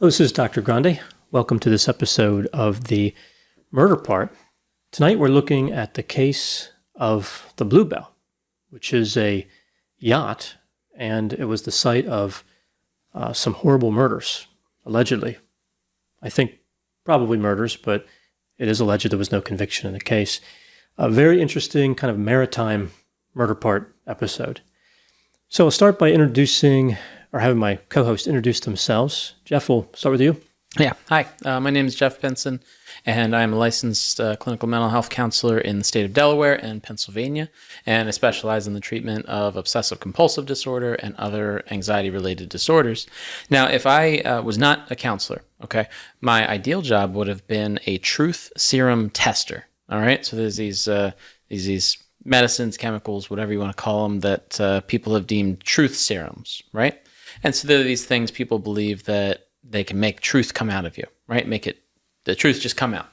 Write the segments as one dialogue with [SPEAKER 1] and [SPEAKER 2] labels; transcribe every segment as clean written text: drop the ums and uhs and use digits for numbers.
[SPEAKER 1] This is Dr. Grande. Welcome to this episode of the Murder Part. Tonight we're looking at the case of the Bluebelle, which is a yacht, and it was the site of some horrible murders, allegedly. I think probably murders, but it is alleged there was no conviction in the case. A very interesting kind of maritime Murder Part episode. So I'll start by introducing, or having my co-host introduce themselves. Jeff, we'll start with you.
[SPEAKER 2] Yeah. Hi, my name is Jeff Pincin, and I'm a licensed clinical mental health counselor in the state of Delaware and Pennsylvania, and I specialize in the treatment of obsessive-compulsive disorder and other anxiety-related disorders. Now, if I was not a counselor, okay, my ideal job would have been a truth serum tester, all right? So there's these medicines, chemicals, whatever you want to call them, that people have deemed truth serums, right? And so there are these things people believe that they can make truth come out of you, right? Make it, the truth just come out.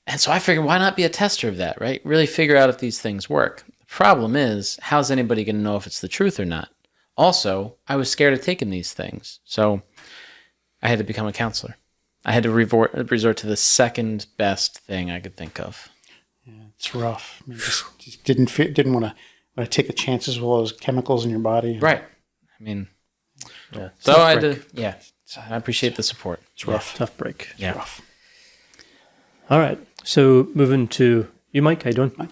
[SPEAKER 2] And so I figured, why not be a tester of that, right? Really figure out if these things work. The problem is, how's anybody going to know if it's the truth or not? Also, I was scared of taking these things. So I had to become a counselor. I had to resort to the second best thing I could think of.
[SPEAKER 3] Yeah, it's rough. I mean, just didn't want to take the chances with all those chemicals in your body.
[SPEAKER 2] Right. I mean,
[SPEAKER 1] Yeah,
[SPEAKER 2] so I had to, yeah, I appreciate the support.
[SPEAKER 3] It's rough.
[SPEAKER 1] Tough break.
[SPEAKER 2] Yeah.
[SPEAKER 3] It's rough.
[SPEAKER 1] All right. So moving to you, Mike. How you doing?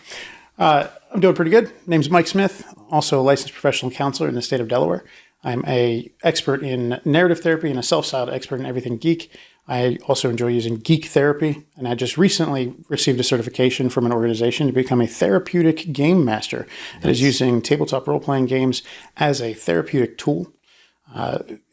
[SPEAKER 3] I'm doing pretty good. Name's Mike Smith, also a licensed professional counselor in the state of Delaware. I'm a expert in narrative therapy and a self-styled expert in everything geek. I also enjoy using geek therapy, and I just recently received a certification from an organization to become a therapeutic game master that is using tabletop role-playing games as a therapeutic tool.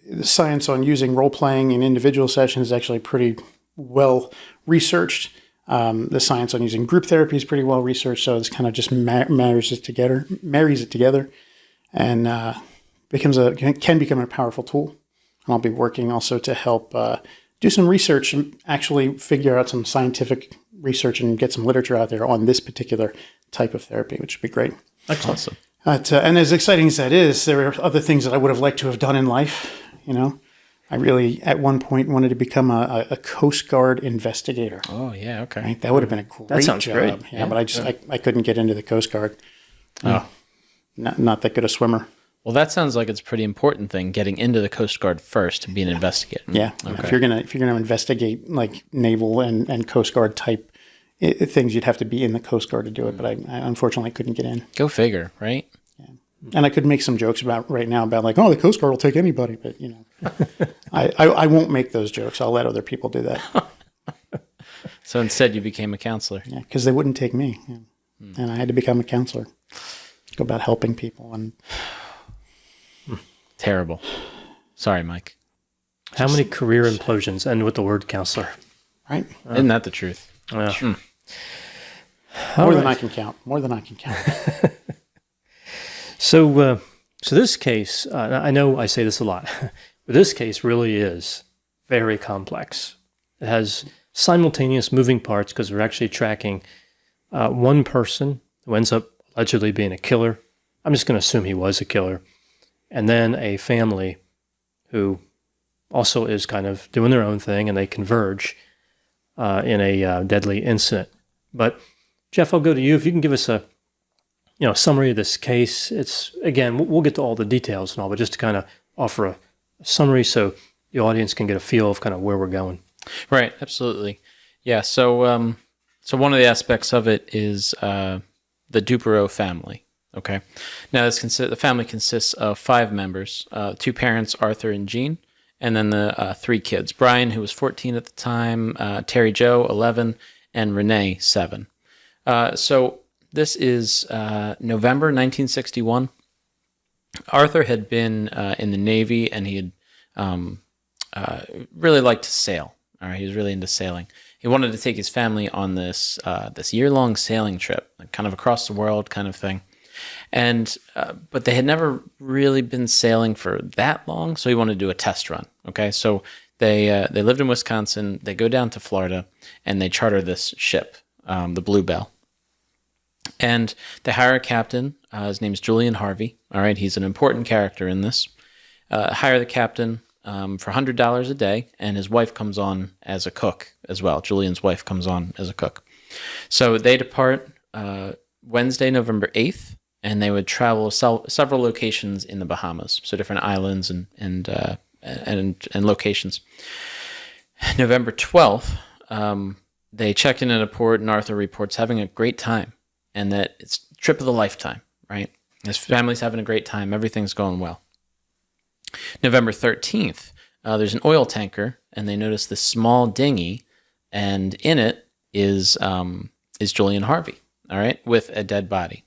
[SPEAKER 3] The science on using role-playing in individual sessions is actually pretty well researched. The science on using group therapy is pretty well researched, so this kind of just marries it together, and can become a powerful tool. And I'll be working also to help do some research and actually figure out some scientific research and get some literature out there on this particular type of therapy, which would be great.
[SPEAKER 2] That's awesome.
[SPEAKER 3] And as exciting as that is, there are other things that I would have liked to have done in life. You know, I really, at one point, wanted to become a Coast Guard investigator.
[SPEAKER 2] Oh, yeah, okay.
[SPEAKER 3] Right? That would have been a great
[SPEAKER 1] That sounds
[SPEAKER 3] job.
[SPEAKER 1] great.
[SPEAKER 3] Yeah, but I couldn't get into the Coast Guard.
[SPEAKER 2] Oh.
[SPEAKER 3] Not that good a swimmer.
[SPEAKER 2] Well, that sounds like it's a pretty important thing, getting into the Coast Guard first and being an investigator.
[SPEAKER 3] Yeah.
[SPEAKER 2] Okay.
[SPEAKER 3] If you're gonna investigate like naval and Coast Guard type things, you'd have to be in the Coast Guard to do it. But I unfortunately couldn't get in.
[SPEAKER 2] Go figure, right?
[SPEAKER 3] And I could make some jokes about like, oh, the Coast Guard will take anybody, but you know, I won't make those jokes. I'll let other people do that.
[SPEAKER 2] So instead, you became a counselor.
[SPEAKER 3] Yeah, because they wouldn't take me, and I had to become a counselor. Go about helping people and.
[SPEAKER 2] Terrible. Sorry, Mike.
[SPEAKER 1] How many career implosions end with the word counselor?
[SPEAKER 3] Right.
[SPEAKER 2] Isn't that the truth?
[SPEAKER 1] Yeah.
[SPEAKER 3] More than I can count. More than I can count.
[SPEAKER 1] So this case, I know I say this a lot, but this case really is very complex. It has simultaneous moving parts because we're actually tracking one person who ends up allegedly being a killer. I'm just going to assume he was a killer. And then a family who also is kind of doing their own thing, and they converge in a deadly incident. But Jeff, I'll go to you. If you can give us a summary of this case. It's, again, we'll get to all the details and all, but just to kind of offer a summary so the audience can get a feel of kind of where we're going.
[SPEAKER 2] Right, absolutely. Yeah, so one of the aspects of it is the Duperrault family. Okay. Now, the family consists of 5 members, 2 parents, Arthur and Jean, and then the 3 kids, Brian, who was 14 at the time, Terry Jo, 11, and Renée, 7. So this is November 1961. Arthur had been in the Navy, and he had really liked to sail. All right, he was really into sailing. He wanted to take his family on this year-long sailing trip, kind of across the world kind of thing. And but they had never really been sailing for that long, so he wanted to do a test run. Okay, so they lived in Wisconsin. They go down to Florida, and they charter this ship, the Bluebelle. And they hire a captain. His name's Julian Harvey. All right, he's an important character in this. Hire the captain. for $100 a day, and his wife comes on as a cook as well. Julian's wife comes on as a cook. So they depart Wednesday, November 8th, and they would travel several locations in the Bahamas, so different islands and locations. November 12th, they check in at a port, and Arthur reports having a great time, and that it's trip of the lifetime, right? His family's having a great time. Everything's going well. November 13th, there's an oil tanker, and they notice this small dinghy, and in it is Julian Harvey, all right, with a dead body.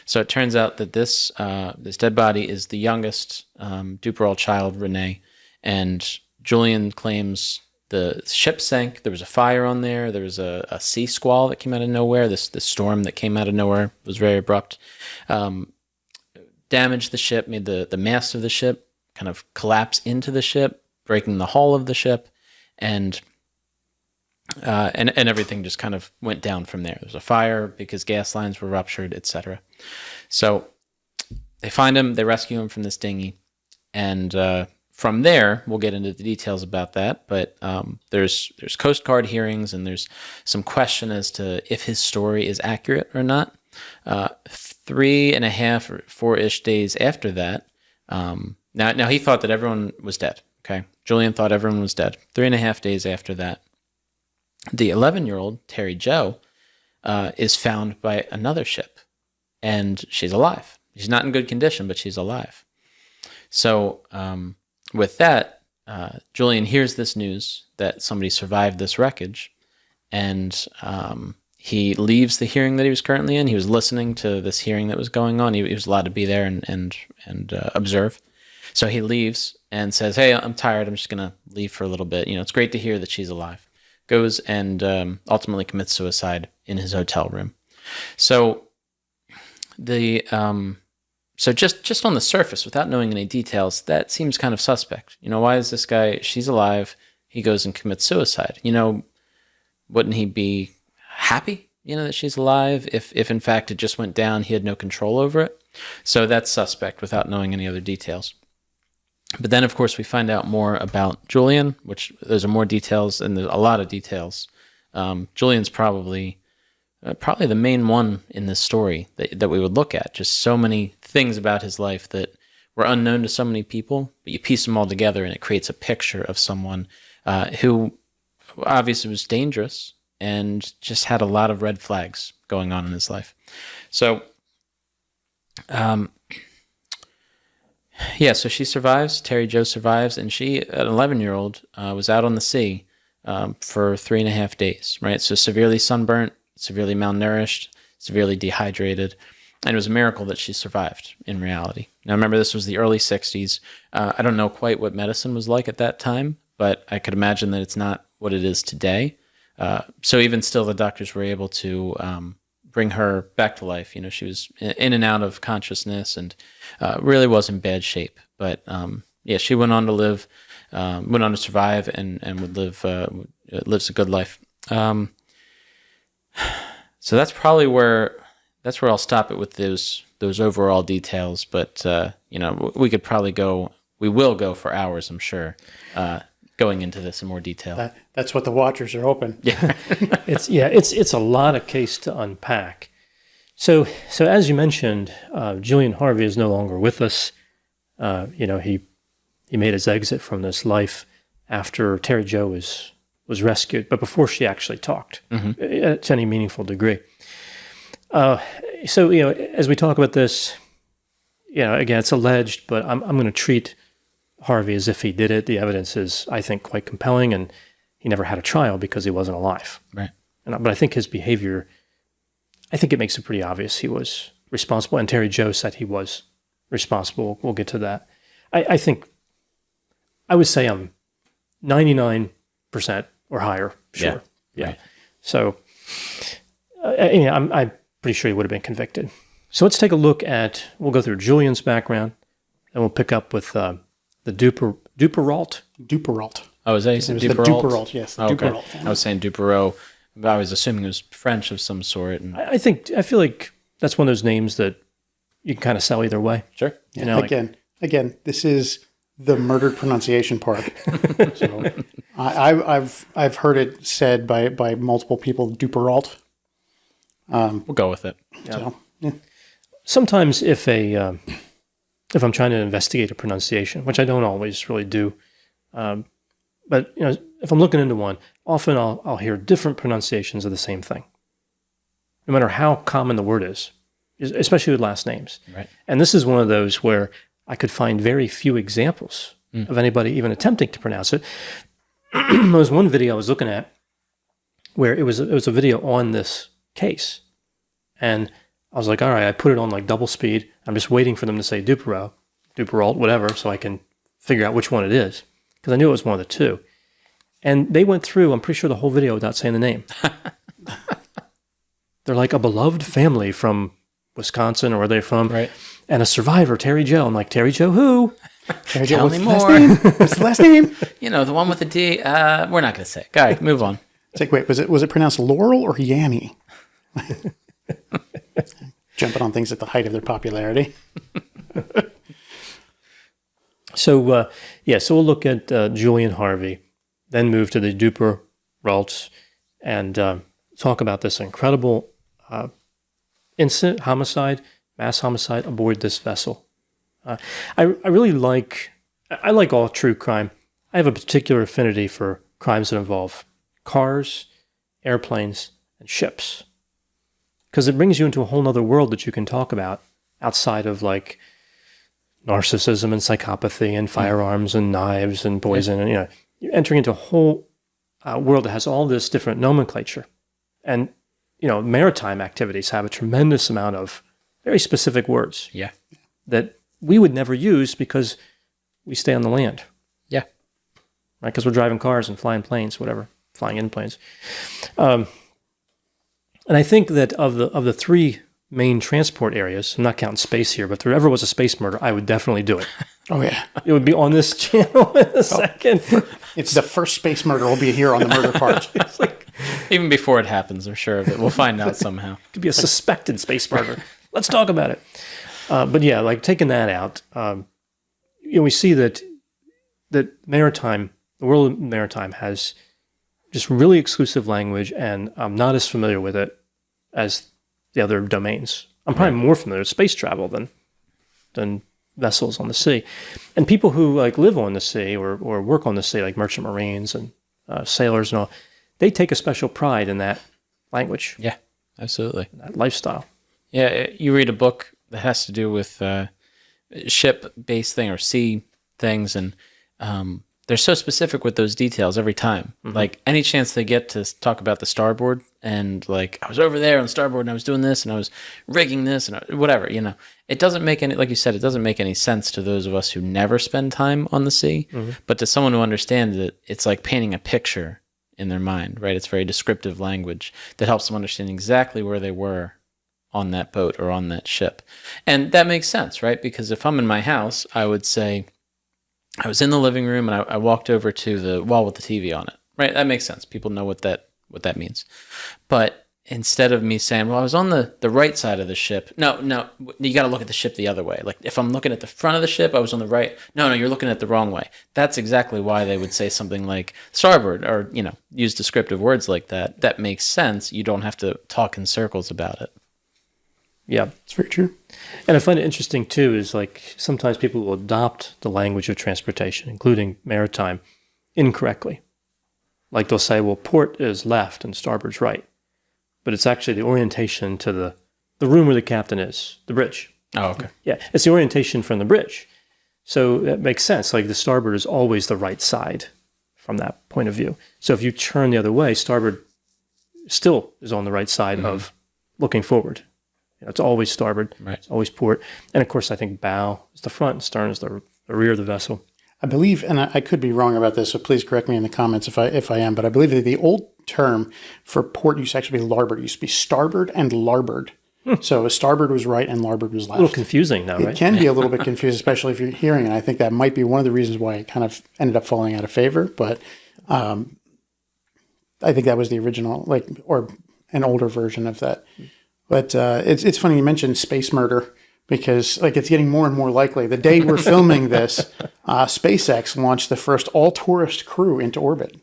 [SPEAKER 2] So it turns out that this dead body is the youngest Duperrault child, Renée, and Julian claims the ship sank. There was a fire on there. There was a sea squall that came out of nowhere. This storm that came out of nowhere was very abrupt. Damaged the ship, made the mast of the ship kind of collapse into the ship, breaking the hull of the ship, and everything just kind of went down from there. There was a fire because gas lines were ruptured, etc. So they find him, they rescue him from this dinghy, and from there, we'll get into the details about that, but there's Coast Guard hearings, and there's some question as to if his story is accurate or not. 3.5 or 4-ish days after that, now he thought that everyone was dead, okay? Julian thought everyone was dead. 3.5 days after that, the 11-year-old, Terry Jo, is found by another ship, and she's alive. She's not in good condition, but she's alive. So with that, Julian hears this news that somebody survived this wreckage, and he leaves the hearing that he was currently in. He was listening to this hearing that was going on. He was allowed to be there and observe. So he leaves and says, "Hey, I'm tired. I'm just going to leave for a little bit. It's great to hear that she's alive." Goes and ultimately commits suicide in his hotel room. So so just on the surface, without knowing any details, that seems kind of suspect. Why is this guy? She's alive. He goes and commits suicide. Wouldn't he be happy? That she's alive. If in fact it just went down, he had no control over it. So that's suspect without knowing any other details. But then, of course, we find out more about Julian, which there's more details, and there's a lot of details. Julian's probably the main one in this story that we would look at. Just so many things about his life that were unknown to so many people, but you piece them all together, and it creates a picture of someone who obviously was dangerous and just had a lot of red flags going on in his life. So, so she survives. Terry Jo survives, and she, an 11-year-old, was out on the sea for 3.5 days, right? So severely sunburnt, severely malnourished, severely dehydrated, and it was a miracle that she survived in reality. Now, remember, this was the early 60s. I don't know quite what medicine was like at that time, but I could imagine that it's not what it is today. So even still, the doctors were able to bring her back to life. She was in and out of consciousness and really was in bad shape. But she went on to live, went on to survive, and would lives a good life. So that's probably where I'll stop it with those overall details. But we could probably we will go for hours, I'm sure, going into this in more detail.
[SPEAKER 3] That's what the watchers are hoping.
[SPEAKER 2] Yeah.
[SPEAKER 1] It's a lot of case to unpack. So as you mentioned, Julian Harvey is no longer with us. He made his exit from this life after Terry Jo was rescued, but before she actually talked to any meaningful degree. So as we talk about this, again, it's alleged, but I'm going to treat Harvey as if he did it. The evidence is, I think, quite compelling, and he never had a trial because he wasn't alive.
[SPEAKER 2] Right.
[SPEAKER 1] But I think his behavior, I think it makes it pretty obvious he was responsible, and Terry Jo said he was responsible. We'll get to that. I think I would say I'm 99% or higher sure. Yeah. Right. So I'm pretty sure he would have been convicted. So let's take a look we'll go through Julian's background, and we'll pick up with the Duperrault.
[SPEAKER 3] Duperrault.
[SPEAKER 2] Oh, is that you said Duperrault?
[SPEAKER 3] The Duperrault, yes. The
[SPEAKER 2] okay.
[SPEAKER 3] Duperrault family.
[SPEAKER 2] I was saying Duperrault, but I was assuming it was French of some sort. And
[SPEAKER 1] I feel like that's one of those names that you can kind of sell either way.
[SPEAKER 2] Sure.
[SPEAKER 3] Yeah. Again, this is the murdered pronunciation part. So I've heard it said by multiple people, Duperrault.
[SPEAKER 2] We'll go with it.
[SPEAKER 3] So, yeah.
[SPEAKER 1] Sometimes if I'm trying to investigate a pronunciation, which I don't always really do, but if I'm looking into one, often I'll hear different pronunciations of the same thing, no matter how common the word is, especially with last names.
[SPEAKER 2] Right.
[SPEAKER 1] And this is one of those where I could find very few examples of anybody even attempting to pronounce it. There was one video I was looking at where it was a video on this case, and I was like, all right, I put it on like double speed. I'm just waiting for them to say Duperrault, whatever, so I can figure out which one it is, because I knew it was one of the two. And they went through, I'm pretty sure, the whole video without saying the name. They're like a beloved family from Wisconsin, or where they're from,
[SPEAKER 2] Right.
[SPEAKER 1] and a survivor, Terry Joe. I'm like, Terry Joe who?
[SPEAKER 3] Terry Joe,
[SPEAKER 2] Tell
[SPEAKER 3] what's
[SPEAKER 2] me
[SPEAKER 3] the last
[SPEAKER 2] more.
[SPEAKER 3] name? What's the last name?
[SPEAKER 2] The one with the D. We're not going to say it. All right, move on.
[SPEAKER 3] It's like, wait, was it pronounced Laurel or Yanny? Jumping on things at the height of their popularity.
[SPEAKER 1] So we'll look at Julian Harvey, then move to the Duperraults, and talk about this incredible incident, mass homicide aboard this vessel. I really like all true crime. I have a particular affinity for crimes that involve cars, airplanes, and ships, because it brings you into a whole other world that you can talk about outside of like narcissism and psychopathy and firearms and knives and poison. And you're entering into a whole world that has all this different nomenclature. And maritime activities have a tremendous amount of very specific words that we would never use because we stay on the land.
[SPEAKER 2] Yeah.
[SPEAKER 1] Right? Because we're driving cars and flying planes, whatever, flying in planes. And I think that of the three main transport areas, I'm not counting space here, but if there ever was a space murder, I would definitely do it.
[SPEAKER 3] Oh, yeah.
[SPEAKER 1] It would be on this channel in a second.
[SPEAKER 3] It's the first space murder will be here on the murder part.
[SPEAKER 1] It's like,
[SPEAKER 2] Even before it happens, I'm sure of it. We'll find out somehow.
[SPEAKER 1] it could be a suspected space murder. Let's talk about it. But yeah, like taking that out, we see that maritime, the world of maritime has just really exclusive language, and I'm not as familiar with it as the other domains. I'm probably more familiar with space travel than vessels on the sea. And people who like live on the sea or work on the sea, like merchant marines and sailors and all, they take a special pride in that language,
[SPEAKER 2] Yeah, absolutely.
[SPEAKER 1] that lifestyle.
[SPEAKER 2] Yeah, you read a book that has to do with ship-based thing or sea things, and they're so specific with those details every time.
[SPEAKER 1] Mm-hmm.
[SPEAKER 2] Like any chance they get to talk about the starboard, and like I was over there on the starboard and I was doing this and I was rigging this and whatever, it doesn't make any, like you said, it doesn't make any sense to those of us who never spend time on the sea. Mm-hmm. But to someone who understands it, it's like painting a picture in their mind, right? It's very descriptive language that helps them understand exactly where they were on that boat or on that ship. And that makes sense, right? Because if I'm in my house, I would say, I was in the living room and I walked over to the wall with the TV on it, right? That makes sense. People know what that means. But instead of me saying, well, I was on the right side of the ship. No, you got to look at the ship the other way. Like if I'm looking at the front of the ship, I was on the right. No, you're looking at the wrong way. That's exactly why they would say something like starboard or, use descriptive words like that. That makes sense. You don't have to talk in circles about it.
[SPEAKER 1] Yeah.
[SPEAKER 3] It's very true.
[SPEAKER 1] And I find it interesting, too, is like sometimes people will adopt the language of transportation, including maritime, incorrectly. Like they'll say, well, port is left and starboard's right. But it's actually the orientation to the room where the captain is, the bridge.
[SPEAKER 2] Oh, okay.
[SPEAKER 1] Yeah, it's the orientation from the bridge. So that makes sense. Like the starboard is always the right side from that point of view. So if you turn the other way, starboard still is on the right side of looking forward. It's always starboard.
[SPEAKER 2] Right.
[SPEAKER 1] It's always port. And of course, I think bow is the front and stern is the rear of the vessel.
[SPEAKER 3] I believe, and I could be wrong about this, so please correct me in the comments if I am, but I believe that the old term for port used to actually be larboard. It used to be starboard and larboard. So starboard was right and larboard was left.
[SPEAKER 1] A little confusing now, right?
[SPEAKER 3] It can be a little bit confusing, especially if you're hearing, and I think that might be one of the reasons why it kind of ended up falling out of favor. But I think that was the original, or an older version of that. But it's funny you mentioned space murder because like it's getting more and more likely. The day we're filming this, SpaceX launched the first all-tourist crew into orbit.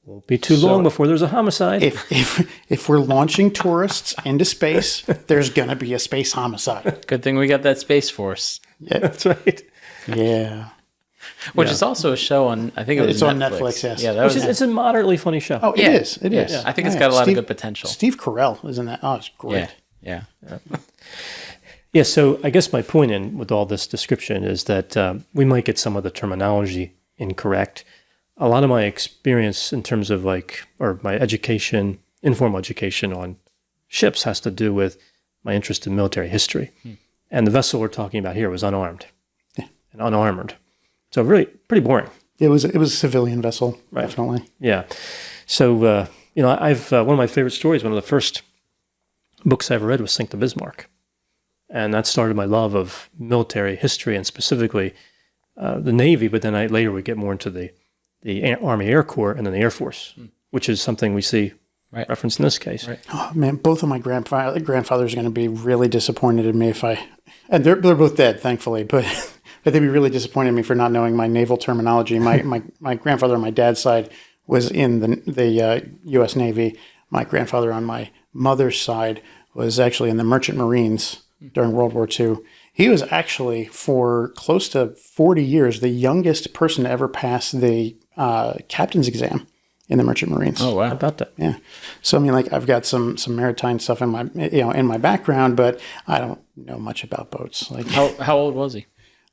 [SPEAKER 1] Won't be too long before there's a homicide.
[SPEAKER 3] If we're launching tourists into space, there's gonna be a space homicide.
[SPEAKER 2] Good thing we got that Space Force.
[SPEAKER 3] Yeah,
[SPEAKER 1] That's right.
[SPEAKER 3] yeah.
[SPEAKER 2] Which is also a show on, I think it was
[SPEAKER 3] It's on Netflix, yes.
[SPEAKER 2] Yeah, that was,
[SPEAKER 1] It's a moderately funny show.
[SPEAKER 3] Oh, it is. It is.
[SPEAKER 2] I think it's got a lot of good potential.
[SPEAKER 3] Steve Carell is in that. Oh, it's great.
[SPEAKER 2] Yeah.
[SPEAKER 1] Yeah, so I guess my point in with all this description is that we might get some of the terminology incorrect. A lot of my experience in terms of or my education, informal education on ships has to do with my interest in military history. And the vessel we're talking about here was unarmed and unarmored. So really pretty boring.
[SPEAKER 3] It was a civilian vessel, definitely.
[SPEAKER 1] Yeah. So, I've one of my favorite stories, one of the first books I ever read was Sink the Bismarck. And that started my love of military history and specifically the Navy, but then later we get more into the Army Air Corps and then the Air Force, which is something we see referenced in this case. Right.
[SPEAKER 3] Oh, man, both of my grandfathers are going to be really disappointed in me and they're both dead, thankfully, but they'd be really disappointed in me for not knowing my naval terminology. My grandfather on my dad's side was in the U.S. Navy. My grandfather on my mother's side was actually in the Merchant Marines during World War II. He was actually, for close to 40 years, the youngest person to ever pass the captain's exam in the Merchant Marines.
[SPEAKER 2] Oh, wow.
[SPEAKER 1] How about that?
[SPEAKER 3] Yeah. So, I mean, I've got some maritime stuff in my background, but I don't know much about boats.
[SPEAKER 2] How old was he?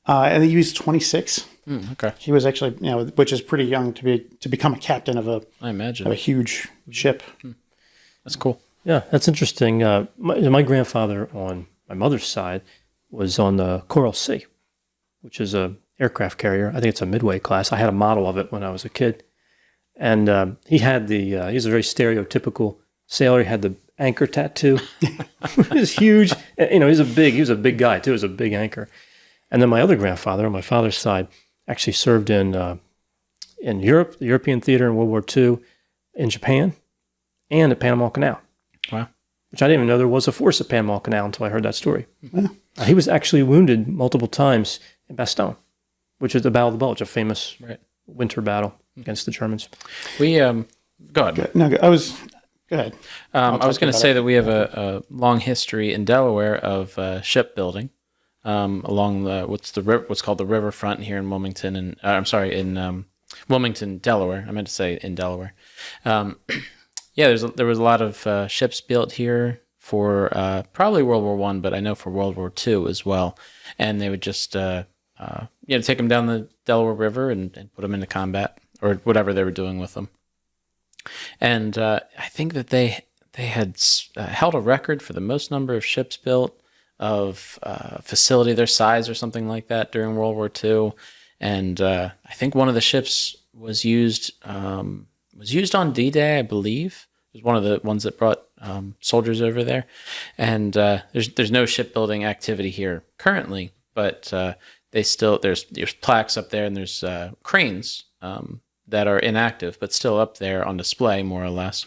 [SPEAKER 3] I think he was 26.
[SPEAKER 2] Okay.
[SPEAKER 3] He was actually, which is pretty young to become a captain of
[SPEAKER 2] I imagine.
[SPEAKER 3] a huge ship.
[SPEAKER 2] That's cool.
[SPEAKER 1] Yeah, that's interesting. My grandfather on my mother's side was on the Coral Sea, which is a aircraft carrier. I think it's a Midway class. I had a model of it when I was a kid. And he had he was a very stereotypical sailor. He had the anchor tattoo. It was huge. He was a big guy too. It was a big anchor. And then my other grandfather on my father's side actually served in Europe, the European theater in World War II, in Japan, and at Panama Canal.
[SPEAKER 2] Wow.
[SPEAKER 1] Which I didn't even know there was a force at Panama Canal until I heard that story.
[SPEAKER 3] Yeah.
[SPEAKER 1] He was actually wounded multiple times in Bastogne, which is the Battle of the Bulge, a famous winter battle against the Germans.
[SPEAKER 2] We go ahead.
[SPEAKER 3] No, I was go ahead.
[SPEAKER 2] I was going to say that we have a long history in Delaware of shipbuilding along what's called the riverfront here in Wilmington, and in Wilmington, Delaware. I meant to say in Delaware. There was a lot of ships built here for probably World War I, but I know for World War II as well. And they would just take them down the Delaware River and put them into combat or whatever they were doing with them. And I think that they had held a record for the most number of ships built of facility their size or something like that during World War II. And I think one of the ships was used on D-Day, I believe. It was one of the ones that brought soldiers over there. And there's no shipbuilding activity here currently, but there's plaques up there and there's cranes that are inactive, but still up there on display, more or less,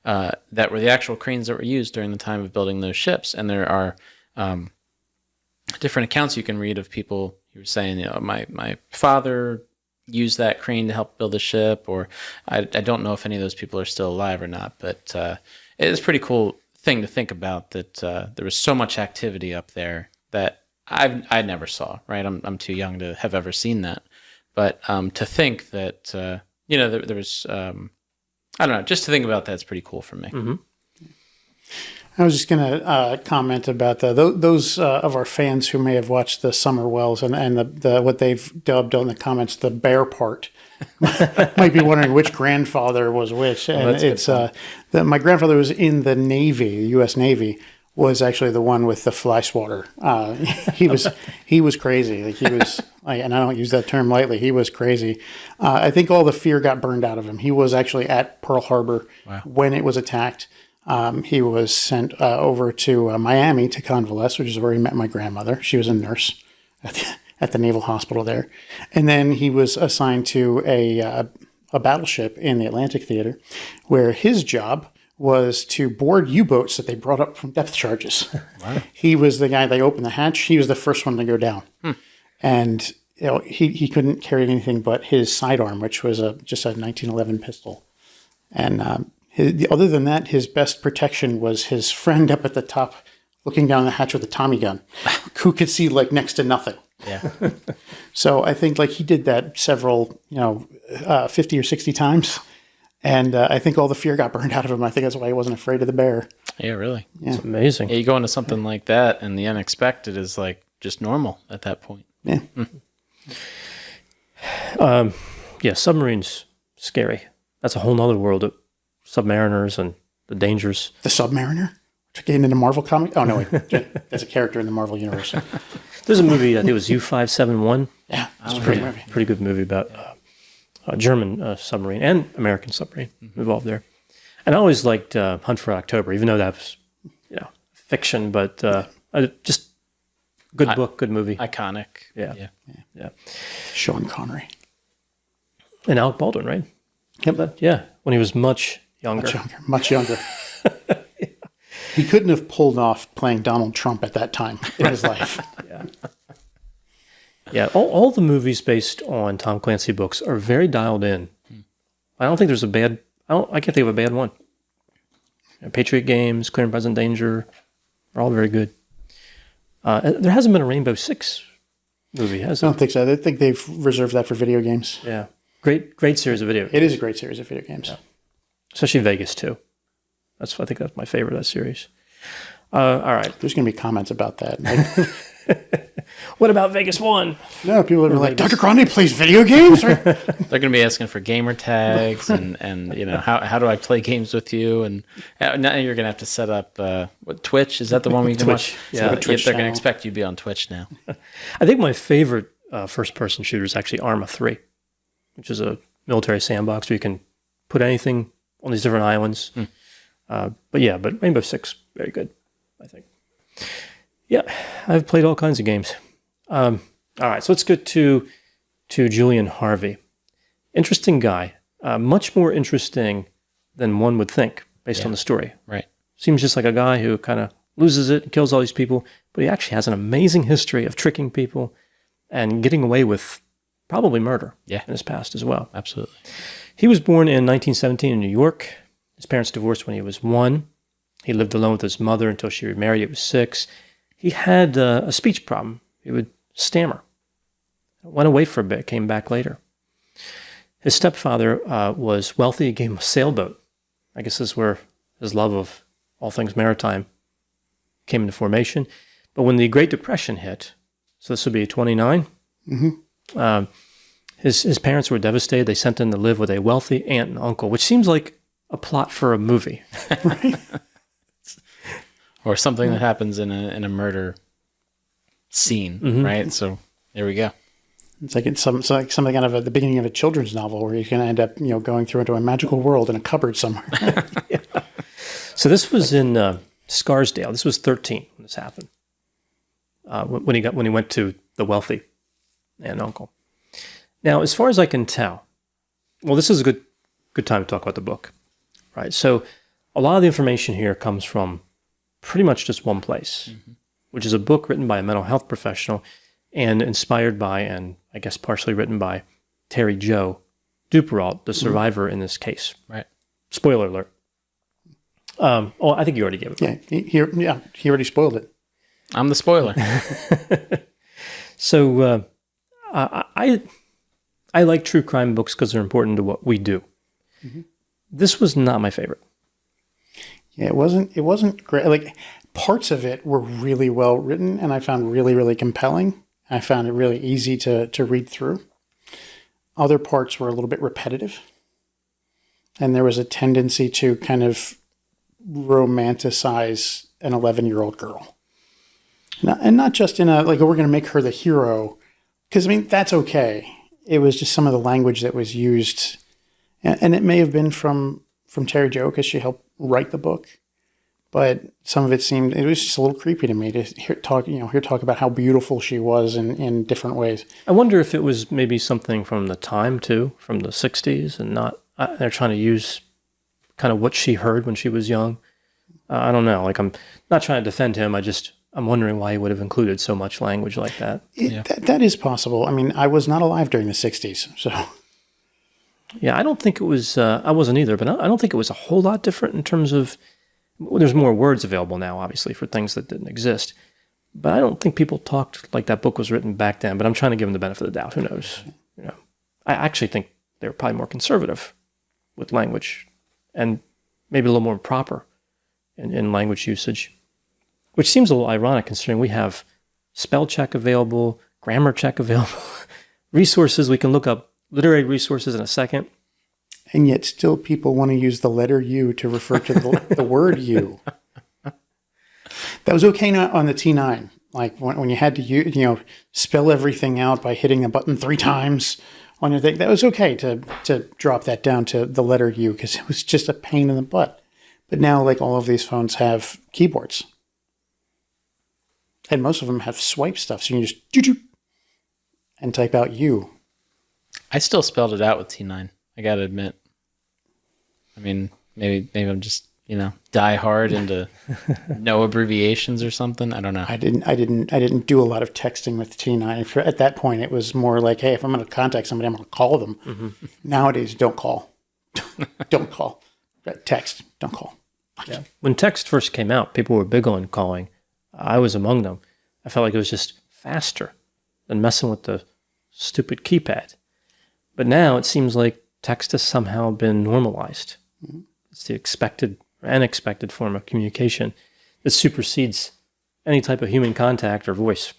[SPEAKER 2] that were the actual cranes that were used during the time of building those ships. And there are different accounts you can read of people who were saying, my father used that crane to help build a ship, or I don't know if any of those people are still alive or not, but it's a pretty cool thing to think about that there was so much activity up there that I never saw, right? I'm too young to have ever seen that. But to think that, there was, I don't know, just to think about that's pretty cool for me.
[SPEAKER 1] Mm-hmm.
[SPEAKER 3] I was just going to comment about those of our fans who may have watched the Summer Wells and the what they've dubbed on the comments the bear part might be wondering which grandfather was which. And it's my grandfather was in the Navy, the U.S. Navy, was actually the one with the fly swatter. He was crazy. And I don't use that term lightly. He was crazy. I think all the fear got burned out of him. He was actually at Pearl Harbor when it was attacked. He was sent over to Miami to convalesce, which is where he met my grandmother. She was a nurse at the Naval Hospital there. And then he was assigned to a battleship in the Atlantic Theater, where his job was to board U-boats that they brought up from depth charges. Wow. He was the guy, they opened the hatch. He was the first one to go down. And he couldn't carry anything but his sidearm, which was just a 1911 pistol. And other than that, his best protection was his friend up at the top looking down the hatch with a Tommy gun, who could see like next to nothing.
[SPEAKER 2] Yeah.
[SPEAKER 3] So I think like he did that several, 50 or 60 times. And I think all the fear got burned out of him. I think that's why he wasn't afraid of the bear.
[SPEAKER 2] Yeah, really.
[SPEAKER 1] It's amazing.
[SPEAKER 2] Yeah, you go into something like that, and the unexpected is like just normal at that point.
[SPEAKER 3] Yeah.
[SPEAKER 1] Submarines, scary. That's a whole nother world of submariners and the dangers.
[SPEAKER 3] The Submariner? Getting into Marvel comic? Oh, no, wait. That's a character in the Marvel universe.
[SPEAKER 1] There's a movie, I think it was U-571.
[SPEAKER 3] Yeah,
[SPEAKER 1] it's a pretty good movie about a German submarine and American submarine involved there. And I always liked Hunt for October, even though that was, fiction, but just good book, good movie.
[SPEAKER 2] Iconic.
[SPEAKER 1] Yeah.
[SPEAKER 3] Sean Connery.
[SPEAKER 1] And Alec Baldwin, right?
[SPEAKER 3] Yep.
[SPEAKER 1] When he was much younger.
[SPEAKER 3] Much younger. He couldn't have pulled off playing Donald Trump at that time in his life.
[SPEAKER 1] Yeah, all the movies based on Tom Clancy books are very dialed in. I don't think there's I can't think of a bad one. Patriot Games, Clear and Present Danger, are all very good. There hasn't been a Rainbow Six movie, has
[SPEAKER 3] I
[SPEAKER 1] there?
[SPEAKER 3] don't think so. I think they've reserved that for video games.
[SPEAKER 1] Yeah. Great series of video games.
[SPEAKER 3] It is a great series of video games.
[SPEAKER 1] Yeah. Especially Vegas, too. I think that's my favorite of that series. All right.
[SPEAKER 3] There's going to be comments about that. Like,
[SPEAKER 1] what about Vegas 1?
[SPEAKER 3] No, people are like, Dr. Grande plays video games?
[SPEAKER 2] They're going to be asking for gamer tags and how do I play games with you? And now you're going to have to set up Twitch. Is that the one where you can watch?
[SPEAKER 1] Yeah,
[SPEAKER 2] they're going to expect you to be on Twitch now.
[SPEAKER 1] I think my favorite first-person shooter is actually Arma 3, which is a military sandbox where you can put anything on these different islands. But Rainbow Six, very good, I think. Yeah, I've played all kinds of games. All right, so let's get to Julian Harvey. Interesting guy. Much more interesting than one would think based on the story.
[SPEAKER 2] Right.
[SPEAKER 1] Seems just like a guy who kind of loses it and kills all these people, but he actually has an amazing history of tricking people and getting away with probably murder in his past as well.
[SPEAKER 2] Absolutely.
[SPEAKER 1] He was born in 1917 in New York. His parents divorced when he was 1. He lived alone with his mother until she remarried at 6. He had a speech problem. He would stammer. Went away for a bit, came back later. His stepfather was wealthy. He gave him a sailboat. I guess this is where his love of all things maritime came into formation. But when the Great Depression hit, so this would be 29, his parents were devastated. They sent him to live with a wealthy aunt and uncle, which seems like a plot for a movie.
[SPEAKER 3] Right?
[SPEAKER 2] Or something that happens in a murder scene, right? So there we go.
[SPEAKER 3] It's like something out of the beginning of a children's novel where you're going to end up, going through into a magical world in a cupboard somewhere.
[SPEAKER 1] So this was in Scarsdale. This was 13 when this happened. When he went to the wealthy aunt and uncle. Now, as far as I can tell, well, this is a good time to talk about the book, right? So a lot of the information here comes from pretty much just one place, which is a book written by a mental health professional and inspired by, and I guess partially written by, Terry Jo Duperrault, the survivor in this case.
[SPEAKER 2] Right.
[SPEAKER 1] Spoiler alert. I think you already gave it.
[SPEAKER 3] He already spoiled it.
[SPEAKER 2] I'm the spoiler.
[SPEAKER 1] So I like true crime books because they're important to what we do. This was not my favorite.
[SPEAKER 3] Yeah, it wasn't great. Like, parts of it were really well written, and I found really, really compelling. I found it really easy to read through. Other parts were a little bit repetitive, and there was a tendency to kind of romanticize an 11-year-old girl. And not just in we're going to make her the hero, because, that's okay. It was just some of the language that was used, and it may have been from Terry Jo, because she helped write the book, but some of it was just a little creepy to me to hear talk about how beautiful she was in different ways.
[SPEAKER 1] I wonder if it was maybe something from the time too, from the 60s, and not they're trying to use kind of what she heard when she was young. I don't know. Like, I'm not trying to defend him. I'm wondering why he would have included so much language like that.
[SPEAKER 3] That is possible. I mean, I was not alive during the 60s, so...
[SPEAKER 1] Yeah, I don't think it was, I wasn't either, but I don't think it was a whole lot different in terms of, well, there's more words available now, obviously, for things that didn't exist. But I don't think people talked like that book was written back then, but I'm trying to give them the benefit of the doubt. Who knows? I actually think they were probably more conservative with language and maybe a little more proper in language usage, which seems a little ironic considering we have spell check available, grammar check available, resources we can look up, literary resources in a second.
[SPEAKER 3] And yet still people want to use the letter U to refer to the word you. That was okay on the T9. Like when you had to spell everything out by hitting a button 3 times on your thing, that was okay to drop that down to the letter U because it was just a pain in the butt. But now, like, all of these phones have keyboards. And most of them have swipe stuff, so you can just and type out U.
[SPEAKER 2] I still spelled it out with T9. I got to admit. I mean, maybe I'm just, die hard into no abbreviations or something. I don't know.
[SPEAKER 3] I didn't do a lot of texting with T9. At that point, it was more like, hey, if I'm going to contact somebody, I'm going to call them. Mm-hmm. Nowadays, don't call. Don't call. Text. Don't call.
[SPEAKER 1] Yeah. When text first came out, people were big on calling. I was among them. I felt like it was just faster than messing with the stupid keypad. But now it seems like text has somehow been normalized. Mm-hmm. It's the expected or unexpected form of communication that supersedes any type of human contact or voice.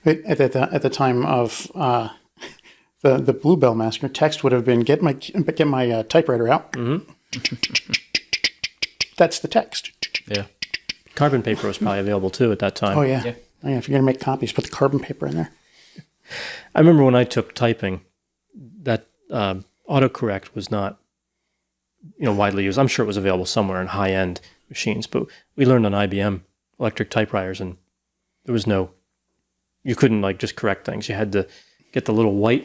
[SPEAKER 3] But at the time of the Bluebelle massacre, text would have been get my typewriter out. Mm-hmm. That's the text.
[SPEAKER 1] Yeah. Carbon paper was probably available too at that time.
[SPEAKER 3] Oh yeah. Oh, yeah. If you're gonna make copies, put the carbon paper in there.
[SPEAKER 1] I remember when I took typing, that autocorrect was not, widely used. I'm sure it was available somewhere in high-end machines, but we learned on IBM electric typewriters, and there was you couldn't just correct things. You had to get the little white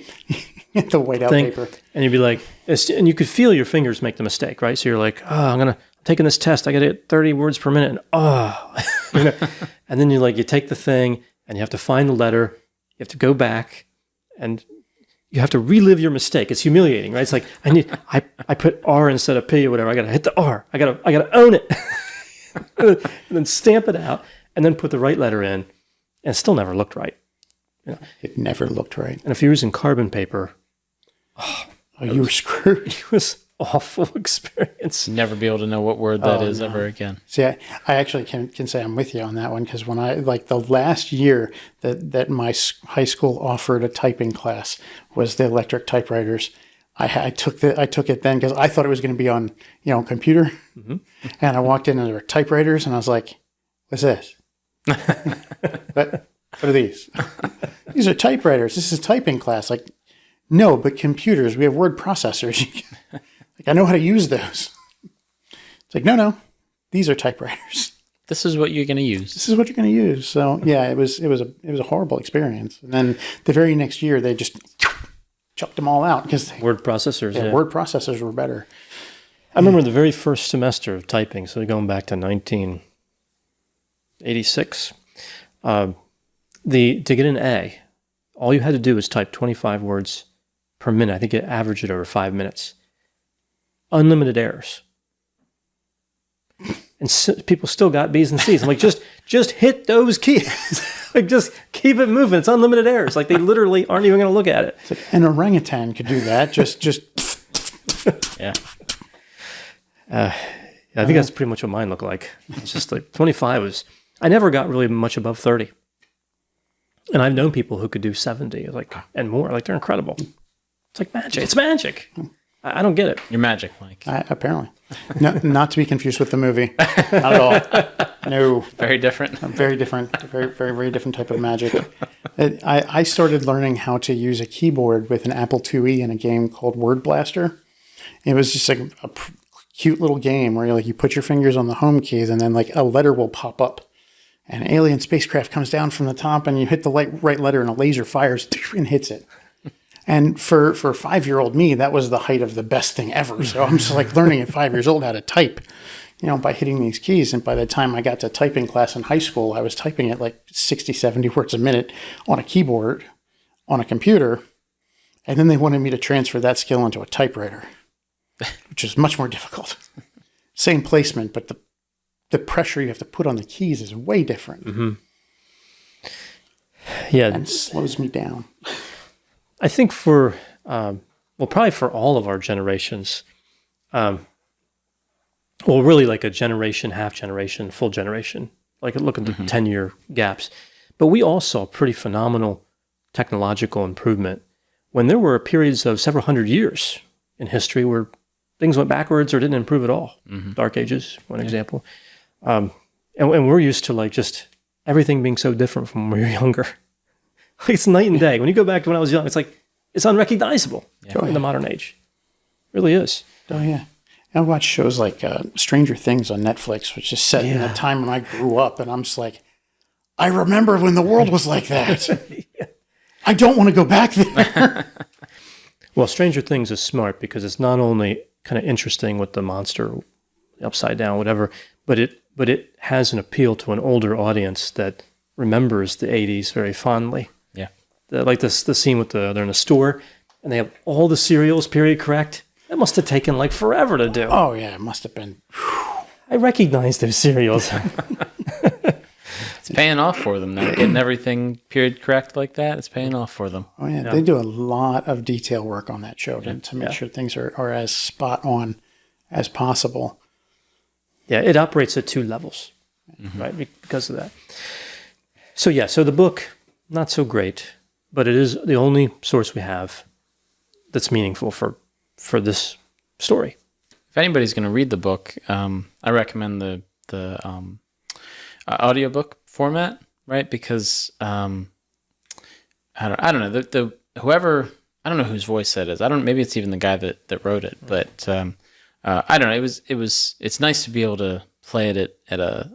[SPEAKER 3] the whiteout
[SPEAKER 1] thing,
[SPEAKER 3] paper, and
[SPEAKER 1] you'd be like, and you could feel your fingers make the mistake, right? So you're like, I'm taking this test. I got to get 30 words per minute, and and then you take the thing, and you have to find the letter. You have to go back, and you have to relive your mistake. It's humiliating, right? It's like I put R instead of P or whatever. I got to hit the R. I got to own it, and then stamp it out, and then put the right letter in, and it still never looked right.
[SPEAKER 3] It never looked right.
[SPEAKER 1] And if you're using carbon paper,
[SPEAKER 3] you were screwed.
[SPEAKER 1] It was awful experience.
[SPEAKER 2] Never be able to know what word that is ever again.
[SPEAKER 3] See, I actually can say I'm with you on that one because when I the last year that my high school offered a typing class was the electric typewriters. I took it then because I thought it was going to be on computer, mm-hmm. And I walked in and there were typewriters and I was like, "What's this? What are these? These are typewriters. This is a typing class." Like, no, but computers. We have word processors. I know how to use those. It's like, no, these are typewriters.
[SPEAKER 2] This is what you're going to use.
[SPEAKER 3] This is what you're going to use. So yeah, it was a horrible experience. And then the very next year, they just chucked them all out because
[SPEAKER 1] word processors. Yeah,
[SPEAKER 3] word processors were better.
[SPEAKER 1] I remember the very first semester of typing. So going back to 1986, to get an A, all you had to do was type 25 words per minute. I think it averaged it over 5 minutes. Unlimited errors. And people still got B's and C's. I'm like, just hit those keys. Just keep it moving. It's unlimited errors. They literally aren't even going to look at it.
[SPEAKER 3] It's like an orangutan could do that. Just.
[SPEAKER 1] Yeah. I think that's pretty much what mine looked like. It's just 25 was. I never got really much above 30. And I've known people who could do 70, and more. They're incredible. It's like magic. It's magic. I don't get it.
[SPEAKER 2] You're magic, Mike.
[SPEAKER 3] Apparently. No, not to be confused with the movie. Not at all. No.
[SPEAKER 2] Very different.
[SPEAKER 3] Very different. Very, very, very different type of magic. I started learning how to use a keyboard with an Apple IIe in a game called Word Blaster. It was just a cute little game where you put your fingers on the home keys and then a letter will pop up. And an alien spacecraft comes down from the top and you hit the right letter and a laser fires and hits it. And for 5-year-old me, that was the height of the best thing ever. So I'm just like learning at 5 years old how to type, by hitting these keys. And by the time I got to typing class in high school, I was typing at like 60, 70 words a minute on a keyboard on a computer. And then they wanted me to transfer that skill into a typewriter, which is much more difficult. Same placement, but the pressure you have to put on the keys is way different.
[SPEAKER 1] Mm-hmm. Yeah.
[SPEAKER 3] And slows me down.
[SPEAKER 1] I think probably for all of our generations, really like a generation, half generation, full generation, like look at the 10-year gaps. But we all saw pretty phenomenal technological improvement when there were periods of several hundred years in history where things went backwards or didn't improve at all. Dark Ages, one example. And we're used to like just everything being so different from when we were younger. Like it's night and day. When you go back to when I was young, it's like, it's unrecognizable in the modern age. It really is.
[SPEAKER 3] Oh, yeah. I watch shows like Stranger Things on Netflix, which is set in a time when I grew up, and I'm just like, I remember when the world was like that. I don't want to go back there.
[SPEAKER 1] Well, Stranger Things is smart because it's not only kind of interesting with the monster upside down, whatever, but it has an appeal to an older audience that remembers the 80s very fondly.
[SPEAKER 2] Yeah.
[SPEAKER 1] Like the scene with they're in a store and they have all the cereals period correct. That must have taken like forever to do.
[SPEAKER 3] Oh, yeah. It must have been.
[SPEAKER 1] I recognize those cereals.
[SPEAKER 2] It's paying off for them now. Getting everything period correct like that, it's paying off for them.
[SPEAKER 3] Oh, yeah. They do a lot of detail work on that show to make sure things are as spot on as possible.
[SPEAKER 1] Yeah, it operates at 2 levels, right, because of that. So the book, not so great, but it is the only source we have that's meaningful for this story.
[SPEAKER 2] If anybody's going to read the book, I recommend the audiobook format, right? Because I don't know whoever, I don't know whose voice that is. Maybe it's even the guy that wrote it, but I don't know. It's nice to be able to play it at a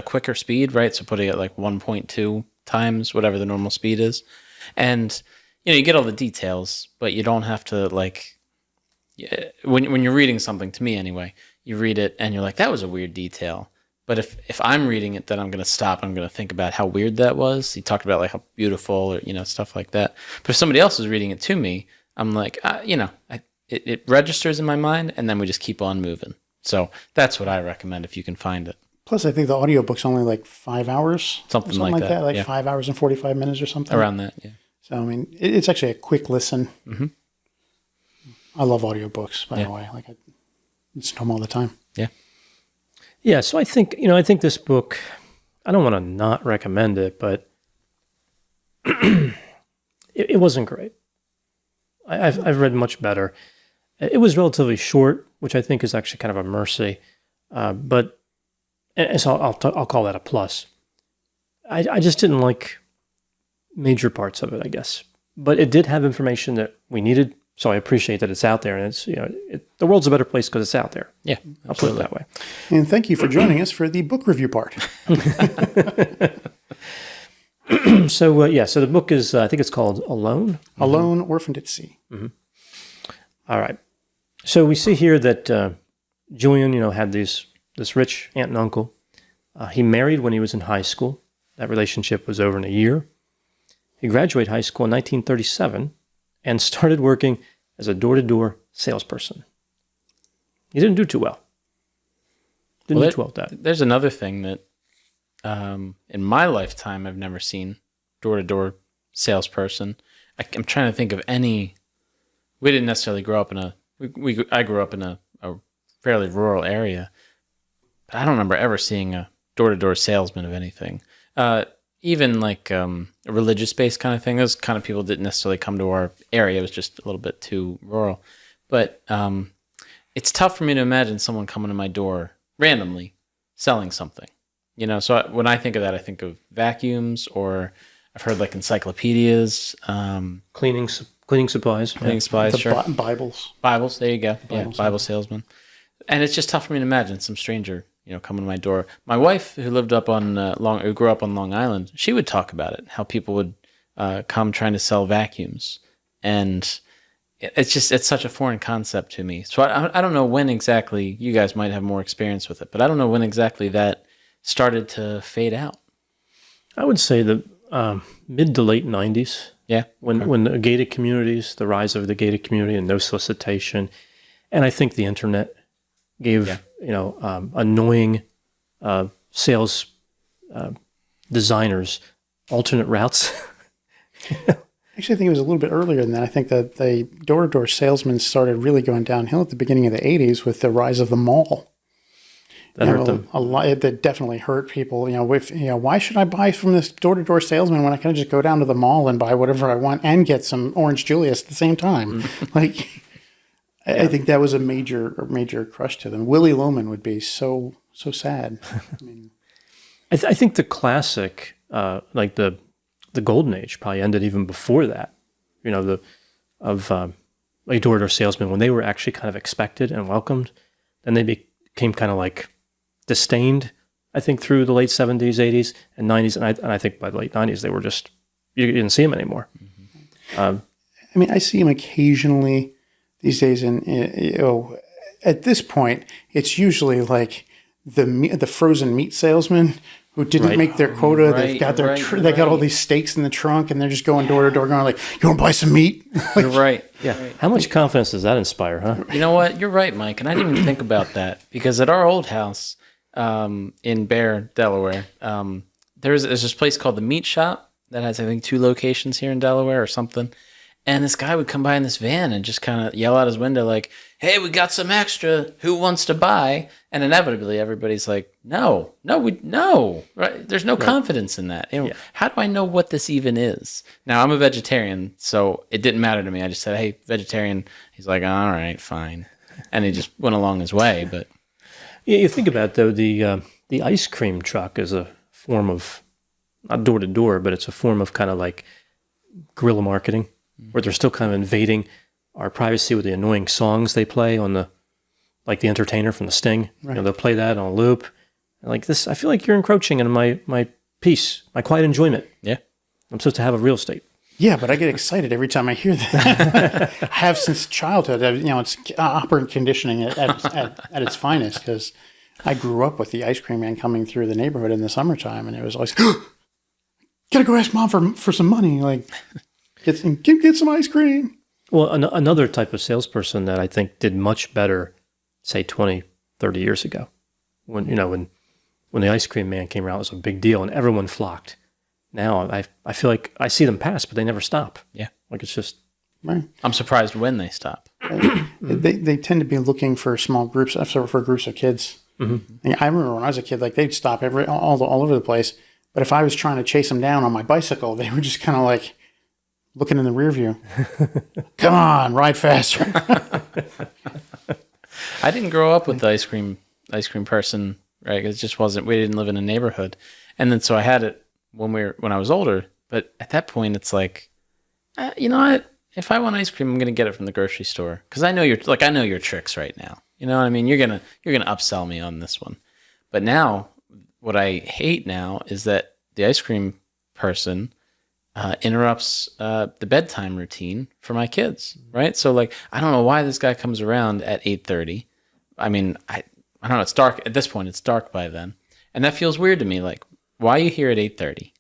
[SPEAKER 2] quicker speed, right? So putting it at like 1.2 times whatever the normal speed is, and you get all the details, but you don't have to like when you're reading something. To me, anyway, you read it and you're like, that was a weird detail. But if I'm reading it, then I'm going to stop. I'm going to think about how weird that was. He talked about like how beautiful or stuff like that. But if somebody else is reading it to me, I'm like, it registers in my mind, and then we just keep on moving. So that's what I recommend if you can find it.
[SPEAKER 3] Plus, I think the audiobook's only like 5 hours.
[SPEAKER 2] Something like that.
[SPEAKER 3] Like 5 hours and 45 minutes or something.
[SPEAKER 2] Around that, yeah.
[SPEAKER 3] So, I mean, it's actually a quick listen.
[SPEAKER 2] Mm-hmm.
[SPEAKER 3] I love audiobooks, by the way. Like, I listen to them all the time.
[SPEAKER 2] Yeah.
[SPEAKER 1] Yeah, so I think this book, I don't want to not recommend it, but it wasn't great. I've read much better. It was relatively short, which I think is actually kind of a mercy. But so I'll call that a plus. I just didn't like major parts of it, I guess. But it did have information that we needed, so I appreciate that it's out there, and it's the world's a better place because it's out there.
[SPEAKER 2] Yeah,
[SPEAKER 1] I'll put it that way.
[SPEAKER 3] And thank you for joining us for the book review part.
[SPEAKER 1] So the book is I think it's called Alone.
[SPEAKER 3] Alone, Orphaned at Sea.
[SPEAKER 1] Mm-hmm. All right. So we see here that Julian, had this rich aunt and uncle. He married when he was in high school. That relationship was over in a year. He graduated high school in 1937 and started working as a door-to-door salesperson. He didn't do too well. Didn't do too well with that.
[SPEAKER 2] There's another thing that in my lifetime I've never seen door-to-door salesperson. I'm trying to think of any. We didn't necessarily grow up in I grew up in a fairly rural area, but I don't remember ever seeing a door-to-door salesman of anything. Even like a religious-based kind of thing. Those kind of people didn't necessarily come to our area. It was just a little bit too rural. But it's tough for me to imagine someone coming to my door randomly selling something. So when I think of that, I think of vacuums, or I've heard like encyclopedias.
[SPEAKER 1] Cleaning supplies.
[SPEAKER 2] Cleaning supplies, sure.
[SPEAKER 3] Bibles.
[SPEAKER 2] Bibles, there you go. Bible salesman. And it's just tough for me to imagine some stranger coming to my door. My wife, who lived up on who grew up on Long Island, she would talk about it, how people would come trying to sell vacuums. and it's such a foreign concept to me. So I don't know when exactly, you guys might have more experience with it, but I don't know when exactly that started to fade out.
[SPEAKER 1] I would say the mid to late 90s.
[SPEAKER 2] Yeah.
[SPEAKER 1] When the gated communities, the rise of the gated community and no solicitation. And I think the internet gave, annoying sales designers alternate routes.
[SPEAKER 3] Actually, I think it was a little bit earlier than that. I think that the door-to-door salesmen started really going downhill at the beginning of the 80s with the rise of the mall.
[SPEAKER 1] That hurt them.
[SPEAKER 3] A lot. That definitely hurt people. Why should I buy from this door-to-door salesman when I can just go down to the mall and buy whatever I want and get some Orange Julius at the same time? I think that was a major crush to them. Willie Loman would be so sad. I mean,
[SPEAKER 1] I think the classic, the golden age probably ended even before that. Door-to-door salesmen, when they were actually kind of expected and welcomed, then they became kind of like disdained, I think, through the late 70s, 80s, and 90s. And I think by the late 90s, they were just, you didn't see them anymore.
[SPEAKER 3] Mm-hmm. I see them occasionally these days. And, at this point, it's usually like the frozen meat salesman who didn't make their quota. They've got they got all these steaks in the trunk, and they're just going door to door, going like, "You want to buy some meat?"
[SPEAKER 2] You're right.
[SPEAKER 1] Yeah. How much confidence does that inspire, huh?
[SPEAKER 2] You know what? You're right, Mike. And I didn't even think about that, because at our old house in Bear, Delaware, there's this place called the Meat Shop that has, I think, 2 locations here in Delaware or something. And this guy would come by in this van and just kind of yell out his window like, "Hey, we got some extra. Who wants to buy?" And inevitably, everybody's like, no. Right? There's no confidence in that. How do I know what this even is? Now, I'm a vegetarian, so it didn't matter to me. I just said, "Hey, vegetarian." He's like, "All right, fine," and he just went along his way. But
[SPEAKER 1] yeah, you think about it, though, the ice cream truck is a form of, not door to door, but it's a form of kind of like guerrilla marketing, where they're still kind of invading our privacy with the annoying songs they play on the entertainer from the Sting. Right. They'll play that on a loop. Like this, I feel like you're encroaching into my peace, my quiet enjoyment.
[SPEAKER 2] Yeah.
[SPEAKER 1] I'm supposed to have a real estate.
[SPEAKER 3] Yeah, but I get excited every time I hear that. I have since childhood. It's operant conditioning at its finest, because I grew up with the ice cream man coming through the neighborhood in the summertime, and it was always, "Gotta go ask Mom for some money. Like, get some ice cream."
[SPEAKER 1] Well, another type of salesperson that I think did much better, say 20, 30 years ago, when the ice cream man came around, it was a big deal and everyone flocked. Now I feel like I see them pass, but they never stop.
[SPEAKER 2] Yeah.
[SPEAKER 1] Like it's just...
[SPEAKER 3] Right.
[SPEAKER 2] I'm surprised when they stop.
[SPEAKER 3] They tend to be looking for small groups, for groups of kids. Mm-hmm. I remember when I was a kid, like they'd stop all over the place. But if I was trying to chase them down on my bicycle, they were just kind of like looking in the rear view. Come on, ride faster.
[SPEAKER 2] I didn't grow up with the ice cream person, right? It just wasn't. We didn't live in a neighborhood, and then so I had it when I was older. But at that point, it's like, you know what? If I want ice cream, I'm gonna get it from the grocery store, because I know your tricks right now. You know what I mean? You're gonna upsell me on this one. But now, what I hate now is that the ice cream person interrupts the bedtime routine for my kids, right? So like, I don't know why this guy comes around at 8:30. I mean, I don't know. It's dark at this point. It's dark by then, and that feels weird to me. Like, why are you here at 8:30?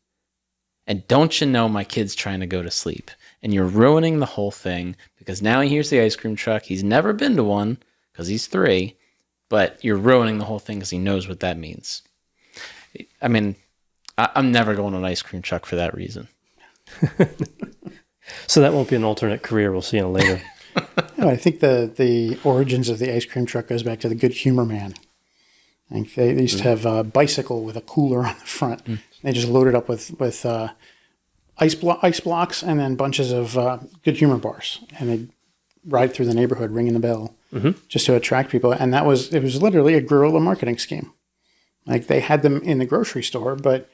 [SPEAKER 2] And don't you know my kid's trying to go to sleep, and you're ruining the whole thing because now he hears the ice cream truck. He's never been to one because he's 3, but you're ruining the whole thing because he knows what that means. I mean, I'm never going to an ice cream truck for that reason.
[SPEAKER 3] So that won't be an alternate career. We'll see in later. I think the origins of the ice cream truck goes back to the Good Humor Man. I think they used to have a bicycle with a cooler on the front. They just loaded up with ice blocks and then bunches of Good Humor bars, and they'd ride through the neighborhood ringing the bell just to attract people. And it was literally a guerrilla marketing scheme. Like, they had them in the grocery store, but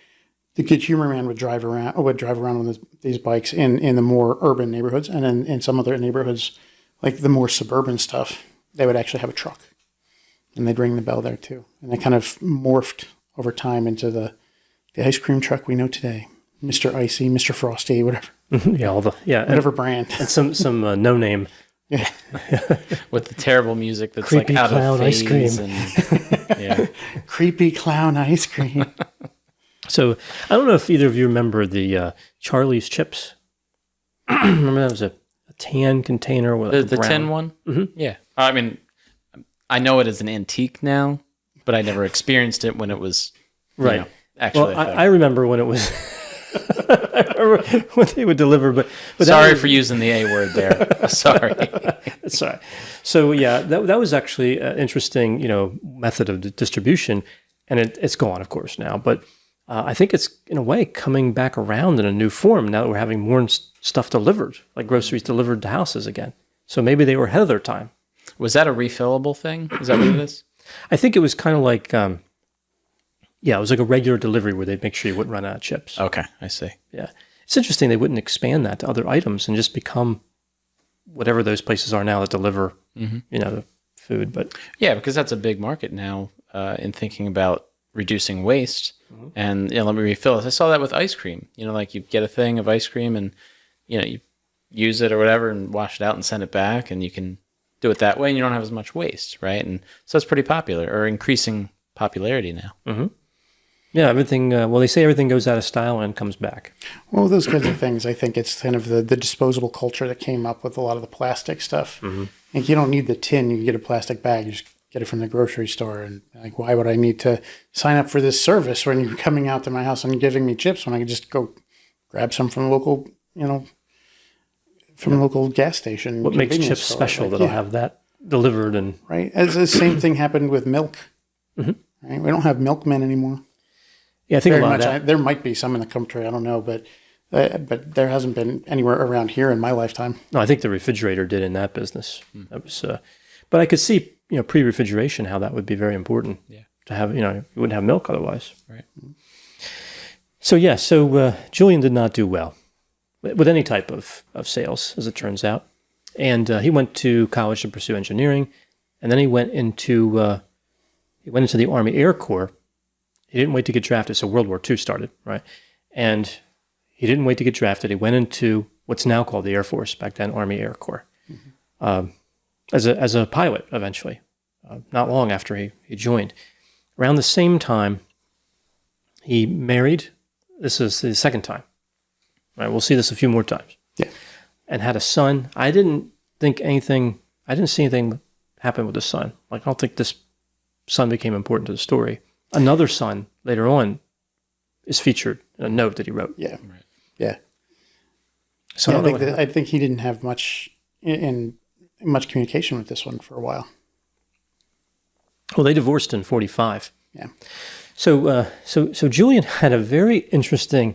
[SPEAKER 3] the Good Humor Man would drive around with these bikes in the more urban neighborhoods, and then in some other neighborhoods, like the more suburban stuff, they would actually have a truck, and they'd ring the bell there too. And they kind of morphed over time into the ice cream truck we know today. Mr. Icy, Mr. Frosty, whatever
[SPEAKER 1] Yeah,
[SPEAKER 3] whatever brand.
[SPEAKER 1] and some no name
[SPEAKER 3] Yeah.
[SPEAKER 2] with the terrible music that's
[SPEAKER 1] Creepy
[SPEAKER 2] like out
[SPEAKER 1] clown
[SPEAKER 2] of
[SPEAKER 1] ice
[SPEAKER 2] phase
[SPEAKER 1] cream.
[SPEAKER 2] and yeah.
[SPEAKER 3] Creepy clown ice cream.
[SPEAKER 1] So I don't know if either of you remember the Charlie's chips. Remember that was a tan container with
[SPEAKER 2] The
[SPEAKER 1] brown.
[SPEAKER 2] tin one? Mm-hmm. Yeah. I mean, I know it is an antique now, but I never experienced it when it was
[SPEAKER 1] Right.
[SPEAKER 2] actually.
[SPEAKER 1] Well, I remember when it was. I remember when they would deliver, but
[SPEAKER 2] sorry for using the A word there. Sorry.
[SPEAKER 1] Sorry. So yeah, that was actually an interesting, method of distribution, and it's gone, of course, now. But I think it's in a way coming back around in a new form now that we're having more stuff delivered, like groceries delivered to houses again. So maybe they were ahead of their time.
[SPEAKER 2] Was that a refillable thing? Is that what it is?
[SPEAKER 1] I think it was kind of like, it was like a regular delivery where they'd make sure you wouldn't run out of chips.
[SPEAKER 2] Okay, I see.
[SPEAKER 1] Yeah. It's interesting they wouldn't expand that to other items and just become whatever those places are now that deliver, the food. But
[SPEAKER 2] yeah, because that's a big market now in thinking about reducing waste. And let me refill it. I saw that with ice cream. Like you get a thing of ice cream and you use it or whatever and wash it out and send it back, and you can do it that way, and you don't have as much waste, right? And so it's pretty popular or increasing popularity now.
[SPEAKER 1] Mm-hmm. Yeah, everything. They say everything goes out of style and comes back.
[SPEAKER 3] Well, those kinds of things, I think it's kind of the disposable culture that came up with a lot of the plastic stuff. Like you don't need the tin; you can get a plastic bag. You just get it from the grocery store. And like, why would I need to sign up for this service when you're coming out to my house and giving me chips when I can just go grab some from the local, from the local gas station?
[SPEAKER 1] What makes chips
[SPEAKER 3] store.
[SPEAKER 1] special that I'll have that delivered and
[SPEAKER 3] right? As the same thing happened with milk. Right? We don't have milkmen anymore.
[SPEAKER 1] Yeah, I think
[SPEAKER 3] Very
[SPEAKER 1] a lot
[SPEAKER 3] much.
[SPEAKER 1] of that.
[SPEAKER 3] There might be some in the country. I don't know, but there hasn't been anywhere around here in my lifetime.
[SPEAKER 1] No, I think the refrigerator did in that business. That was, but I could see, pre-refrigeration how that would be very important.
[SPEAKER 2] Yeah.
[SPEAKER 1] To have, you wouldn't have milk otherwise.
[SPEAKER 2] Right.
[SPEAKER 1] So Julian did not do well with any type of sales, as it turns out, and he went to college to pursue engineering, and then he went into the Army Air Corps. He didn't wait to get drafted. So World War II started, right? And he didn't wait to get drafted. He went into what's now called the Air Force, back then Army Air Corps, as a pilot eventually, not long after he joined. Around the same time, he married. This is the second time. Right? We'll see this a few more times.
[SPEAKER 3] Yeah.
[SPEAKER 1] And had a son. I didn't see anything happen with the son. Like, I don't think this son became important to the story. Another son later on is featured in a note that he wrote.
[SPEAKER 3] Yeah.
[SPEAKER 2] Right.
[SPEAKER 3] Yeah.
[SPEAKER 1] So
[SPEAKER 3] Yeah, I think he didn't have much communication with this one for a while.
[SPEAKER 1] Well, they divorced in 1945.
[SPEAKER 3] Yeah.
[SPEAKER 1] So Julian had a very interesting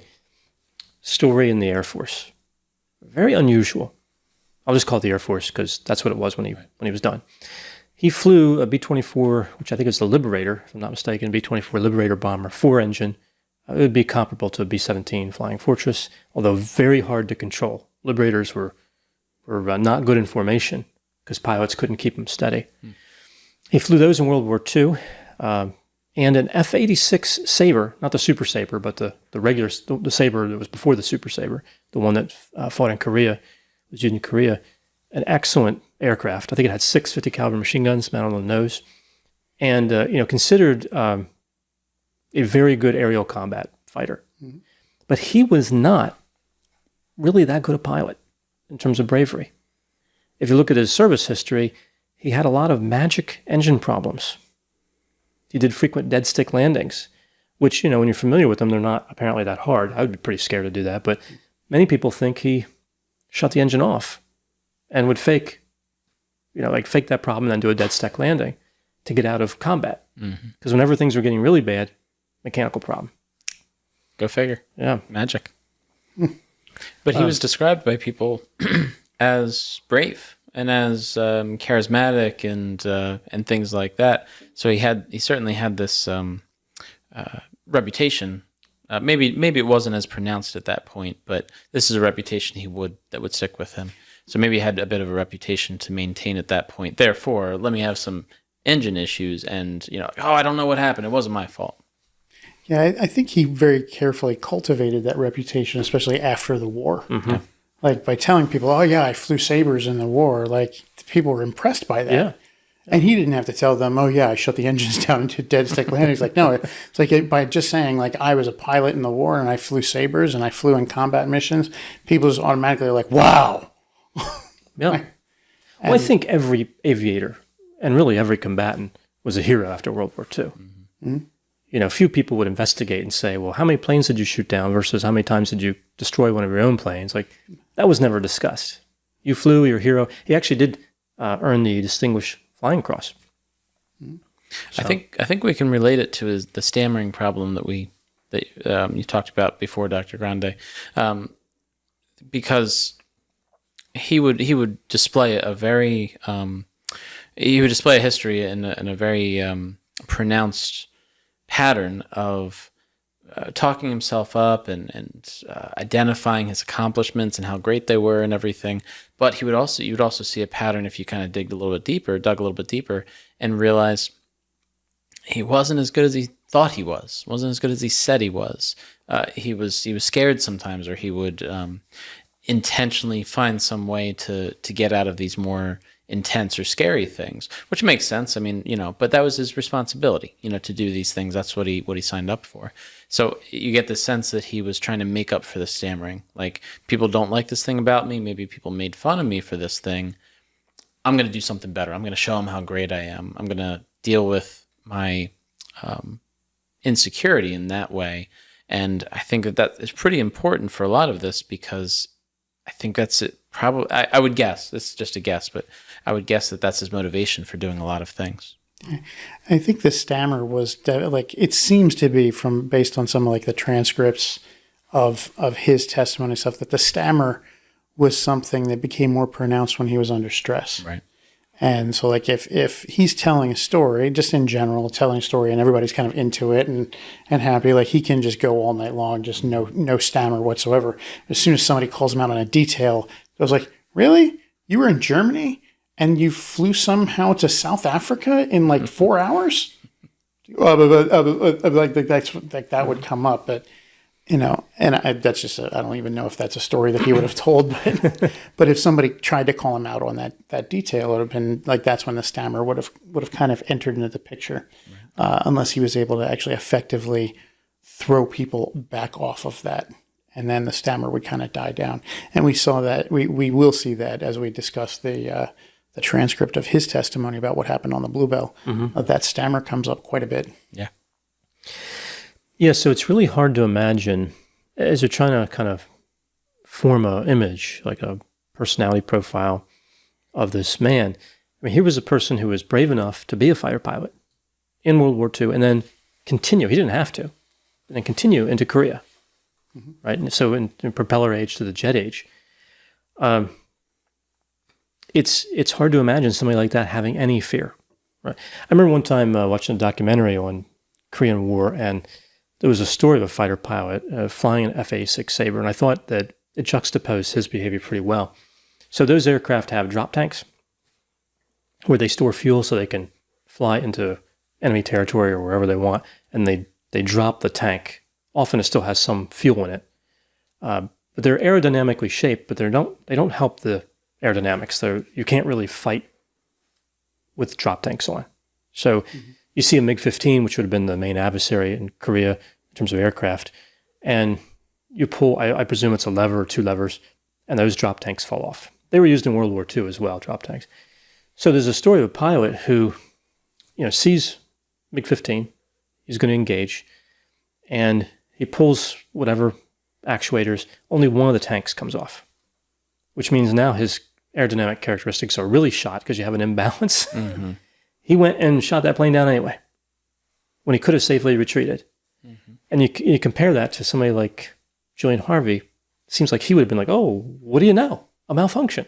[SPEAKER 1] story in the Air Force. Very unusual. I'll just call it the Air Force because that's what it was when he was done. He flew a B-24, which I think is the Liberator, if I'm not mistaken, B-24 Liberator bomber, 4-engine. It would be comparable to a B-17 Flying Fortress, although very hard to control. Liberators were not good in formation because pilots couldn't keep them steady. He flew those in World War II, and an F-86 Sabre, not the Super Sabre, but the regular, the Sabre that was before the Super Sabre, the one that fought in Korea, was used in Korea, an excellent aircraft. I think it had 6 50 caliber machine guns mounted on the nose, and considered a very good aerial combat fighter. Mm-hmm. But he was not really that good a pilot in terms of bravery. If you look at his service history, he had a lot of magic engine problems. He did frequent dead stick landings, which, when you're familiar with them, they're not apparently that hard. I would be pretty scared to do that, but many people think he shut the engine off and would fake that problem and then do a dead stick landing to get out of combat. Because whenever things were getting really bad, mechanical problem.
[SPEAKER 2] Go figure.
[SPEAKER 1] Yeah.
[SPEAKER 2] Magic. But he was described by people as brave and as charismatic and things like that. So he certainly had this reputation. Maybe it wasn't as pronounced at that point, but this is a reputation that would stick with him. So maybe he had a bit of a reputation to maintain at that point. Therefore, let me have some engine issues and, I don't know what happened. It wasn't my fault.
[SPEAKER 3] Yeah, I think he very carefully cultivated that reputation, especially after the war.
[SPEAKER 1] Mm-hmm.
[SPEAKER 3] Like by telling people, "Oh yeah, I flew sabers in the war." Like people were impressed by that.
[SPEAKER 1] Yeah.
[SPEAKER 3] And he didn't have to tell them, "Oh yeah, I shut the engines down into dead stick landing." He's like, no, it's like by just saying like I was a pilot in the war and I flew sabers and I flew in combat missions, people just automatically are like, "Wow."
[SPEAKER 1] Yeah. Well, I think every aviator and really every combatant was a hero after World War II. Mm-hmm. You know, few people would investigate and say, well, how many planes did you shoot down versus how many times did you destroy one of your own planes? Like, that was never discussed. You flew, you're a hero. He actually did earn the Distinguished Flying Cross.
[SPEAKER 2] So. I think we can relate it to the stammering problem that you talked about before, Dr. Grande, because he would display a very he would display a history in a very pronounced pattern of talking himself up and identifying his accomplishments and how great they were and everything. But you would also see a pattern if you kind of dug a little bit deeper, and realize he wasn't as good as he thought he was. Wasn't as good as he said he was. He was scared sometimes, or he would intentionally find some way to get out of these more intense or scary things, which makes sense. I mean, but that was his responsibility, to do these things. That's what he signed up for. So you get the sense that he was trying to make up for the stammering. Like, people don't like this thing about me. Maybe people made fun of me for this thing. I'm going to do something better. I'm going to show them how great I am. I'm going to deal with my insecurity in that way. And I think that is pretty important for a lot of this, because I think that's it. Probably, I would guess, it's just a guess, but I would guess that that's his motivation for doing a lot of things.
[SPEAKER 3] I think the stammer was like, it seems to be based on some of like the transcripts of his testimony stuff, that the stammer was something that became more pronounced when he was under stress.
[SPEAKER 2] Right.
[SPEAKER 3] And so like if he's telling a story, just in general, telling a story and everybody's kind of into it and happy, like he can just go all night long, just no stammer whatsoever. As soon as somebody calls him out on a detail, I was like, really? You were in Germany and you flew somehow to South Africa in like 4 hours? Like that would come up, but that's just I don't even know if that's a story that he would have told, but if somebody tried to call him out on that detail, it would have been like, that's when the stammer would have kind of entered into the picture, unless he was able to actually effectively throw people back off of that, and then the stammer would kind of die down. And we saw that we will see that as we discuss the transcript of his testimony about what happened on the Bluebelle. Mm-hmm. That stammer comes up quite a bit.
[SPEAKER 2] Yeah.
[SPEAKER 1] Yeah, so it's really hard to imagine, as you're trying to kind of form an image, like a personality profile of this man. I mean, he was a person who was brave enough to be a fighter pilot in World War II and then continue. He didn't have to, and then continue into Korea, right? And so in propeller age to the jet age. It's hard to imagine somebody like that having any fear, right? I remember one time watching a documentary on Korean War, and there was a story of a fighter pilot flying an F-86 Sabre, and I thought that it juxtaposed his behavior pretty well. So those aircraft have drop tanks where they store fuel so they can fly into enemy territory or wherever they want, and they drop the tank. Often it still has some fuel in it. But they're aerodynamically shaped, but they don't help the aerodynamics. You can't really fight with drop tanks on. So you see a MiG-15, which would have been the main adversary in Korea in terms of aircraft, and you pull, I presume it's a lever or two levers, and those drop tanks fall off. They were used in World War II as well, drop tanks. So there's a story of a pilot who, sees MiG-15, he's going to engage, and he pulls whatever actuators, only one of the tanks comes off, which means now his aerodynamic characteristics are really shot because you have an imbalance. Mm-hmm. He went and shot that plane down anyway, when he could have safely retreated. Mm-hmm. And you compare that to somebody like Julian Harvey. It seems like he would have been like, oh, what do you know? A malfunction.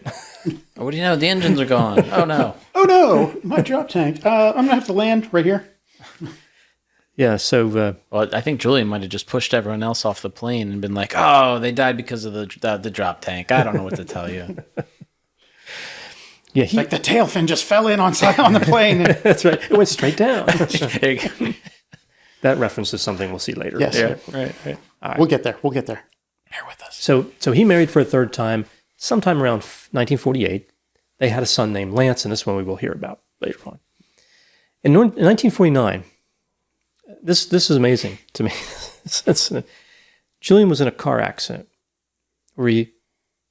[SPEAKER 2] What do you know? The engines are gone. Oh, no.
[SPEAKER 3] Oh, no. My drop tank. I'm going to have to land right here.
[SPEAKER 1] Yeah, so...
[SPEAKER 2] well, I think Julian might have just pushed everyone else off the plane and been like, oh, they died because of the drop tank. I don't know what to tell you.
[SPEAKER 1] Yeah,
[SPEAKER 3] like the tail fin just fell in on the plane.
[SPEAKER 1] That's right. It went straight down. That references something we'll see later.
[SPEAKER 3] Yes.
[SPEAKER 2] Yeah, right.
[SPEAKER 3] We'll get there. Bear with us.
[SPEAKER 1] So he married for a third time sometime around 1948. They had a son named Lance, and this one we will hear about later on. In 1949, this is amazing to me. Julian was in a car accident where he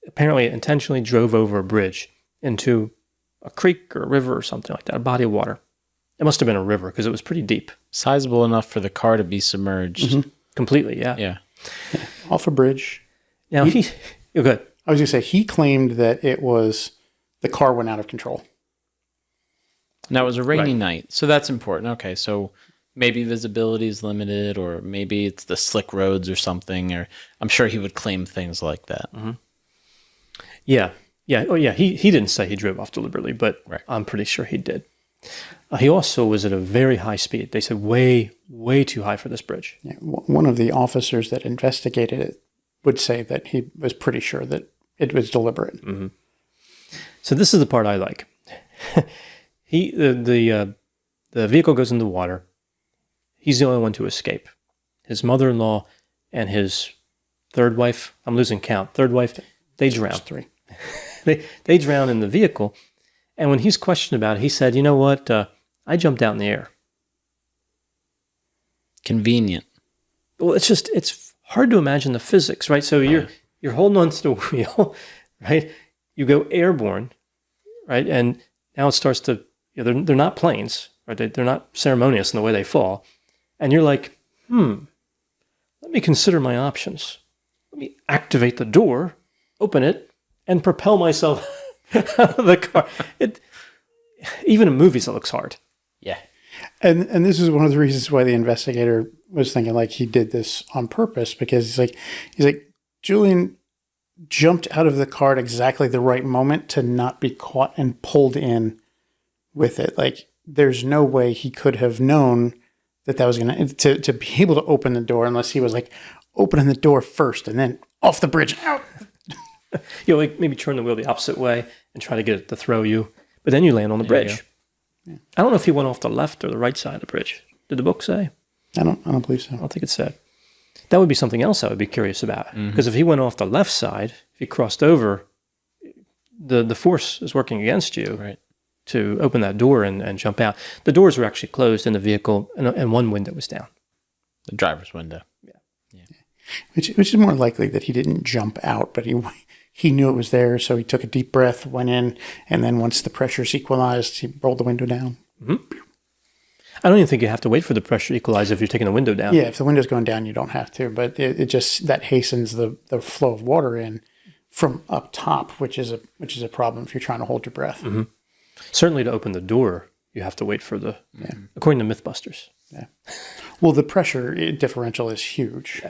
[SPEAKER 1] apparently intentionally drove over a bridge into a creek or a river or something like that, a body of water. It must have been a river because it was pretty deep.
[SPEAKER 2] Sizable enough for the car to be submerged.
[SPEAKER 1] Completely, yeah.
[SPEAKER 2] Yeah.
[SPEAKER 3] Off a bridge.
[SPEAKER 1] Now, you're good.
[SPEAKER 3] I was going to say, he claimed that it was the car went out of control.
[SPEAKER 2] Now, it was a rainy
[SPEAKER 1] Right.
[SPEAKER 2] night, so that's important. Okay, so maybe visibility is limited, or maybe it's the slick roads or something, or I'm sure he would claim things like that.
[SPEAKER 1] Yeah. Oh, yeah. He didn't say he drove off deliberately, but
[SPEAKER 2] Right.
[SPEAKER 1] I'm pretty sure he did. He also was at a very high speed. They said way, way too high for this bridge.
[SPEAKER 3] Yeah, one of the officers that investigated it would say that he was pretty sure that it was deliberate.
[SPEAKER 1] So this is the part I like. The vehicle goes into the water. He's the only one to escape. His mother-in-law and his third wife, I'm losing count, third wife, they drown.
[SPEAKER 3] There's 3.
[SPEAKER 1] They drown in the vehicle. And when he's questioned about it, he said, you know what? I jumped out in the air.
[SPEAKER 2] Convenient.
[SPEAKER 1] Well, it's hard to imagine the physics, right? So you're holding on to the wheel, right? You go airborne, right? And now it starts to, they're not planes, right? They're not ceremonious in the way they fall. And you're like, let me consider my options. Let me activate the door, open it, and propel myself out of the car. Even in movies, it looks hard.
[SPEAKER 2] Yeah.
[SPEAKER 3] And this is one of the reasons why the investigator was thinking like he did this on purpose, because he's like Julian jumped out of the car at exactly the right moment to not be caught and pulled in with it. Like there's no way he could have known that was going to be able to open the door unless he was like opening the door first and then off the bridge out.
[SPEAKER 1] Like maybe turn the wheel the opposite way and try to get it to throw you, but then you land on the bridge.
[SPEAKER 3] Yeah.
[SPEAKER 1] I don't know if he went off the left or the right side of the bridge. Did the book say?
[SPEAKER 3] I don't believe so.
[SPEAKER 1] I don't think it said. That would be something else I would be curious about. Because if he went off the left side, if he crossed over, the force is working against you
[SPEAKER 2] Right.
[SPEAKER 1] to open that door and jump out. The doors were actually closed in the vehicle, and one window was down.
[SPEAKER 2] The driver's window.
[SPEAKER 3] Which is more likely that he didn't jump out, but he knew it was there, so he took a deep breath, went in, and then once the pressure's equalized, he rolled the window down.
[SPEAKER 1] I don't even think you have to wait for the pressure to equalize if you're taking the window down.
[SPEAKER 3] Yeah, if the window's going down, you don't have to, but it just that hastens the flow of water in from up top, which is a problem if you're trying to hold your breath.
[SPEAKER 1] Certainly to open the door, you have to wait for according to Mythbusters.
[SPEAKER 3] Yeah. Well, the pressure differential is huge.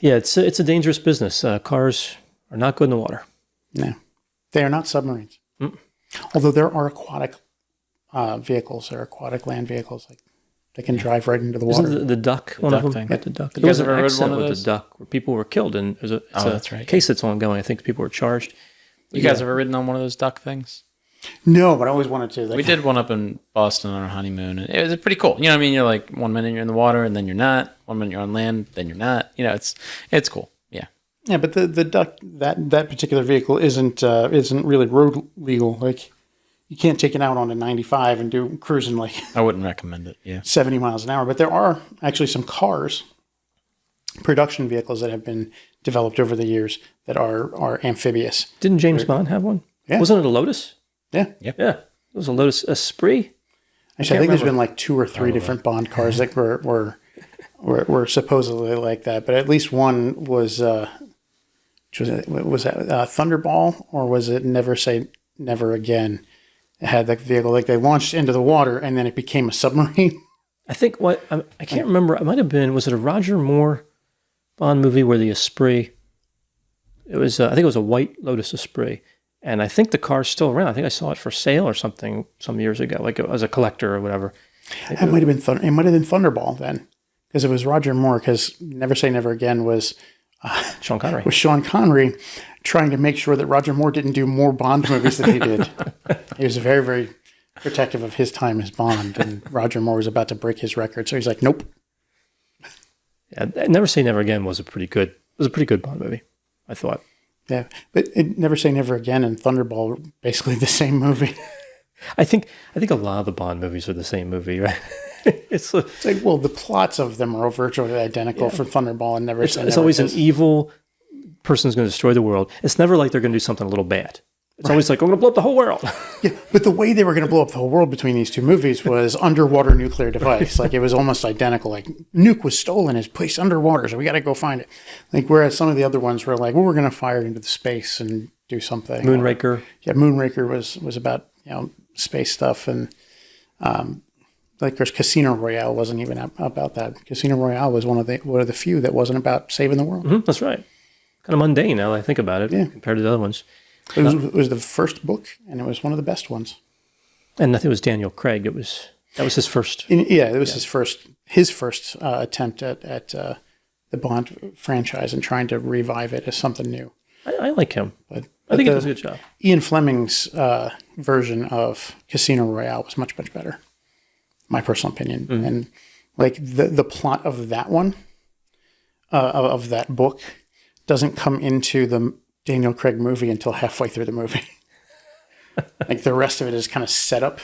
[SPEAKER 1] Yeah, it's a dangerous business. Cars are not good in the water.
[SPEAKER 3] No, they are not submarines. Although there are aquatic vehicles, there are aquatic land vehicles, like they can drive right into the water.
[SPEAKER 1] Isn't the duck one
[SPEAKER 2] duck
[SPEAKER 1] of them?
[SPEAKER 2] thing.
[SPEAKER 1] Right, the duck.
[SPEAKER 2] You
[SPEAKER 1] There was
[SPEAKER 2] guys
[SPEAKER 1] an
[SPEAKER 2] ever read
[SPEAKER 1] accident
[SPEAKER 2] one of
[SPEAKER 1] with
[SPEAKER 2] those?
[SPEAKER 1] the duck where people were killed, and it's
[SPEAKER 2] that's right.
[SPEAKER 1] case that's ongoing. I think people were charged.
[SPEAKER 2] You guys ever ridden on one of those duck things?
[SPEAKER 3] No, but I always wanted to.
[SPEAKER 2] We did one up in Boston on our honeymoon, and it was pretty cool. You know what I mean? You're like 1 minute you're in the water, and then you're not. 1 minute you're on land, then you're not. It's cool. Yeah.
[SPEAKER 3] Yeah, but the duck that particular vehicle isn't really road legal. Like you can't take it out on a 95 and do cruising like
[SPEAKER 2] I wouldn't recommend it. Yeah.
[SPEAKER 3] 70 miles an hour. But there are actually some cars, production vehicles that have been developed over the years that are amphibious.
[SPEAKER 1] Didn't James Bond have one?
[SPEAKER 3] Yeah.
[SPEAKER 1] Wasn't it a Lotus?
[SPEAKER 3] Yeah.
[SPEAKER 1] Yeah. It was a Lotus Esprit.
[SPEAKER 3] Actually, I think there's been like 2 or 3 different Bond cars that were supposedly like that. But at least one was was that Thunderball, or was it Never Say Never Again? It had that vehicle, like they launched into the water and then it became a submarine.
[SPEAKER 1] I think I can't remember. It might have been, was it a Roger Moore Bond movie where the Esprit, it was, I think it was a white Lotus Esprit. And I think the car's still around. I think I saw it for sale or something some years ago, like as a collector or whatever.
[SPEAKER 3] It might have been it might have been Thunderball then, because it was Roger Moore. Because Never Say Never Again was
[SPEAKER 1] Sean Connery.
[SPEAKER 3] with Sean Connery trying to make sure that Roger Moore didn't do more Bond movies than he did. He was a very, very protective of his time as Bond, and Roger Moore was about to break his record, so he's like, nope.
[SPEAKER 1] Yeah, Never Say Never Again was a pretty good Bond movie, I thought.
[SPEAKER 3] Yeah, but Never Say Never Again and Thunderball were basically the same movie.
[SPEAKER 1] I think a lot of the Bond movies are the same movie, right? It's
[SPEAKER 3] like, well, the plots of them are virtually identical for Thunderball and Never Say Never.
[SPEAKER 1] It's always an evil person's going to destroy the world. It's never like they're going to do something a little bad. It's always like, I'm going to blow up the whole world.
[SPEAKER 3] Yeah, but the way they were going to blow up the whole world between these two movies was underwater nuclear device. Like, it was almost identical. Like, nuke was stolen, it's placed underwater, so we got to go find it. Like, whereas some of the other ones were like, well, we're going to fire into the space and do something.
[SPEAKER 1] Moonraker.
[SPEAKER 3] Moonraker was about, space stuff. And, like, there's Casino Royale wasn't even about that. Casino Royale was one of the few that wasn't about saving the world.
[SPEAKER 1] Mm-hmm, that's right. Kind of mundane now that I think about it compared to the other ones.
[SPEAKER 3] It was the first book, and it was one of the best ones.
[SPEAKER 1] And I think it was Daniel Craig. That was his first.
[SPEAKER 3] His first attempt at the Bond franchise and trying to revive it as something new.
[SPEAKER 1] I like him. But I think he does a good job.
[SPEAKER 3] Ian Fleming's version of Casino Royale was much, much better. My personal opinion. Mm-hmm. And like the plot of that one, of that book, doesn't come into the Daniel Craig movie until halfway through the movie. Like, the rest of it is kind of set up.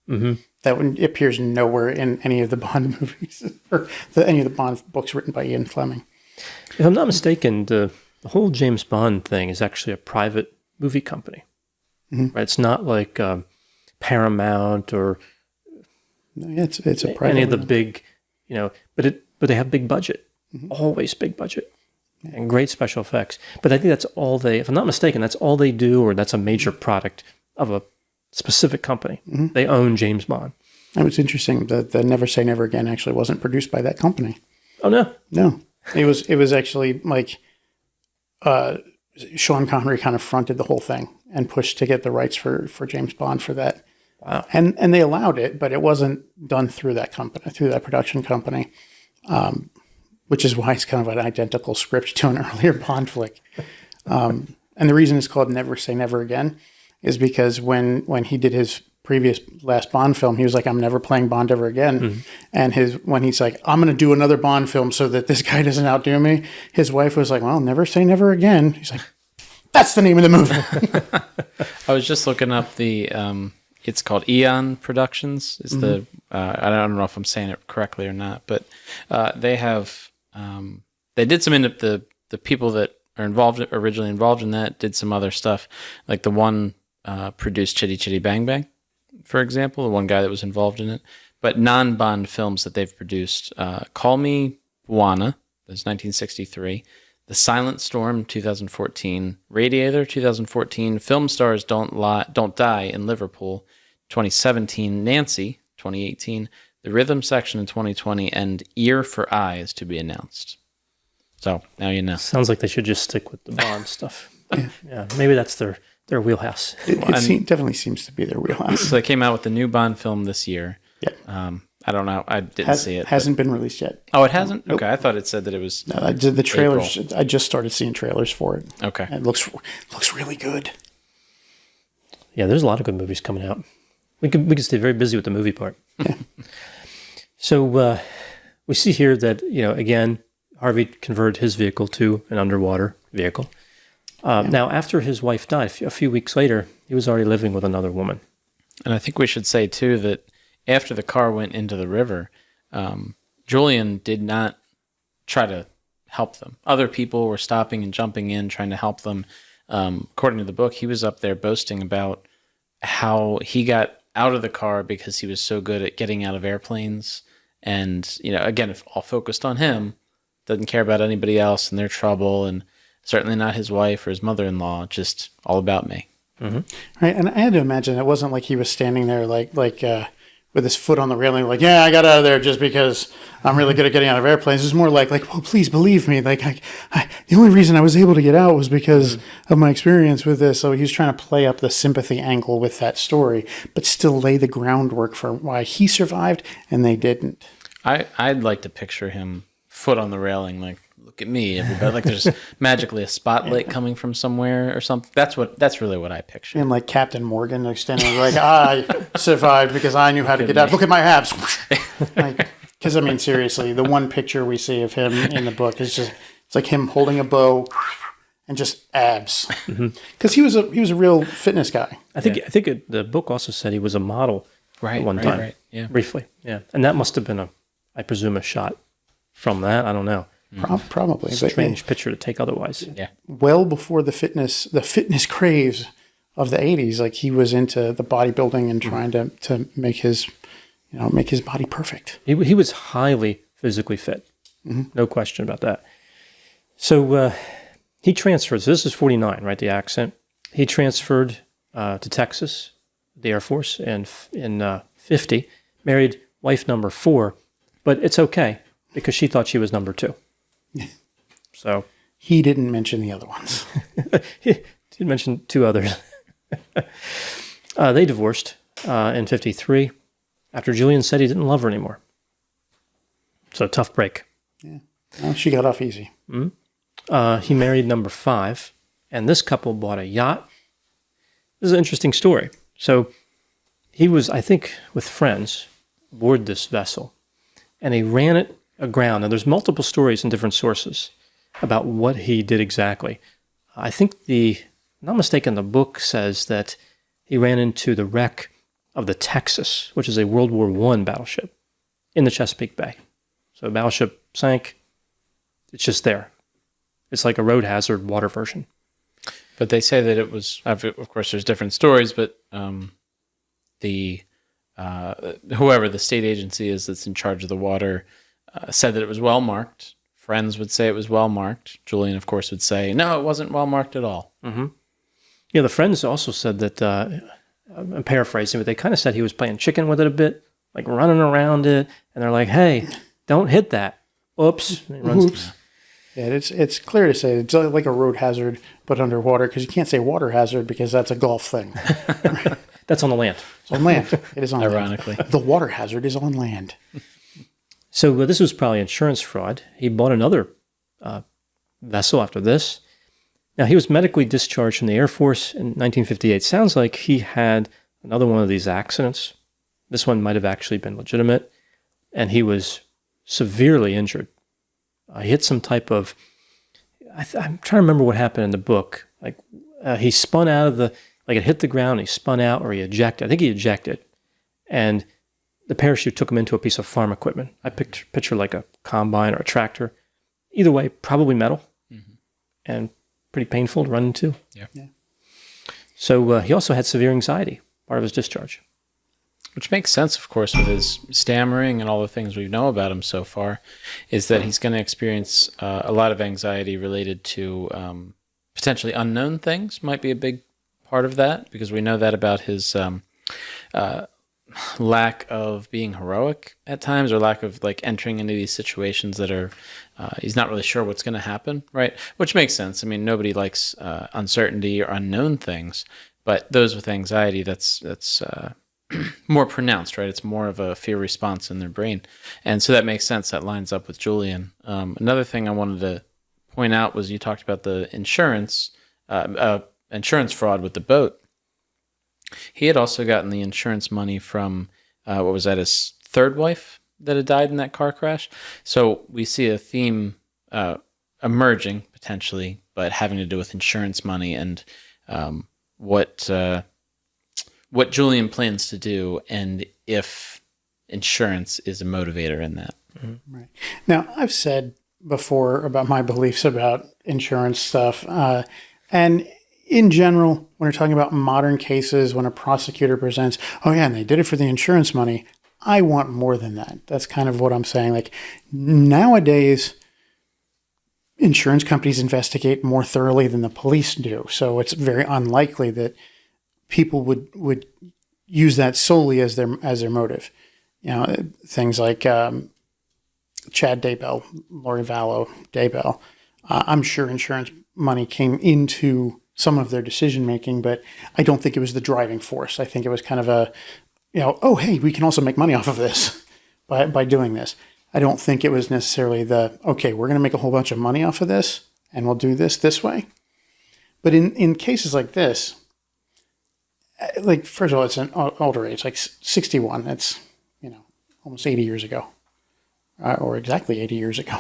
[SPEAKER 3] Mm-hmm. That one appears nowhere in any of the Bond movies or any of the Bond books written by Ian Fleming.
[SPEAKER 1] If I'm not mistaken, the whole James Bond thing is actually a private movie company. Mm-hmm. Right? It's not like Paramount or
[SPEAKER 3] it's a private
[SPEAKER 1] any of the big, but they have big budget, always big budget. And great special effects. But I think that's all if I'm not mistaken, that's all they do, or that's a major product of a specific company. Mm-hmm. They own James Bond.
[SPEAKER 3] And it's interesting that the Never Say Never Again actually wasn't produced by that company.
[SPEAKER 1] Oh, no?
[SPEAKER 3] No. It was actually like Sean Connery kind of fronted the whole thing and pushed to get the rights for James Bond for that.
[SPEAKER 1] Wow.
[SPEAKER 3] And they allowed it, but it wasn't done through that company, through that production company. Which is why it's kind of an identical script to an earlier Bond flick. And the reason it's called Never Say Never Again is because when he did his last Bond film, he was like, I'm never playing Bond ever again. Mm-hmm. And when he's like, I'm going to do another Bond film so that this guy doesn't outdo me, his wife was like, well, never say never again. He's like, that's the name of the movie.
[SPEAKER 2] I was just looking up it's called Eon Productions. It's I don't know if I'm saying it correctly or not, but they have... they did some the people that are originally involved in that did some other stuff. Like the one produced Chitty Chitty Bang Bang, for example, the one guy that was involved in it. But non-Bond films that they've produced, Call Me Buana, that's 1963, The Silent Storm, 2014, Radiator, 2014, Film Stars Don't Die in Liverpool, 2017, Nancy, 2018, The Rhythm Section in 2020, and Ear for Eyes to be announced. So now you know.
[SPEAKER 1] Sounds like they should just stick with the Bond stuff. Yeah, maybe that's their wheelhouse.
[SPEAKER 3] It definitely seems to be their wheelhouse.
[SPEAKER 2] So they came out with the new Bond film this year.
[SPEAKER 3] Yeah.
[SPEAKER 2] I don't know. I didn't see it.
[SPEAKER 3] Hasn't been released yet.
[SPEAKER 2] Oh, it hasn't?
[SPEAKER 3] Nope.
[SPEAKER 2] Okay, I thought it said that it was.
[SPEAKER 3] No, I did the trailers.
[SPEAKER 2] April.
[SPEAKER 3] I just started seeing trailers for it.
[SPEAKER 2] Okay.
[SPEAKER 3] It looks really good.
[SPEAKER 1] Yeah, there's a lot of good movies coming out. We can stay very busy with the movie part.
[SPEAKER 3] Yeah.
[SPEAKER 1] So we see here that, again, Harvey converted his vehicle to an underwater vehicle. Now, after his wife died, a few weeks later, he was already living with another woman.
[SPEAKER 2] And I think we should say, too, that after the car went into the river, Julian did not try to help them. Other people were stopping and jumping in, trying to help them. According to the book, he was up there boasting about how he got out of the car because he was so good at getting out of airplanes. And, again, if all focused on him, doesn't care about anybody else and their trouble, and certainly not his wife or his mother-in-law, just all about me.
[SPEAKER 3] Mm-hmm. Right, and I had to imagine it wasn't like he was standing there like with his foot on the railing, like, yeah, I got out of there just because I'm really good at getting out of airplanes. It was more like, well, please believe me. Like, the only reason I was able to get out was because of my experience with this. So he was trying to play up the sympathy angle with that story, but still lay the groundwork for why he survived and they didn't.
[SPEAKER 2] I'd like to picture him foot on the railing, like look at me, everybody. Like there's magically a spotlight coming from somewhere or something. That's really what I picture.
[SPEAKER 3] And like Captain Morgan, like standing there like, I survived because I knew how to get out. Look at my abs. Because, I mean, seriously, the one picture we see of him in the book is just, it's like him holding a bow and just abs. Because he was a real fitness guy.
[SPEAKER 1] I think the book also said he was a model at one time.
[SPEAKER 2] Right. Yeah.
[SPEAKER 1] Briefly. Yeah. And that must have been I presume, a shot from that. I don't know.
[SPEAKER 3] Probably.
[SPEAKER 1] Strange picture to take otherwise.
[SPEAKER 2] Yeah.
[SPEAKER 3] Well before the fitness craze of the 80s, like he was into the bodybuilding and trying to make his body perfect.
[SPEAKER 1] He was highly physically fit. No question about that. So he transferred. So this is 49, right? The accent. He transferred to Texas, the Air Force, and in 50, married wife number 4. But it's okay because she thought she was number 2. So
[SPEAKER 3] he didn't mention the other ones.
[SPEAKER 1] He did mention 2 others. They divorced in 53 after Julian said he didn't love her anymore. So tough break.
[SPEAKER 3] Yeah. Well, she got off easy.
[SPEAKER 1] He married number 5, and this couple bought a yacht. This is an interesting story. So he was, I think, with friends aboard this vessel, and he ran it aground. Now, there's multiple stories in different sources about what he did exactly. I think not mistaken, the book says that he ran into the wreck of the Texas, which is a World War I battleship in the Chesapeake Bay. So the battleship sank. It's just there. It's like a road hazard water version.
[SPEAKER 2] But they say that it was, of course, there's different stories, but whoever the state agency is that's in charge of the water said that it was well marked. Friends would say it was well marked. Julian, of course, would say, no, it wasn't well marked at all.
[SPEAKER 1] Yeah, the friends also said that, I'm paraphrasing, but they kind of said he was playing chicken with it a bit, like running around it, and they're like, hey, don't hit that. Oops. And he runs.
[SPEAKER 3] Oops. Yeah, it's clear to say it's like a road hazard, but underwater, because you can't say water hazard because that's a Gulf thing.
[SPEAKER 1] That's on the land.
[SPEAKER 3] It's on land. It is on
[SPEAKER 2] Ironically.
[SPEAKER 3] land. The water hazard is on land.
[SPEAKER 1] So this was probably insurance fraud. He bought another vessel after this. Now, he was medically discharged from the Air Force in 1958. Sounds like he had another one of these accidents. This one might have actually been legitimate, and he was severely injured. He hit some type of, I'm trying to remember what happened in the book. Like he spun out of it hit the ground, he spun out, or he ejected. I think he ejected. And the parachute took him into a piece of farm equipment. I picture like a combine or a tractor. Either way, probably metal. And pretty painful to run into.
[SPEAKER 2] Yeah.
[SPEAKER 1] So he also had severe anxiety, part of his discharge.
[SPEAKER 2] Which makes sense, of course, with his stammering and all the things we know about him so far, is that he's going to experience a lot of anxiety related to potentially unknown things. Might be a big part of that, because we know that about his lack of being heroic at times, or lack of like entering into these situations that are he's not really sure what's going to happen, right? Which makes sense. I mean, nobody likes uncertainty or unknown things, but those with anxiety, that's more pronounced, right? It's more of a fear response in their brain. And so that makes sense. That lines up with Julian. Another thing I wanted to point out was you talked about the insurance fraud with the boat. He had also gotten the insurance money from, his third wife that had died in that car crash. So we see a theme emerging, potentially, but having to do with insurance money and what Julian plans to do, and if insurance is a motivator in that.
[SPEAKER 3] Right. Now, I've said before about my beliefs about insurance stuff, and in general, when we're talking about modern cases, when a prosecutor presents, oh yeah, and they did it for the insurance money, I want more than that. That's kind of what I'm saying. Like, nowadays, insurance companies investigate more thoroughly than the police do. So it's very unlikely that people would use that solely as their motive. You know, things like Chad Daybell, Lori Vallow, Daybell. I'm sure insurance money came into some of their decision making, but I don't think it was the driving force. I think it was kind of a, oh hey, we can also make money off of this by doing this. I don't think it was necessarily okay, we're going to make a whole bunch of money off of this and we'll do this way. But in cases like this, like, first of all, it's an older age, like 61. That's, almost 80 years ago, or exactly 80 years ago,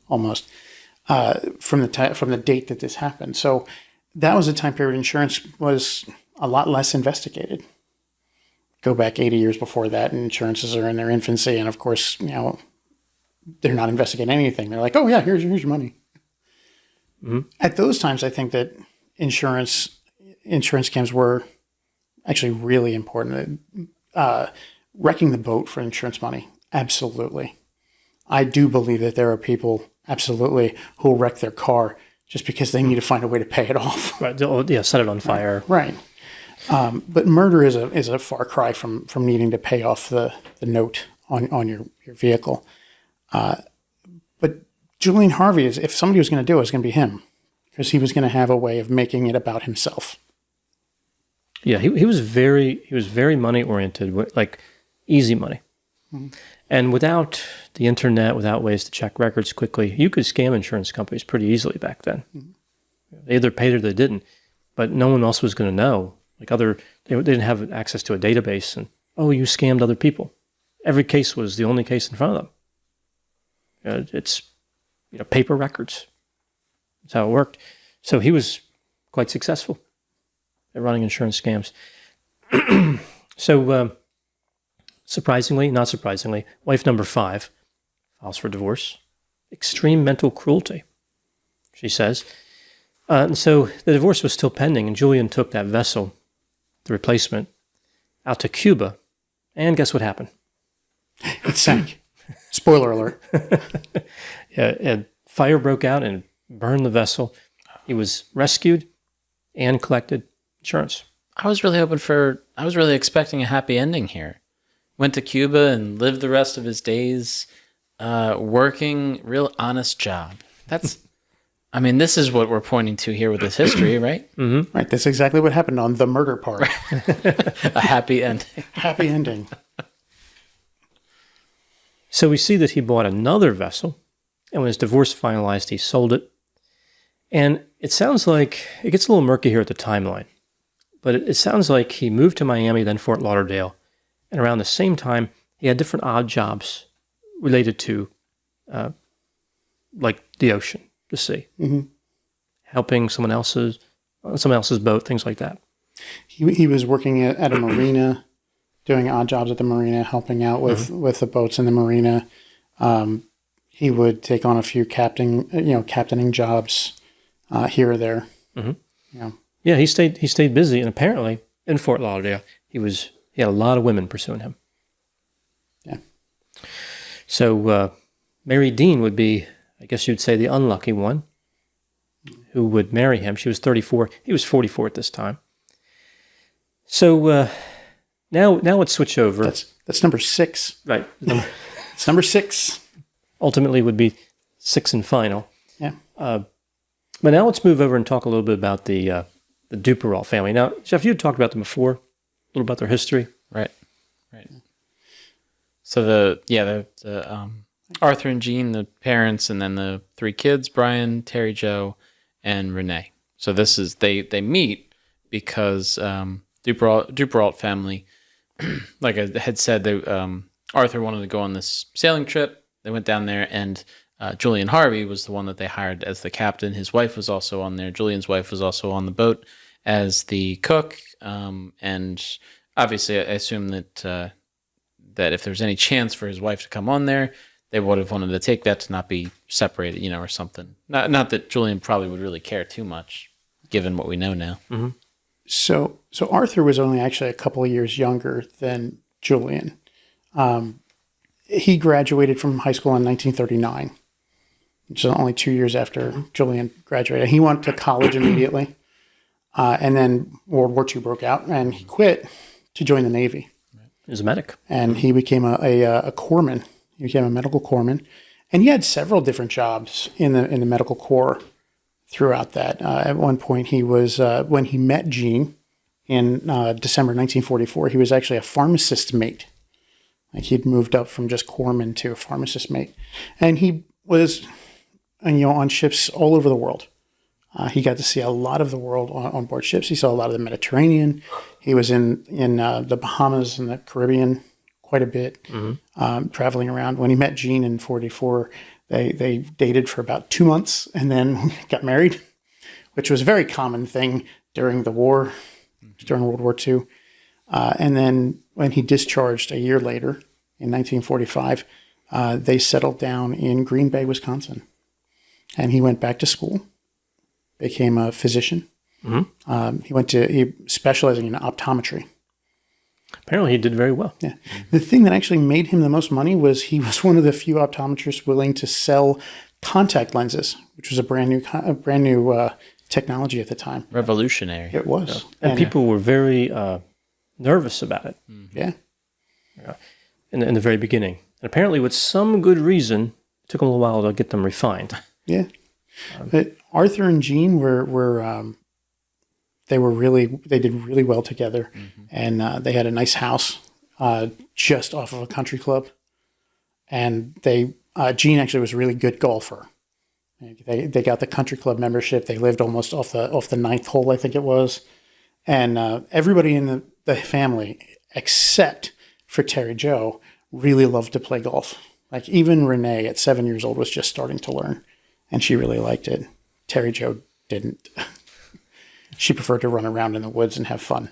[SPEAKER 3] almost, from the date that this happened. So that was a time period insurance was a lot less investigated. Go back 80 years before that, and insurances are in their infancy, and of course, they're not investigating anything. They're like, oh yeah, here's your money. Mm-hmm. At those times, I think that insurance scams were actually really important. Wrecking the boat for insurance money, absolutely. I do believe that there are people, absolutely, who will wreck their car just because they need to find a way to pay it off.
[SPEAKER 1] Right. Yeah, set it on fire.
[SPEAKER 3] Right. But murder is a far cry from needing to pay off the note on your vehicle. But Julian Harvey, if somebody was going to do it, it's going to be him, because he was going to have a way of making it about himself.
[SPEAKER 1] Yeah, he was very money oriented, like easy money. Mm-hmm. And without the internet, without ways to check records quickly, you could scam insurance companies pretty easily back then. Mm-hmm. They either paid or they didn't, but no one else was going to know. Like they didn't have access to a database, and you scammed other people. Every case was the only case in front of them. It's paper records. That's how it worked. So he was quite successful at running insurance scams. So surprisingly, not surprisingly, wife number 5 files for divorce. Extreme mental cruelty, she says. And so the divorce was still pending, and Julian took that vessel, the replacement, out to Cuba. And guess what happened?
[SPEAKER 3] It sank. Spoiler alert.
[SPEAKER 1] Yeah, and fire broke out and burned the vessel. He was rescued and collected insurance.
[SPEAKER 2] I was really expecting a happy ending here. Went to Cuba and lived the rest of his days working real honest job. This is what we're pointing to here with this history, right?
[SPEAKER 3] Mm-hmm. Right. That's exactly what happened on the murder part.
[SPEAKER 2] A happy ending.
[SPEAKER 3] Happy ending.
[SPEAKER 1] So we see that he bought another vessel, and when his divorce finalized, he sold it. And it sounds like, it gets a little murky here at the timeline, but it sounds like he moved to Miami, then Fort Lauderdale, and around the same time, he had different odd jobs related to, like the ocean, the sea, mm-hmm. helping someone else's boat, things like that.
[SPEAKER 3] He was working at a marina, doing odd jobs at the marina, helping out with the boats in the marina. He would take on a few captaining jobs here or there. Mm-hmm.
[SPEAKER 1] Yeah, he stayed busy, and apparently in Fort Lauderdale, he had a lot of women pursuing him.
[SPEAKER 3] Yeah.
[SPEAKER 1] So Mary Dean would be, I guess you'd say, the unlucky one who would marry him. She was 34. He was 44 at this time. So now let's switch over.
[SPEAKER 3] That's number 6.
[SPEAKER 1] Right.
[SPEAKER 3] It's number 6.
[SPEAKER 1] Ultimately would be 6 and final.
[SPEAKER 3] Yeah.
[SPEAKER 1] But now let's move over and talk a little bit about the Duperrault family. Now, Jeff, you had talked about them before, a little about their history.
[SPEAKER 2] Right. So the Arthur and Jean, the parents, and then the 3 kids, Brian, Terry Jo, and Renée. So this is, they meet because Duperrault family, like I had said, Arthur wanted to go on this sailing trip. They went down there, and Julian Harvey was the one that they hired as the captain. His wife was also on there. Julian's wife was also on the boat as the cook. And obviously, I assume that if there was any chance for his wife to come on there, they would have wanted to take that to not be separated, or something. Not that Julian probably would really care too much, given what we know now. Mm-hmm.
[SPEAKER 3] So Arthur was only actually a couple of years younger than Julian. He graduated from high school in 1939, which is only 2 years after Julian graduated. He went to college immediately, and then World War II broke out, and he quit to join the Navy.
[SPEAKER 1] He was a medic.
[SPEAKER 3] And he became a corpsman. He became a medical corpsman. And he had several different jobs in the medical corps throughout that. At one point, he was, when he met Jean in December 1944, he was actually a pharmacist's mate. Like he'd moved up from just corpsman to a pharmacist mate. And he was, on ships all over the world. He got to see a lot of the world on board ships. He saw a lot of the Mediterranean. He was in the Bahamas and the Caribbean quite a bit, traveling around. When he met Jean in 1944, they dated for about 2 months and then got married, which was a very common thing during the war, during World War II. And then when he discharged a year later, in 1945, they settled down in Green Bay, Wisconsin. And he went back to school, became a physician. He specializing in optometry.
[SPEAKER 1] Apparently he did very well.
[SPEAKER 3] Yeah. The thing that actually made him the most money was he was one of the few optometrists willing to sell contact lenses, which was a brand new technology at the time.
[SPEAKER 2] Revolutionary.
[SPEAKER 3] It was.
[SPEAKER 1] And people were very nervous about it.
[SPEAKER 3] Yeah.
[SPEAKER 1] In the very beginning. And apparently with some good reason, it took them a little while to get them refined.
[SPEAKER 3] Yeah. But Arthur and Jean they did really well together. And they had a nice house just off of a country club. And Jean actually was a really good golfer. They got the country club membership. They lived almost off the ninth hole, I think it was. And everybody in the family, except for Terry Jo, really loved to play golf. Like even Renee at 7 years old was just starting to learn, and she really liked it. Terry Jo didn't. She preferred to run around in the woods and have fun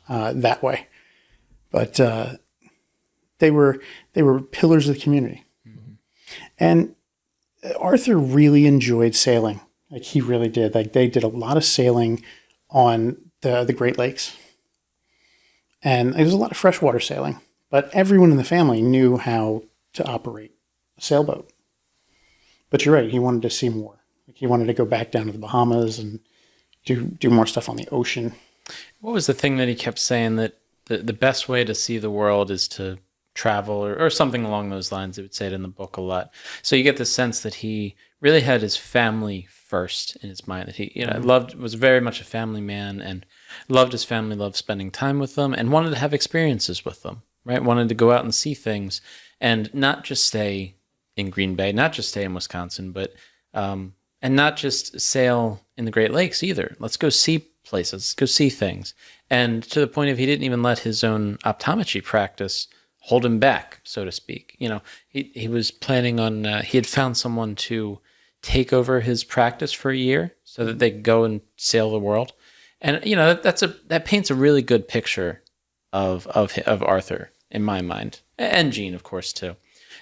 [SPEAKER 3] that way. But they were pillars of the community. And Arthur really enjoyed sailing. Like he really did. Like they did a lot of sailing on the Great Lakes. And there was a lot of freshwater sailing. But everyone in the family knew how to operate a sailboat. But you're right, he wanted to see more. Like he wanted to go back down to the Bahamas and do more stuff on the ocean.
[SPEAKER 2] What was the thing that he kept saying, that the best way to see the world is to travel, or something along those lines? They would say it in the book a lot. So you get the sense that he really had his family first in his mind, that he was very much a family man and loved his family, loved spending time with them, and wanted to have experiences with them, right? Wanted to go out and see things and not just stay in Green Bay, not just stay in Wisconsin, but and not just sail in the Great Lakes either. Let's go see places, let's go see things. And to the point of he didn't even let his own optometry practice hold him back, so to speak. He was planning on, he had found someone to take over his practice for a year so that they could go and sail the world. And, that paints a really good picture of Arthur in my mind, and Jean, of course, too.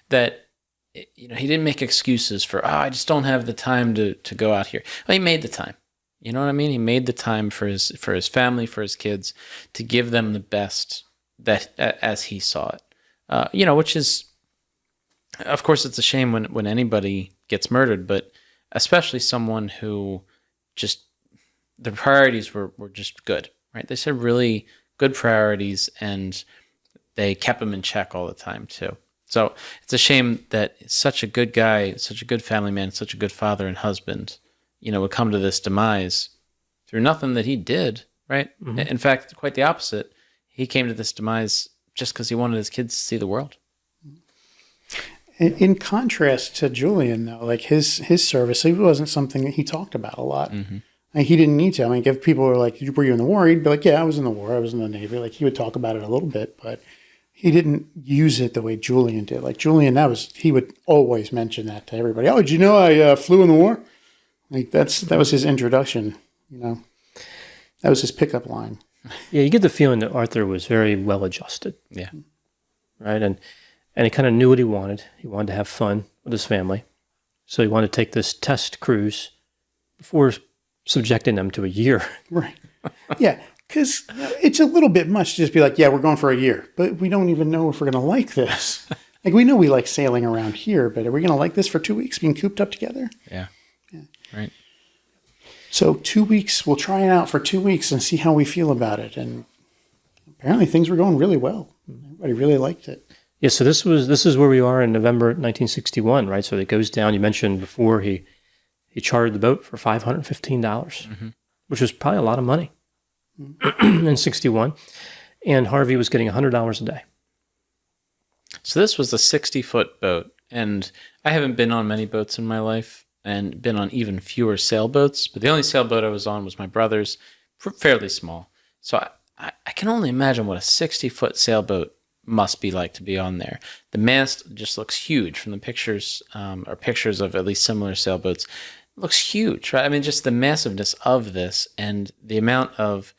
[SPEAKER 2] That, he didn't make excuses for, I just don't have the time to go out here. Well, he made the time. You know what I mean? He made the time for his family, for his kids, to give them the best that as he saw it. Which is, of course, it's a shame when anybody gets murdered, but especially someone who just, the priorities were just good, right? They said really good priorities, and they kept them in check all the time too. So it's a shame that such a good guy, such a good family man, such a good father and husband, would come to this demise through nothing that he did, right? Mm-hmm. In fact, quite the opposite. He came to this demise just because he wanted his kids to see the world.
[SPEAKER 3] In contrast to Julian, though, like his service, it wasn't something that he talked about a lot. Mm-hmm. Like he didn't need to. I mean, if people were like, "Were you in the war?" He'd be like, "Yeah, I was in the war. I was in the Navy." Like he would talk about it a little bit, but he didn't use it the way Julian did. Like Julian, he would always mention that to everybody. Oh, did you know I flew in the war? Like that was his introduction. That was his pickup line.
[SPEAKER 1] Yeah, you get the feeling that Arthur was very well adjusted.
[SPEAKER 2] Yeah,
[SPEAKER 1] right, and he kind of knew what he wanted. He wanted to have fun with his family, so he wanted to take this test cruise before subjecting them to a year.
[SPEAKER 3] Right. Yeah. Because it's a little bit much to just be like, yeah, we're going for a year, but we don't even know if we're going to like this. Like, we know we like sailing around here, but are we going to like this for 2 weeks being cooped up together?
[SPEAKER 2] Yeah. Right.
[SPEAKER 3] So 2 weeks, we'll try it out for 2 weeks and see how we feel about it. And apparently things were going really well. Everybody really liked it.
[SPEAKER 1] Yeah, so this is where we are in November 1961, right? So it goes down. You mentioned before he chartered the boat for $515, which was probably a lot of money. In 61, and Harvey was getting $100 a day.
[SPEAKER 2] So this was a 60-foot boat, and I haven't been on many boats in my life and been on even fewer sailboats, but the only sailboat I was on was my brother's, fairly small. So I can only imagine what a 60-foot sailboat must be like to be on there. The mast just looks huge from the pictures, or pictures of at least similar sailboats. It looks huge, right? I mean, just the massiveness of this and the amount of,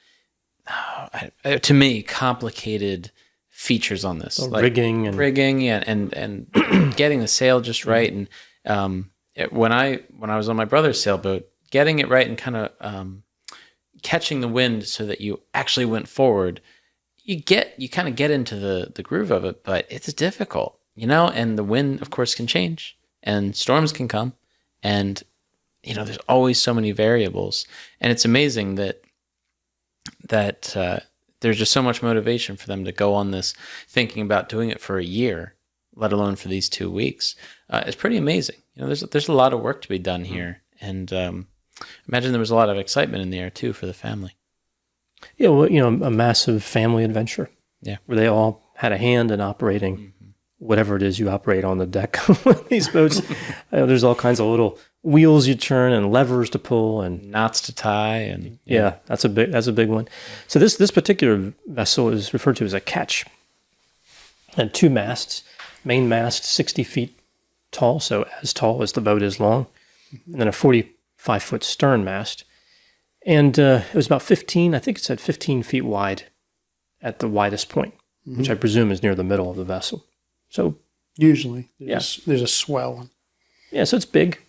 [SPEAKER 2] to me, complicated features on this, like rigging, yeah, and getting the sail just right. And when I was on my brother's sailboat, getting it right and kind of catching the wind so that you actually went forward, you kind of get into the groove of it, but it's difficult, and the wind, of course, can change and storms can come, and there's always so many variables, and it's amazing that there's just so much motivation for them to go on this, thinking about doing it for a year, let alone for these 2 weeks. It's pretty amazing. There's a lot of work to be done here, and imagine there was a lot of excitement in the air too for the family.
[SPEAKER 1] Yeah, well, a massive family adventure.
[SPEAKER 2] Yeah,
[SPEAKER 1] where they all had a hand in operating whatever it is you operate on the deck with these boats. There's all kinds of little wheels you turn and levers to pull and
[SPEAKER 2] knots to tie, and
[SPEAKER 1] yeah, that's a big one. So this particular vessel is referred to as a ketch. It had 2 masts, main mast 60 feet tall, so as tall as the boat is long, and then a 45-foot stern mast. And it was about 15 feet wide at the widest point, which I presume is near the middle of the vessel. So
[SPEAKER 3] usually there's a swell.
[SPEAKER 1] Yeah, so it's big.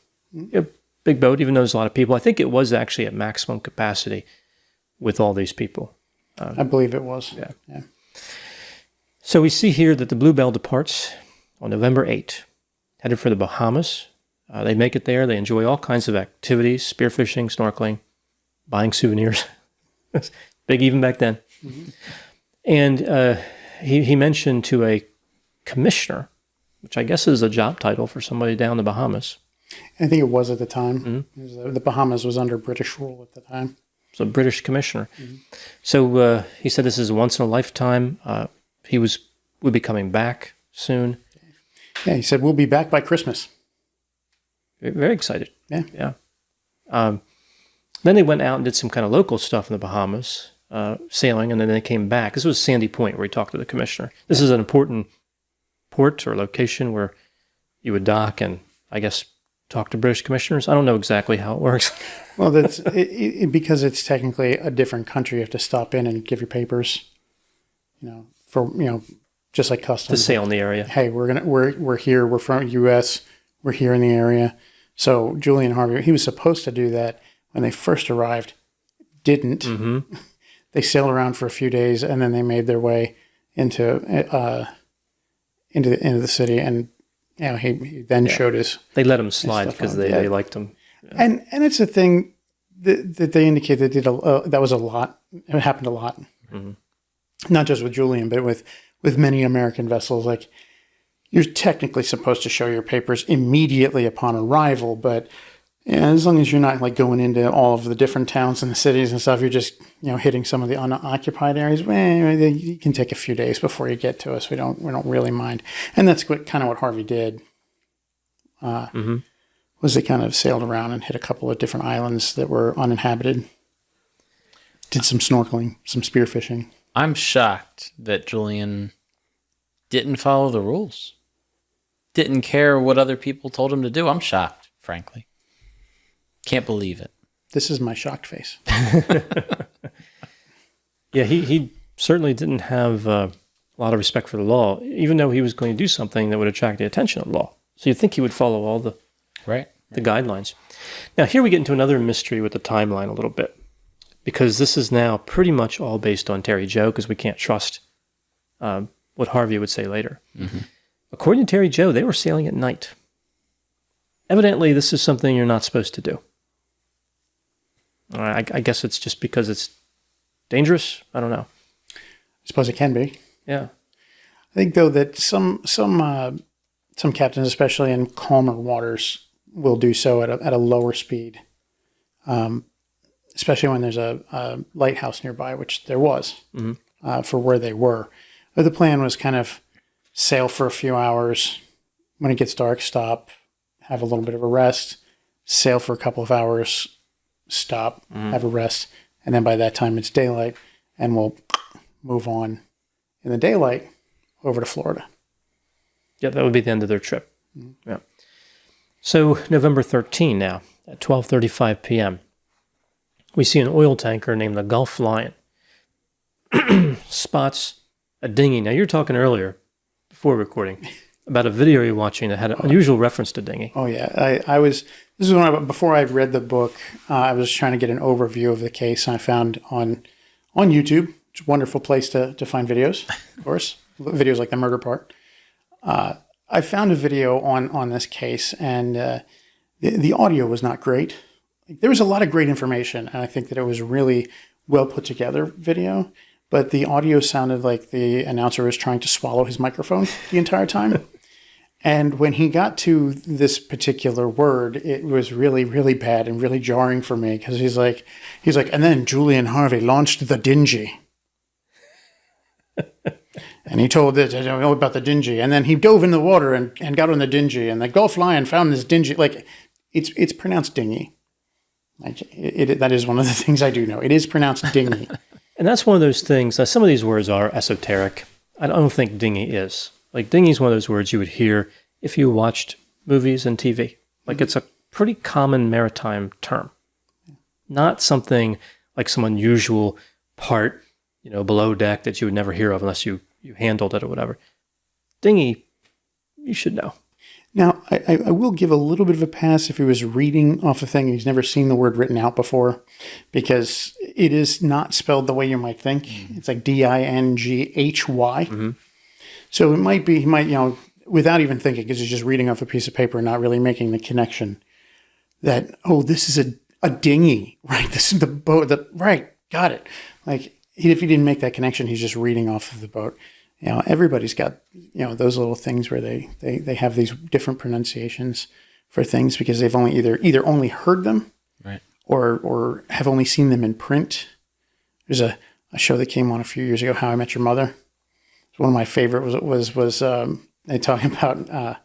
[SPEAKER 1] A big boat, even though there's a lot of people. I think it was actually at maximum capacity with all these people.
[SPEAKER 3] I believe it was.
[SPEAKER 1] Yeah. So we see here that the Bluebelle departs on November 8th, headed for the Bahamas. They make it there. They enjoy all kinds of activities, spearfishing, snorkeling, buying souvenirs. Big even back then. And he mentioned to a commissioner, which I guess is a job title for somebody down in the Bahamas.
[SPEAKER 3] I think it was at the time. The Bahamas was under British rule at the time.
[SPEAKER 1] So British commissioner. So he said this is a once in a lifetime. He would be coming back soon.
[SPEAKER 3] Yeah, he said we'll be back by Christmas.
[SPEAKER 1] Very excited.
[SPEAKER 3] Yeah.
[SPEAKER 1] Then they went out and did some kind of local stuff in the Bahamas, sailing, and then they came back. This was Sandy Point where he talked to the commissioner. This is an important port or location where you would dock and, I guess, talk to British commissioners. I don't know exactly how it works.
[SPEAKER 3] Well, that's because it's technically a different country. You have to stop in and give your papers, just like customs.
[SPEAKER 1] To sail in the area.
[SPEAKER 3] Hey, we're here. We're from U.S. We're here in the area. So Julian Harvey, he was supposed to do that when they first arrived. Didn't. They sailed around for a few days and then they made their way into the city, and he then showed his.
[SPEAKER 1] They let him slide because they liked him. Yeah.
[SPEAKER 3] And it's a thing that they indicate that that was a lot. It happened a lot, not just with Julian, but with many American vessels. Like, you're technically supposed to show your papers immediately upon arrival, but as long as you're not like going into all of the different towns and the cities and stuff, you're just hitting some of the unoccupied areas. You can take a few days before you get to us. We don't really mind, and that's what Harvey did. Was they kind of sailed around and hit a couple of different islands that were uninhabited. Did some snorkeling, some spearfishing.
[SPEAKER 2] I'm shocked that Julian didn't follow the rules. Didn't care what other people told him to do. I'm shocked, frankly. Can't believe it.
[SPEAKER 3] This is my shocked face.
[SPEAKER 1] Yeah, he certainly didn't have a lot of respect for the law, even though he was going to do something that would attract the attention of the law. So you'd think he would follow all the guidelines. Now, here we get into another mystery with the timeline a little bit, because this is now pretty much all based on Terry Joe, because we can't trust what Harvey would say later. According to Terry Joe, they were sailing at night. Evidently, this is something you're not supposed to do. I guess it's just because it's dangerous. I don't know.
[SPEAKER 3] I suppose it can be.
[SPEAKER 1] Yeah.
[SPEAKER 3] I think, though, that some captains, especially in calmer waters, will do so at a lower speed, especially when there's a lighthouse nearby, which there was for where they were. But the plan was kind of sail for a few hours. When it gets dark, stop, have a little bit of a rest, sail for a couple of hours, stop, have a rest, and then by that time it's daylight, and we'll move on in the daylight over to Florida.
[SPEAKER 1] Yeah, that would be the end of their trip. Yeah. So November 13 now, at 12:35 p.m., we see an oil tanker named the Gulf Lion spots a dinghy. Now, you were talking earlier, before recording, about a video you're watching that had an unusual reference to dinghy.
[SPEAKER 3] Oh, yeah. This is before I read the book, I was trying to get an overview of the case, and I found on YouTube, it's a wonderful place to find videos, of course, videos like the murder part. I found a video on this case, and the audio was not great. There was a lot of great information, and I think that it was a really well put together video, but the audio sounded like the announcer was trying to swallow his microphone the entire time. And when he got to this particular word, it was really, really bad and really jarring for me, because he's like, and then Julian Harvey launched the Dingy. And he told this, I don't know about the Dingy. And then he dove in the water and got on the Dingy. And the Gulf Lion found this Dingy. Like, it's pronounced dinghy. Like, that is one of the things I do know. It is pronounced dinghy.
[SPEAKER 1] And that's one of those things, some of these words are esoteric. I don't think dinghy is. Like, dinghy is one of those words you would hear if you watched movies and TV. Like, it's a pretty common maritime term. Not something like some unusual part, below deck that you would never hear of unless you handled it or whatever. Dinghy, you should know.
[SPEAKER 3] Now, I will give a little bit of a pass if he was reading off a thing and he's never seen the word written out before, because it is not spelled the way you might think. Mm-hmm. It's like D-I-N-G-H-Y. Mm-hmm. So he might, without even thinking, because he's just reading off a piece of paper and not really making the connection that, oh, this is a dinghy, right? This is the boat, right, got it. Like, if he didn't make that connection, he's just reading off of the boat. Everybody's got, those little things where they have these different pronunciations for things because they've only either only heard them,
[SPEAKER 2] right, or
[SPEAKER 3] have only seen them in print. There's a show that came on a few years ago, How I Met Your Mother. One of my favorite was they talking about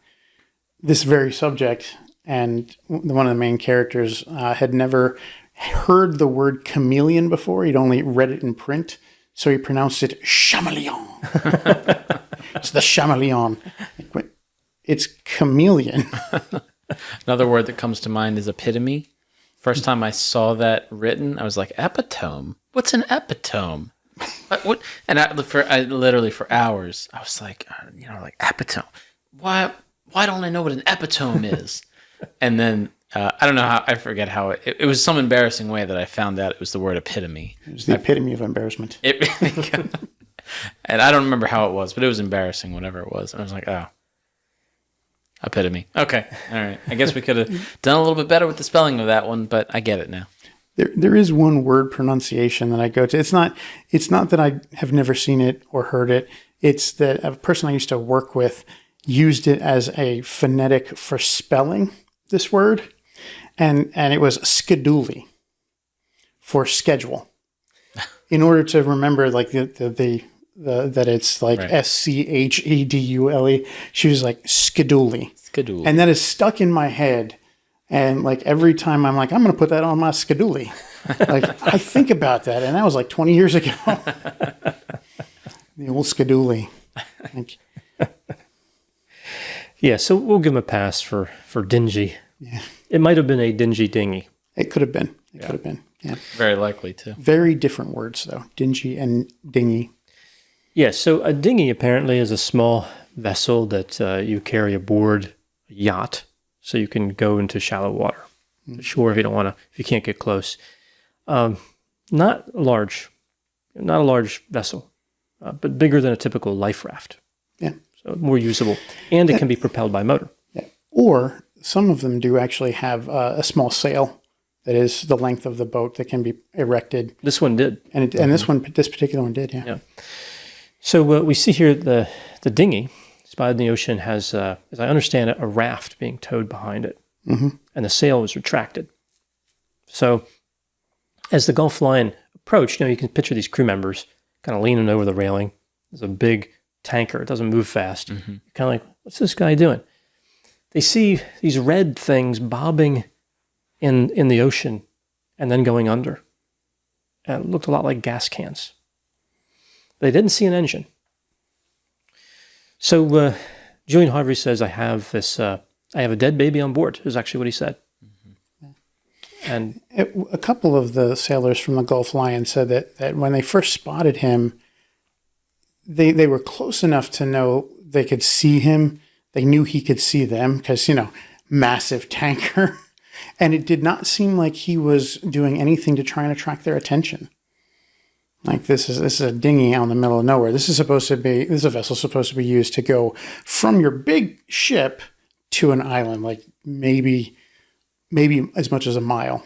[SPEAKER 3] this very subject, and one of the main characters had never heard the word chameleon before. He'd only read it in print. So he pronounced it chameleon. It's the chameleon. It's chameleon.
[SPEAKER 2] Another word that comes to mind is epitome. First time I saw that written, I was like, epitome? What's an epitome? What? And I literally for hours, I was like, epitome. Why don't I know what an epitome is? And then I don't know how, I forget how it was some embarrassing way that I found out it was the word epitome.
[SPEAKER 3] It was the epitome of embarrassment.
[SPEAKER 2] And I don't remember how it was, but it was embarrassing, whatever it was. And I was like, oh, epitome. Okay. All right. I guess we could have done a little bit better with the spelling of that one, but I get it now.
[SPEAKER 3] There is one word pronunciation that I go to. It's not that I have never seen it or heard it. It's that a person I used to work with used it as a phonetic for spelling this word. And it was schedule for schedule. In order to remember like the that it's like right. schedule. She was like schedule.
[SPEAKER 2] Schedule.
[SPEAKER 3] And that is stuck in my head. And like every time I'm like, I'm going to put that on my schedule. Like I think about that. And that was like 20 years ago. The old schedule. Like,
[SPEAKER 1] yeah. So we'll give him a pass for dingy.
[SPEAKER 3] Yeah.
[SPEAKER 1] It might have been a dingy dinghy.
[SPEAKER 3] It could have been. It could have been. Yeah.
[SPEAKER 2] Very likely, too.
[SPEAKER 3] Very different words, though. Dingy and dinghy.
[SPEAKER 1] Yeah, so a dinghy apparently is a small vessel that you carry aboard a yacht so you can go into shallow water. Mm-hmm. Sure, if you can't get close. Not a large vessel, but bigger than a typical life raft.
[SPEAKER 3] Yeah.
[SPEAKER 1] So more usable. And it can be propelled by motor.
[SPEAKER 3] Yeah. Or some of them do actually have a small sail that is the length of the boat that can be erected. This one did. And this particular one did, yeah.
[SPEAKER 1] So we see here the dinghy spotted in the ocean has, as I understand it, a raft being towed behind it. Mm-hmm. And the sail was retracted. So as the Gulf Lion approached, you can picture these crew members kind of leaning over the railing. There's a big tanker. It doesn't move fast. You're kind of like, what's this guy doing? They see these red things bobbing in the ocean and then going under. And it looked a lot like gas cans. They didn't see an engine. So Julian Harvey says, I have a dead baby on board, is actually what he said. And
[SPEAKER 3] A couple of the sailors from the Gulf Lion said that when they first spotted him, they were close enough to know they could see him. They knew he could see them because, massive tanker. And it did not seem like he was doing anything to try and attract their attention. Like this is a dinghy out in the middle of nowhere. This is a vessel supposed to be used to go from your big ship to an island, like maybe as much as a mile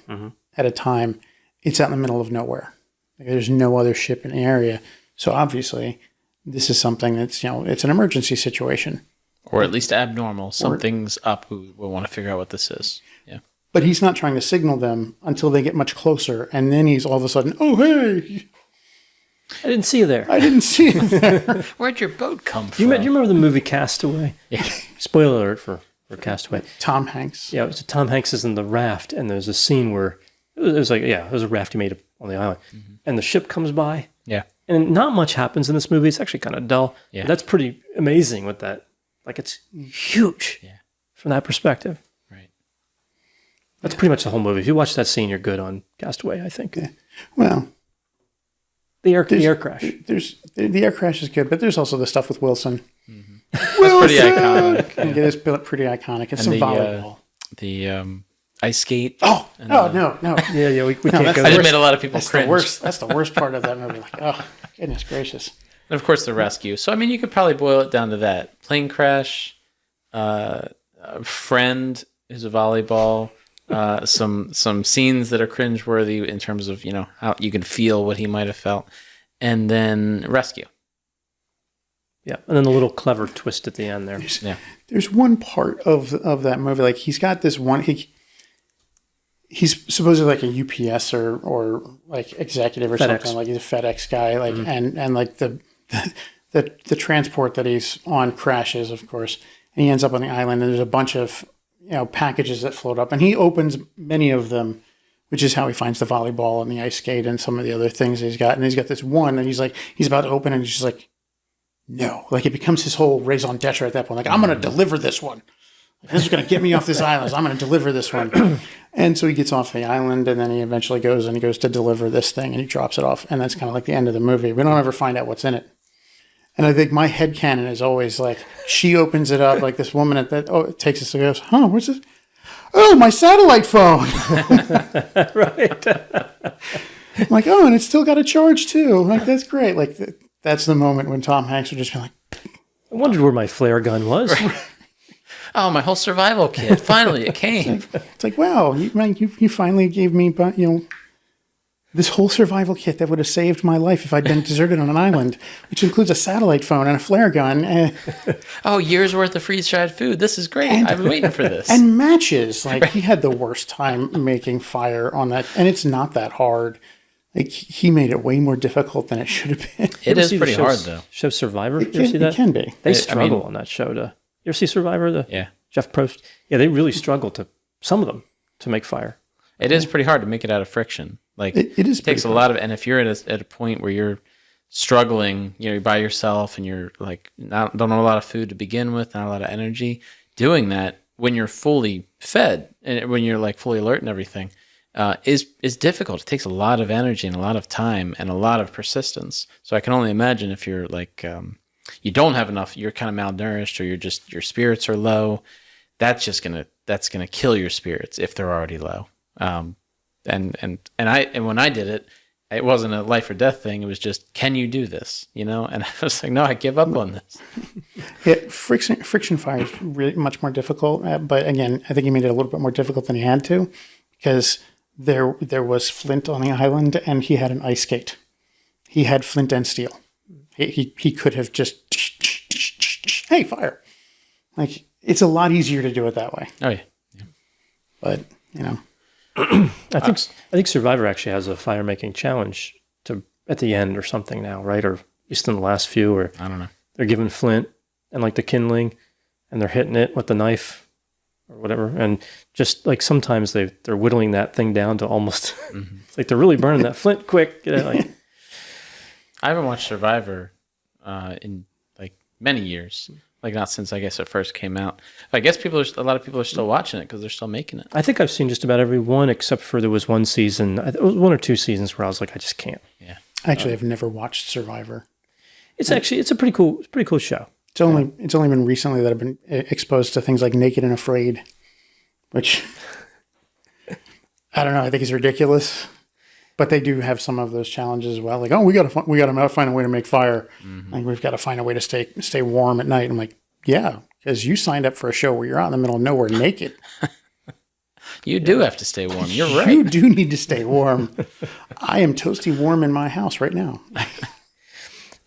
[SPEAKER 3] at a time. It's out in the middle of nowhere. Like, there's no other ship in the area. So obviously this is something that's, it's an emergency situation.
[SPEAKER 2] Or at least abnormal. Something's up. We'll want to figure out what this is. Yeah.
[SPEAKER 3] But he's not trying to signal them until they get much closer. And then he's all of a sudden, oh, hey,
[SPEAKER 1] I didn't see you there.
[SPEAKER 3] I didn't see you there.
[SPEAKER 2] Where'd your boat come
[SPEAKER 1] Do
[SPEAKER 2] from?
[SPEAKER 1] you remember the movie Castaway?
[SPEAKER 2] Yeah.
[SPEAKER 1] Spoiler alert for Castaway.
[SPEAKER 3] Tom Hanks.
[SPEAKER 1] Yeah, Tom Hanks is in the raft, and there's a scene where it was a raft he made on the island, and the ship comes by.
[SPEAKER 2] Yeah.
[SPEAKER 1] And not much happens in this movie. It's actually kind of dull.
[SPEAKER 2] Yeah.
[SPEAKER 1] But that's pretty amazing with that. Like, it's huge from that perspective.
[SPEAKER 2] Right.
[SPEAKER 1] That's pretty much the whole movie. If you watch that scene, you're good on Castaway, I think.
[SPEAKER 3] Yeah. Well,
[SPEAKER 1] the air crash.
[SPEAKER 3] The air crash is good, but there's also the stuff with Wilson.
[SPEAKER 2] That's pretty iconic.
[SPEAKER 3] It is pretty iconic. It's some volleyball.
[SPEAKER 2] The ice skate.
[SPEAKER 3] No.
[SPEAKER 1] Yeah, we can't go
[SPEAKER 3] that's
[SPEAKER 2] I
[SPEAKER 1] there.
[SPEAKER 2] just made a lot of people
[SPEAKER 3] That's
[SPEAKER 2] cringe.
[SPEAKER 3] the worst. That's the worst part of that movie. Like, oh, goodness gracious.
[SPEAKER 2] And of course, the rescue. So, I mean, you could probably boil it down to that. Plane crash, a friend who's a volleyball, some scenes that are cringeworthy in terms of, how you can feel what he might have felt, and then rescue.
[SPEAKER 1] Yeah, and then the little clever twist at the end there.
[SPEAKER 3] There's one part of that movie, like he's got this one. He's supposedly like a UPS or like executive or
[SPEAKER 1] FedEx.
[SPEAKER 3] something. Like he's a FedEx guy. Like and like the transport that he's on crashes, of course, and he ends up on the island. And there's a bunch of packages that float up, and he opens many of them, which is how he finds the volleyball and the ice skate and some of the other things he's got. And he's got this one, and he's about to open, and he's just like, no. Like, it becomes his whole raison d'etre at that point. Like, I'm going to deliver this one. This is going to get me off this island. So I'm going to deliver this one. And so he gets off the island, and then he eventually goes to deliver this thing, and he drops it off. And that's kind of like the end of the movie. We don't ever find out what's in it. And I think my headcanon is always like, she opens it up, like this woman takes us and goes, what's this? Oh, my satellite phone.
[SPEAKER 1] Right.
[SPEAKER 3] I'm like, and it's still got a charge too. Like, that's great. Like, that's the moment when Tom Hanks would just be like,
[SPEAKER 1] I wondered where my flare gun was.
[SPEAKER 2] Oh, my whole survival kit. Finally, it came.
[SPEAKER 3] it's like, wow, you finally gave me, this whole survival kit that would have saved my life if I'd been deserted on an island, which includes a satellite phone and a flare gun.
[SPEAKER 2] Oh, years worth of freeze-dried food. This is great. I've been waiting for this.
[SPEAKER 3] And matches. Like, he had the worst time making fire on that. And it's not that hard. Like, he made it way more difficult than it should have been.
[SPEAKER 2] It is pretty hard, though.
[SPEAKER 1] Show Survivor, you ever see that?
[SPEAKER 3] It can be.
[SPEAKER 1] They struggle on that show. You ever see Survivor?
[SPEAKER 2] Yeah.
[SPEAKER 1] Jeff Probst? Yeah, they really struggle some of them, to make fire.
[SPEAKER 2] It is pretty hard to make it out of friction. Like,
[SPEAKER 3] it
[SPEAKER 2] takes a lot of, and if you're at a point where you're struggling, you're by yourself and you're like, don't have a lot of food to begin with, not a lot of energy, doing that when you're fully fed and when you're like fully alert and everything, is difficult. It takes a lot of energy and a lot of time and a lot of persistence. So I can only imagine if you're like, you don't have enough, you're kind of malnourished, or your spirits are low. That's gonna kill your spirits if they're already low. And when I did it, it wasn't a life or death thing. It was just, can you do this? And I was like, no, I give up on this.
[SPEAKER 3] Yeah, friction fire is really much more difficult. But again, I think he made it a little bit more difficult than he had to, because there was flint on the island and he had an ice skate. He had flint and steel. He could have just, hey, fire. Like, it's a lot easier to do it that way.
[SPEAKER 2] Oh yeah.
[SPEAKER 3] But,
[SPEAKER 1] I think Survivor actually has a fire making challenge at the end or something now, right? Or at least in the last few, or
[SPEAKER 2] I don't know.
[SPEAKER 1] they're given flint and like the kindling, and they're hitting it with the knife or whatever, and just like sometimes they're whittling that thing down to almost it's like they're really burning that flint quick. You know, like,
[SPEAKER 2] I haven't watched Survivor in like many years. Like not since I guess it first came out. I guess a lot of people are still watching it because they're still making it.
[SPEAKER 1] I think I've seen just about every one except for there was one season, it was 1 or 2 seasons where I was like, I just can't.
[SPEAKER 2] Yeah.
[SPEAKER 3] Actually, I've never watched Survivor.
[SPEAKER 1] It's a pretty cool show.
[SPEAKER 3] It's only been recently that I've been exposed to things like Naked and Afraid, which I don't know. I think is ridiculous, but they do have some of those challenges as well. Like, oh, we got to find a way to make fire. Like we've got to find a way to stay warm at night. I'm like, yeah, because you signed up for a show where you're out in the middle of nowhere naked.
[SPEAKER 2] You do have to stay warm. You're right.
[SPEAKER 3] You do need to stay warm. I am toasty warm in my house right now.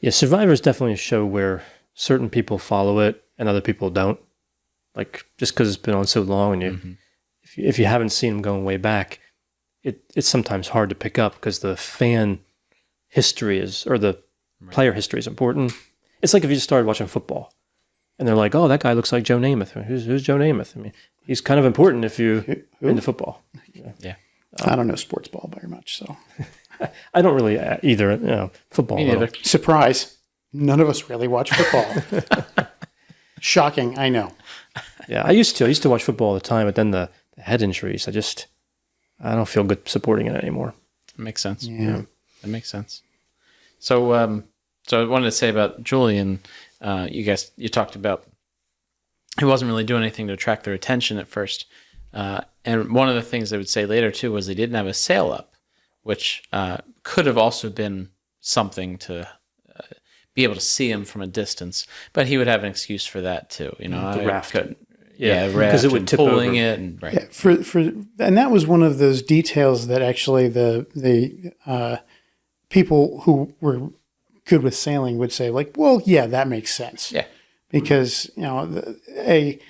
[SPEAKER 1] Yeah, Survivor is definitely a show where certain people follow it and other people don't. Like just because it's been on so long, and if you haven't seen them going way back, it's sometimes hard to pick up because the fan history the player history is important. It's like if you just started watching football, and they're like, "Oh, that guy looks like Joe Namath." Who's Joe Namath? I mean, he's kind of important if you're into football.
[SPEAKER 2] Yeah.
[SPEAKER 3] I don't know sports ball very much, so
[SPEAKER 1] I don't really either. You know, football.
[SPEAKER 2] Me neither.
[SPEAKER 3] surprise. None of us really watch football. Shocking, I know.
[SPEAKER 1] Yeah, I used to watch football all the time, but then the head injuries, I don't feel good supporting it anymore.
[SPEAKER 2] That makes sense.
[SPEAKER 3] Yeah.
[SPEAKER 2] That makes sense. So, so I wanted to say about Julian. You talked about he wasn't really doing anything to attract their attention at first, and one of the things they would say later too was they didn't have a sail up, which could have also been something to be able to see him from a distance, but he would have an excuse for that too. You know,
[SPEAKER 1] The raft.
[SPEAKER 2] raft,
[SPEAKER 1] because it would tip
[SPEAKER 2] pulling
[SPEAKER 1] over.
[SPEAKER 2] it, and right.
[SPEAKER 3] Yeah, and that was one of those details that actually the people who were good with sailing would say, like, well, yeah, that makes sense.
[SPEAKER 2] Yeah.
[SPEAKER 3] Because, you know, a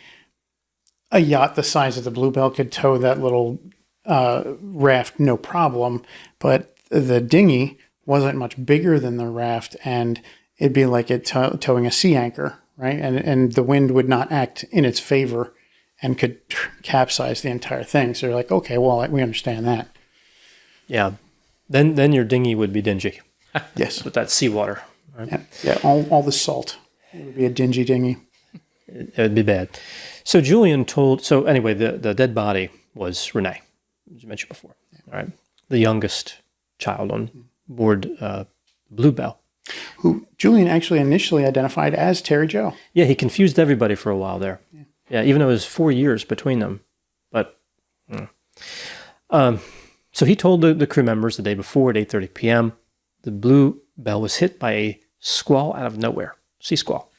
[SPEAKER 3] yacht the size of the Bluebelle could tow that little raft no problem, but the dinghy wasn't much bigger than the raft, and it'd be like it towing a sea anchor, right? And the wind would not act in its favor and could capsize the entire thing. So you're like, okay, well, we understand that.
[SPEAKER 1] Yeah, then your dinghy would be dingy
[SPEAKER 3] Yes.
[SPEAKER 1] with that seawater. Right?
[SPEAKER 3] Yeah, all the salt. It would be a dingy dinghy.
[SPEAKER 1] It would be bad. So Julian so anyway, the dead body was Renée, as you mentioned before. All right, the youngest child on board Bluebelle.
[SPEAKER 3] Who Julian actually initially identified as Terry Jo.
[SPEAKER 1] Yeah, he confused everybody for a while there. Yeah, even though it was 4 years between them. But so he told the crew members the day before at 8:30 p.m. the Bluebelle was hit by a squall out of nowhere, sea squall,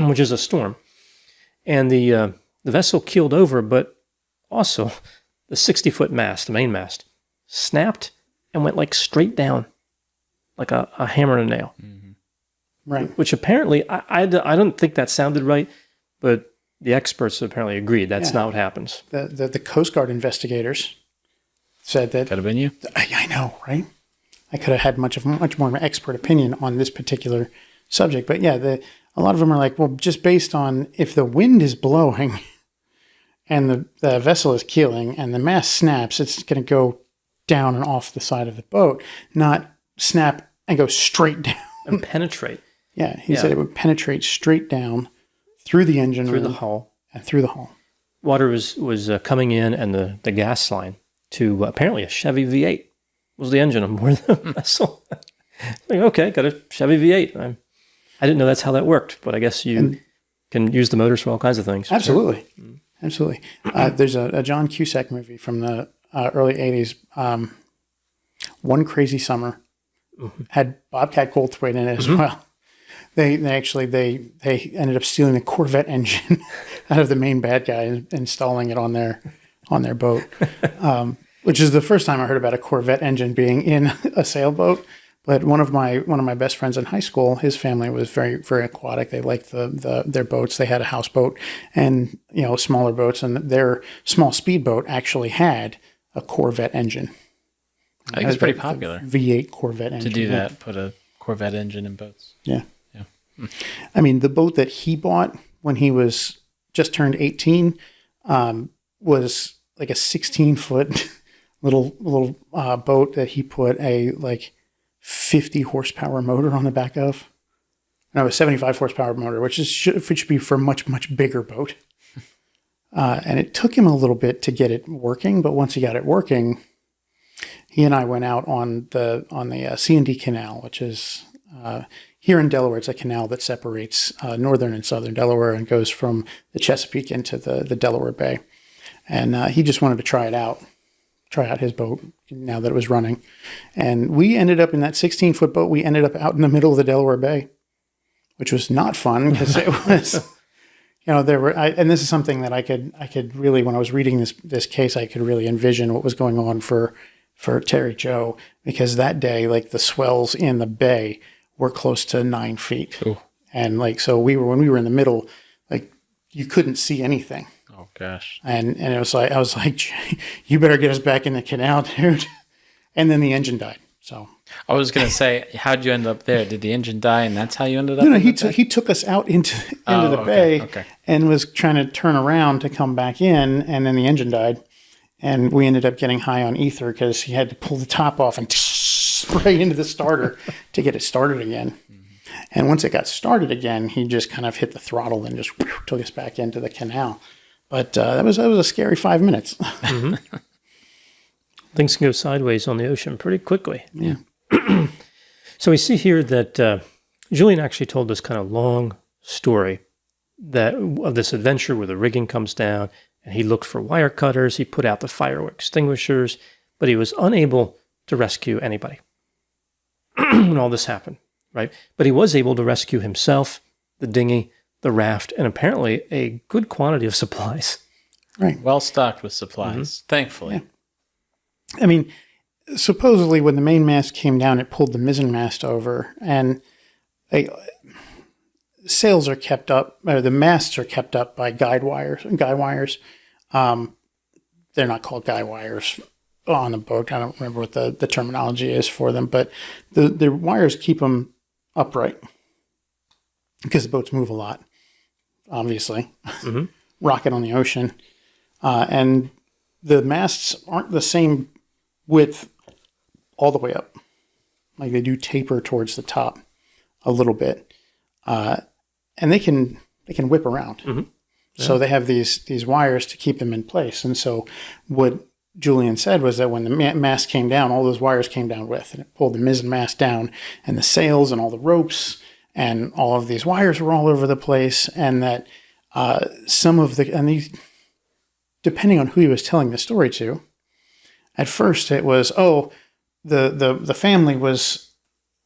[SPEAKER 1] which is a storm, and the vessel keeled over, but also the 60-foot mast, the main mast, snapped and went like straight down, like a hammer and a nail.
[SPEAKER 3] Right.
[SPEAKER 1] Which apparently, I don't think that sounded right, but the experts apparently agreed that's not what happens.
[SPEAKER 3] The Coast Guard investigators said that.
[SPEAKER 2] Could have been you.
[SPEAKER 3] I know, right? I could have had much more of an expert opinion on this particular subject. But yeah, a lot of them are like, well, just based on if the wind is blowing and the vessel is keeling and the mast snaps, it's going to go down and off the side of the boat, not snap and go straight down.
[SPEAKER 1] And penetrate.
[SPEAKER 3] Yeah, he said it would penetrate straight down through the engine
[SPEAKER 1] through
[SPEAKER 3] room
[SPEAKER 1] the hull.
[SPEAKER 3] and through the hull.
[SPEAKER 1] Water was coming in, and the gas line to apparently a Chevy V8 was the engine on board the vessel. Like, okay, got a Chevy V8. I didn't know that's how that worked, but I guess you can use the motors for all kinds of things.
[SPEAKER 3] Absolutely. Absolutely. There's a John Cusack movie from the early 80s, One Crazy Summer, had Bobcat Goldthwait in it as well. They ended up stealing the Corvette engine out of the main bad guy and installing it on their boat, which is the first time I heard about a Corvette engine being in a sailboat. But one of my best friends in high school, his family was very, very aquatic. They liked their boats. They had a houseboat and smaller boats, and their small speedboat actually had a Corvette engine.
[SPEAKER 2] I think it's pretty popular.
[SPEAKER 3] V8 Corvette engine.
[SPEAKER 2] To do that, put a Corvette engine in boats.
[SPEAKER 3] Yeah. I mean, the boat that he bought when he was just turned 18 was like a 16-foot little boat that he put a like 50 horsepower motor on the back of. No, a 75 horsepower motor, which should be for a much, much bigger boat. And it took him a little bit to get it working, but once he got it working, he and I went out on the C&D Canal, which is here in Delaware. It's a canal that separates northern and southern Delaware and goes from the Chesapeake into the Delaware Bay. And he just wanted to try out his boat now that it was running. And we ended up in that 16-foot boat. We ended up out in the middle of the Delaware Bay, which was not fun because it was... there were, and this is something that I could really, when I was reading this case, I could really envision what was going on for Terry Joe, because that day, like the swells in the bay were close to 9 feet. Ooh. And like, so when we were in the middle, like you couldn't see anything.
[SPEAKER 2] Oh gosh.
[SPEAKER 3] And it was like, I was like, you better get us back in the canal, dude. And then the engine died. So
[SPEAKER 2] I was going to say, how'd you end up there? Did the engine die, and that's how you ended up?
[SPEAKER 3] No, he took us out into the bay and was trying to turn around to come back in, and then the engine died, and we ended up getting high on ether because he had to pull the top off and spray into the starter to get it started again. Mm-hmm. And once it got started again, he just kind of hit the throttle and just took us back into the canal. But that was a scary 5 minutes. Mm-hmm.
[SPEAKER 1] Things can go sideways on the ocean pretty quickly.
[SPEAKER 3] Yeah.
[SPEAKER 1] So we see here that Julian actually told this kind of long story of this adventure where the rigging comes down and he looked for wire cutters, he put out the fire extinguishers, but he was unable to rescue anybody when all this happened, right? But he was able to rescue himself, the dinghy, the raft, and apparently a good quantity of supplies.
[SPEAKER 3] Right.
[SPEAKER 2] Well stocked with supplies, thankfully.
[SPEAKER 3] Yeah. I mean, supposedly when the main mast came down, it pulled the mizzen mast over, and sails are kept up, or the masts are kept up by guy wires. They're not called guy wires on a boat. I don't remember what the terminology is for them, but the wires keep them upright because the boats move a lot, obviously. Mm-hmm. Rocket on the ocean. And the masts aren't the same width all the way up. Like they do taper towards the top a little bit. And they can whip around. Mm-hmm. Yeah. So they have these wires to keep them in place. And so what Julian said was that when the mast came down, all those wires came down with, and it pulled the mizzen mast down, and the sails and all the ropes and all of these wires were all over the place. And that depending on who he was telling the story to, at first it was, the family was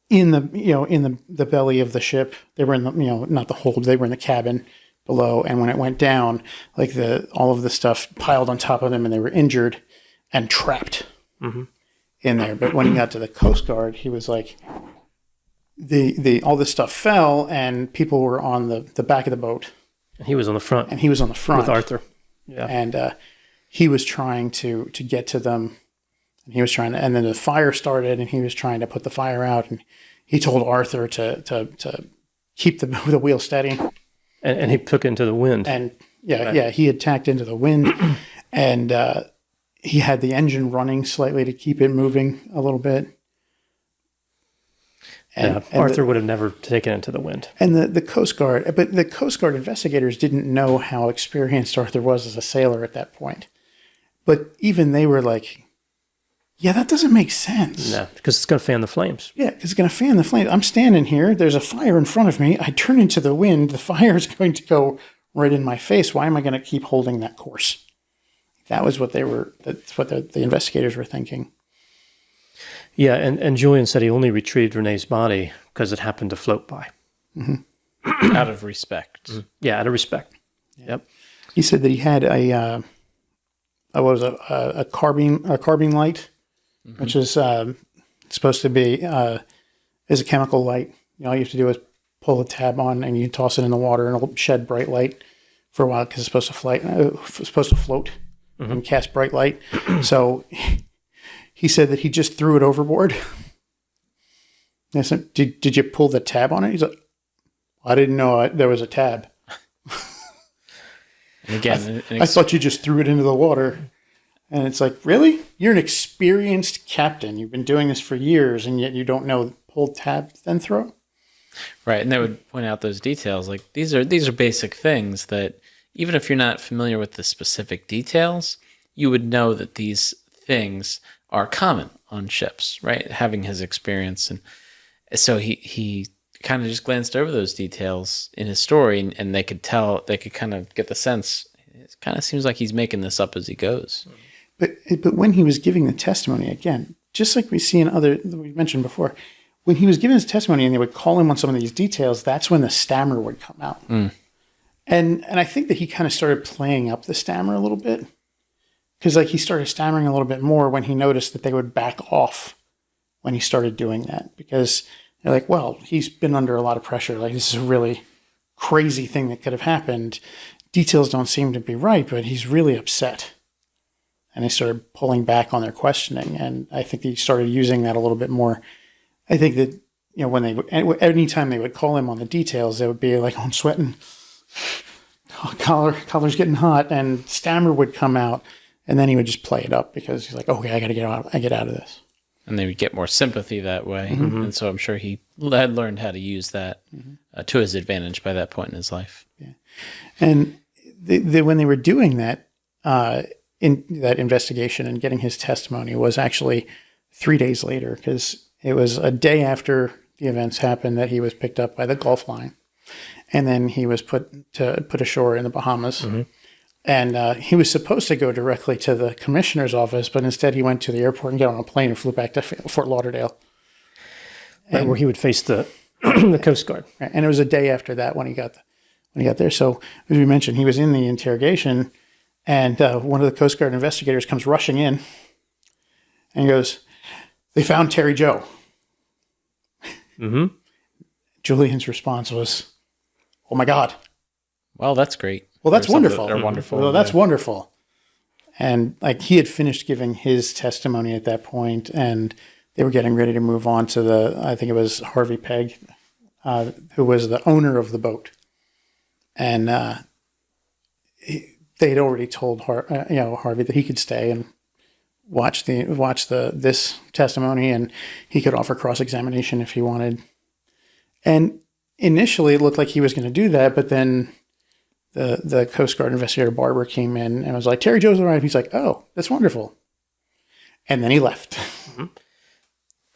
[SPEAKER 3] in the belly of the ship. They were in the, not the hold, they were in the cabin below. And when it went down, like all of the stuff piled on top of them, and they were injured and trapped in there. But when he got to the Coast Guard, he was like, all this stuff fell and people were on the back of the boat.
[SPEAKER 1] And he was on the front.
[SPEAKER 3] With
[SPEAKER 1] Arthur. Yeah.
[SPEAKER 3] And he was trying to get to them. And he was trying to, and then the fire started, and he was trying to put the fire out. And he told Arthur to keep the wheel steady.
[SPEAKER 1] And he took into the wind.
[SPEAKER 3] And he had tacked into the wind, and he had the engine running slightly to keep it moving a little bit.
[SPEAKER 1] And Arthur would have never taken into the wind.
[SPEAKER 3] And the Coast Guard, but the Coast Guard investigators didn't know how experienced Arthur was as a sailor at that point. But even they were like, yeah, that doesn't make sense.
[SPEAKER 1] No, because it's going to fan the flames.
[SPEAKER 3] Yeah, because it's going to fan the flames. I'm standing here. There's a fire in front of me. I turn into the wind. The fire is going to go right in my face. Why am I going to keep holding that course? That's what the investigators were thinking.
[SPEAKER 1] Yeah, and Julian said he only retrieved Renee's body because it happened to float by.
[SPEAKER 2] Mm-hmm. Out of respect.
[SPEAKER 1] Mm-hmm. Yeah, out of respect. Yeah. Yep.
[SPEAKER 3] He said that he had a carbine light, which is supposed to be is a chemical light. All you have to do is pull the tab on, and you toss it in the water, and it'll shed bright light for a while because it's supposed to float and cast bright light. So he said that he just threw it overboard. I said, "Did you pull the tab on it?" He's like, I didn't know there was a tab.
[SPEAKER 2] And again,
[SPEAKER 3] I thought you just threw it into the water. And it's like, really? You're an experienced captain. You've been doing this for years, and yet you don't know pull tab, then throw?
[SPEAKER 2] right, and they would point out those details. Like these are basic things that even if you're not familiar with the specific details, you would know that these things are common on ships, right? Having his experience, and so he kind of just glanced over those details in his story, and they could kind of get the sense. It kind of seems like he's making this up as he goes.
[SPEAKER 3] But when he was giving the testimony, again, just like we see in other, we mentioned before, when he was giving his testimony and they would call him on some of these details, that's when the stammer would come out. And I think that he kind of started playing up the stammer a little bit, because like he started stammering a little bit more when he noticed that they would back off when he started doing that, because they're like, well, he's been under a lot of pressure. Like, this is a really crazy thing that could have happened. Details don't seem to be right, but he's really upset. And they started pulling back on their questioning. And I think he started using that a little bit more. I think that, when anytime they would call him on the details, they would be like, oh, I'm sweating. Oh, collar's getting hot. And stammer would come out, and then he would just play it up because he's like, okay, I got to get out of this.
[SPEAKER 2] And they would get more sympathy that way. And so I'm sure he had learned how to use that to his advantage by that point in his life.
[SPEAKER 3] Yeah. And when they were doing that, in that investigation and getting his testimony was actually 3 days later, because it was a day after the events happened that he was picked up by the Gulf line. And then he was put ashore in the Bahamas. And he was supposed to go directly to the commissioner's office, but instead he went to the airport and got on a plane and flew back to Fort Lauderdale.
[SPEAKER 1] Right, where he would face the the Coast Guard.
[SPEAKER 3] Right, and it was a day after that when he got there. So as we mentioned, he was in the interrogation, and one of the Coast Guard investigators comes rushing in and goes, "They found Terry Joe." Julian's response was, "Oh my God."
[SPEAKER 2] Well, that's great.
[SPEAKER 3] Well, that's wonderful.
[SPEAKER 2] They're wonderful.
[SPEAKER 3] Well, that's wonderful. And like he had finished giving his testimony at that point, and they were getting ready to move on to I think it was Harvey Pegg, who was the owner of the boat. And they had already told Harvey that he could stay and watch this testimony, and he could offer cross-examination if he wanted. And initially it looked like he was going to do that, but then the Coast Guard investigator Barber came in and was like, "Terry Joe's arrived." He's like, "Oh, that's wonderful." And then he left.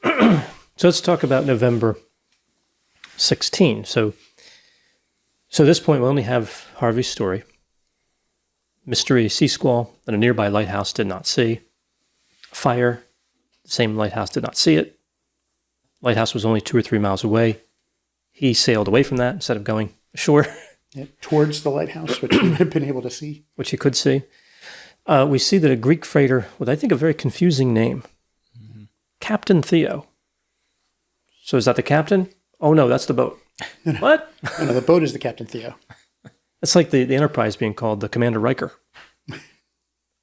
[SPEAKER 1] So let's talk about November 16. So at this point, we only have Harvey's story. Mystery sea squall that a nearby lighthouse did not see. Fire, the same lighthouse did not see it. Lighthouse was only 2 or 3 miles away. He sailed away from that instead of going ashore.
[SPEAKER 3] Yeah, towards the lighthouse, which he would have been able to see.
[SPEAKER 1] Which he could see. We see that a Greek freighter with, I think, a very confusing name. Captain Theo. So is that the captain? Oh, no, that's the boat.
[SPEAKER 3] No.
[SPEAKER 1] What?
[SPEAKER 3] No, the boat is the Captain Theo.
[SPEAKER 1] It's like the Enterprise being called the Commander Riker.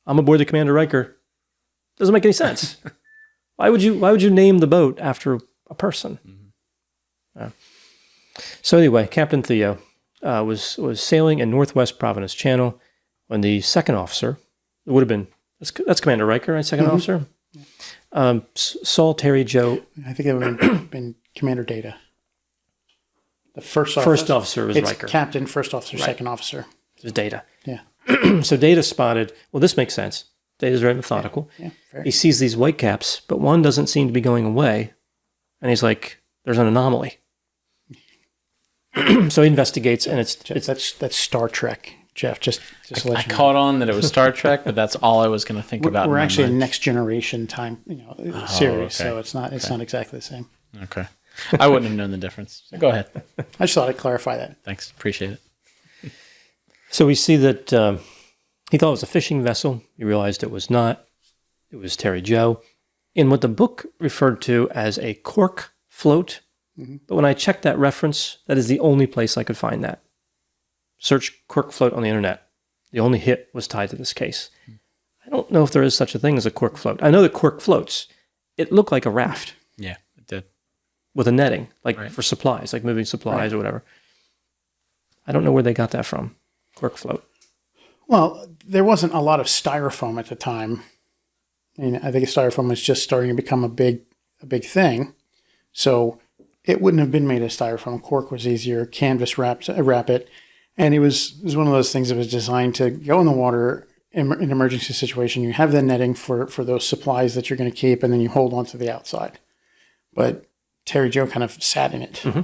[SPEAKER 1] I'm aboard the Commander Riker. Doesn't make any sense. Why would you name the boat after a person? So anyway, Captain Theo was sailing in Northwest Providence Channel when the second officer, it would have been, that's Commander Riker, right? Second officer? Saw Terry Joe.
[SPEAKER 3] I think it would have been Commander Data. The first
[SPEAKER 1] officer was
[SPEAKER 3] it's
[SPEAKER 1] Riker.
[SPEAKER 3] Captain, first officer,
[SPEAKER 1] Right.
[SPEAKER 3] Second officer.
[SPEAKER 1] It was Data.
[SPEAKER 3] Yeah.
[SPEAKER 1] So Data spotted, well, this makes sense. Data's very methodical.
[SPEAKER 3] Yeah, fair.
[SPEAKER 1] He sees these white caps, but one doesn't seem to be going away. And he's like, there's an anomaly. So he investigates, and it's
[SPEAKER 3] That's Star Trek, Jeff. Just to let
[SPEAKER 2] I
[SPEAKER 3] you know.
[SPEAKER 2] caught on that it was Star Trek, but that's all I was going to think about.
[SPEAKER 3] We're
[SPEAKER 2] in my
[SPEAKER 3] actually a
[SPEAKER 2] mind.
[SPEAKER 3] Next Generation time, series,
[SPEAKER 2] okay.
[SPEAKER 3] so it's not exactly the same.
[SPEAKER 2] Okay. I wouldn't have known the difference. So go ahead.
[SPEAKER 3] I just thought I'd clarify that.
[SPEAKER 2] Thanks. Appreciate it.
[SPEAKER 1] So we see that he thought it was a fishing vessel. He realized it was not. It was Terry Joe in what the book referred to as a cork float. But when I checked that reference, that is the only place I could find that. Search cork float on the internet. The only hit was tied to this case. I don't know if there is such a thing as a cork float. I know that cork floats. It looked like a raft
[SPEAKER 2] Yeah, it did.
[SPEAKER 1] with a netting, like
[SPEAKER 2] Right.
[SPEAKER 1] for supplies, like moving supplies or whatever. I don't know where they got that from. Cork float.
[SPEAKER 3] Well, there wasn't a lot of styrofoam at the time. I mean, I think styrofoam was just starting to become a big thing. So it wouldn't have been made of styrofoam. Cork was easier. Canvas wrap it. And it was one of those things that was designed to go in the water in an emergency situation. You have the netting for those supplies that you're going to keep, and then you hold on to the outside. But Terry Jo kind of sat in it.
[SPEAKER 1] Mm-hmm.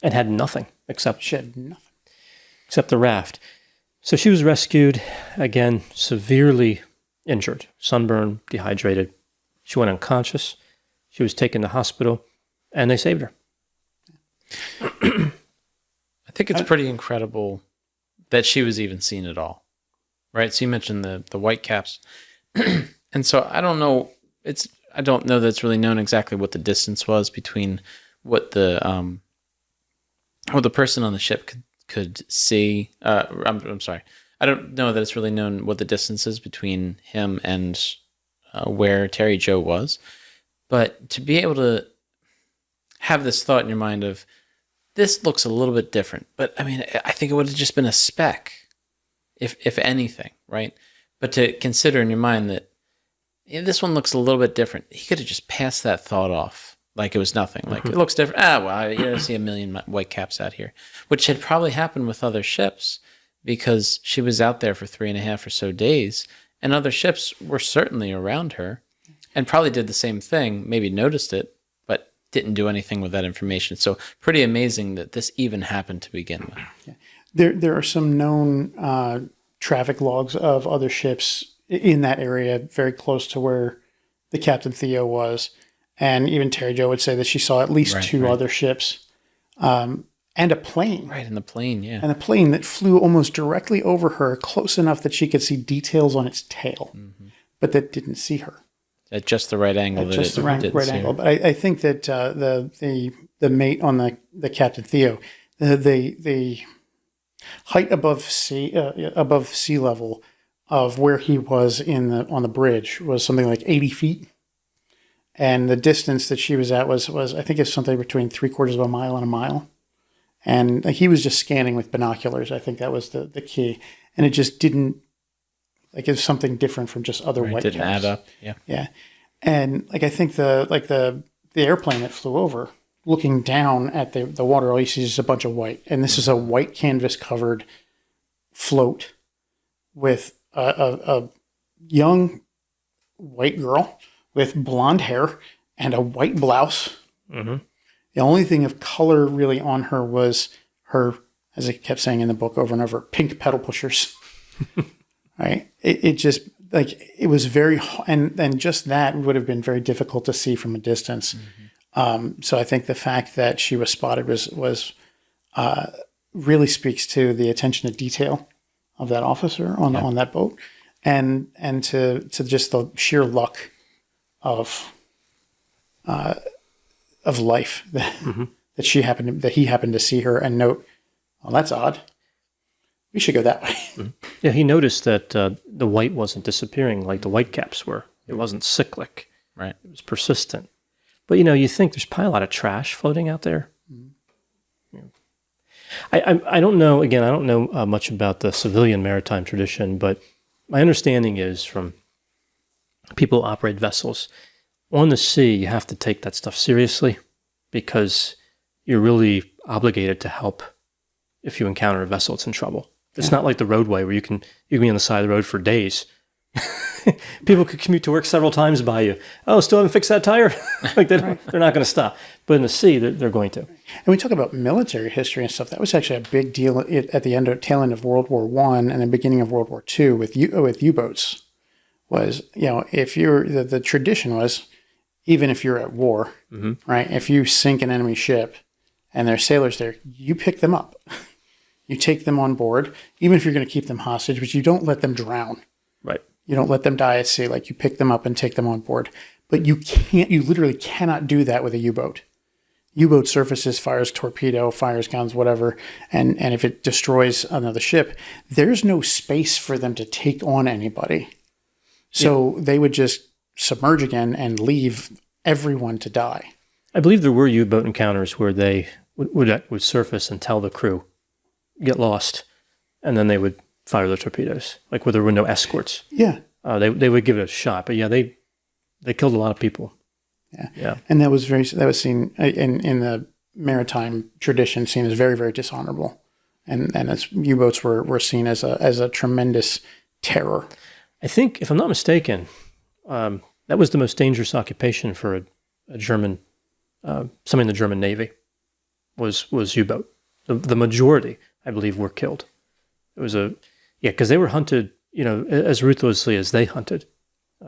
[SPEAKER 1] And had nothing except
[SPEAKER 3] She had nothing.
[SPEAKER 1] except the raft. So she was rescued, again, severely injured, sunburned, dehydrated. She went unconscious. She was taken to hospital, and they saved her.
[SPEAKER 2] I think it's pretty incredible that she was even seen at all, right? So you mentioned the white caps, and so I don't know. I don't know that it's really known exactly what the distance was between what the person on the ship could see. I'm sorry. I don't know that it's really known what the distance is between him and where Terry Jo was. But to be able to have this thought in your mind of, this looks a little bit different. But I mean, I think it would have just been a speck, if anything, right? But to consider in your mind that this one looks a little bit different, he could have just passed that thought off like it was nothing. Like, it looks different. I see a million white caps out here, which had probably happened with other ships because she was out there for 3.5 or so days, and other ships were certainly around her and probably did the same thing, maybe noticed it, but didn't do anything with that information. So pretty amazing that this even happened to begin with.
[SPEAKER 3] Yeah. There are some known traffic logs of other ships in that area, very close to where the Captain Theo was. And even Terry Jo would say that she saw at least two other ships and a plane.
[SPEAKER 2] Right, in the plane, yeah.
[SPEAKER 3] And a plane that flew almost directly over her, close enough that she could see details on its tail, but that didn't see her.
[SPEAKER 2] At just the right angle.
[SPEAKER 3] At just the right angle. But I think that the mate on the Captain Theo, the height above sea level of where he was on the bridge was something like 80 feet. And the distance that she was at was I think it's something between 3/4 of a mile and a mile. And he was just scanning with binoculars. I think that was the key. And it just didn't, like, it was something different from just other white caps.
[SPEAKER 2] Didn't add up. Yeah.
[SPEAKER 3] Yeah. And like, I think the airplane that flew over, looking down at the water, all you see is a bunch of white. And this is a white canvas covered float with a young white girl with blonde hair and a white blouse. Mm-hmm. The only thing of color really on her was her, as I kept saying in the book over and over, pink pedal pushers. Right? It just, like, it was very, and just that would have been very difficult to see from a distance. Mm-hmm. So I think the fact that she was spotted was really speaks to the attention to detail of that officer on that boat, and to just the sheer luck of life that he happened to see her and note, well, that's odd. We should go that way.
[SPEAKER 1] Mm-hmm. Yeah, he noticed that the white wasn't disappearing like the white caps were. It wasn't cyclic.
[SPEAKER 2] Right.
[SPEAKER 1] It was persistent. But, you think there's probably a lot of trash floating out there. Mm-hmm. Yeah. I don't know, again, I don't know much about the civilian maritime tradition, but my understanding is from people who operate vessels, on the sea, you have to take that stuff seriously because you're really obligated to help if you encounter a vessel that's in trouble. It's not like the roadway where you can be on the side of the road for days. People could commute to work several times by you. Oh, still haven't fixed that tire? They're not going to stop. But in the sea, they're going to.
[SPEAKER 3] And we talk about military history and stuff. That was actually a big deal at the tail end of World War I and the beginning of World War II with U-boats. Was, if you're, the tradition was, even if you're at war, right? If you sink an enemy ship and there's sailors there, you pick them up. You take them on board, even if you're going to keep them hostage, but you don't let them drown.
[SPEAKER 1] Right.
[SPEAKER 3] You don't let them die at sea. Like, you pick them up and take them on board. But you literally cannot do that with a U-boat. U-boat surfaces, fires torpedo, fires guns, whatever. And if it destroys another ship, there's no space for them to take on anybody. So they would just submerge again and leave everyone to die.
[SPEAKER 1] I believe there were U-boat encounters where they would surface and tell the crew, get lost, and then they would fire their torpedoes, like where there were no escorts.
[SPEAKER 3] Yeah.
[SPEAKER 1] They would give it a shot, but yeah, they killed a lot of people.
[SPEAKER 3] Yeah.
[SPEAKER 1] Yeah.
[SPEAKER 3] And that was seen in the maritime tradition, seen as very, very dishonorable. And as U-boats were seen as a tremendous terror.
[SPEAKER 1] I think, if I'm not mistaken, that was the most dangerous occupation for a German, something in the German Navy, was U-boat. The majority, I believe, were killed. It was because they were hunted, as ruthlessly as they hunted.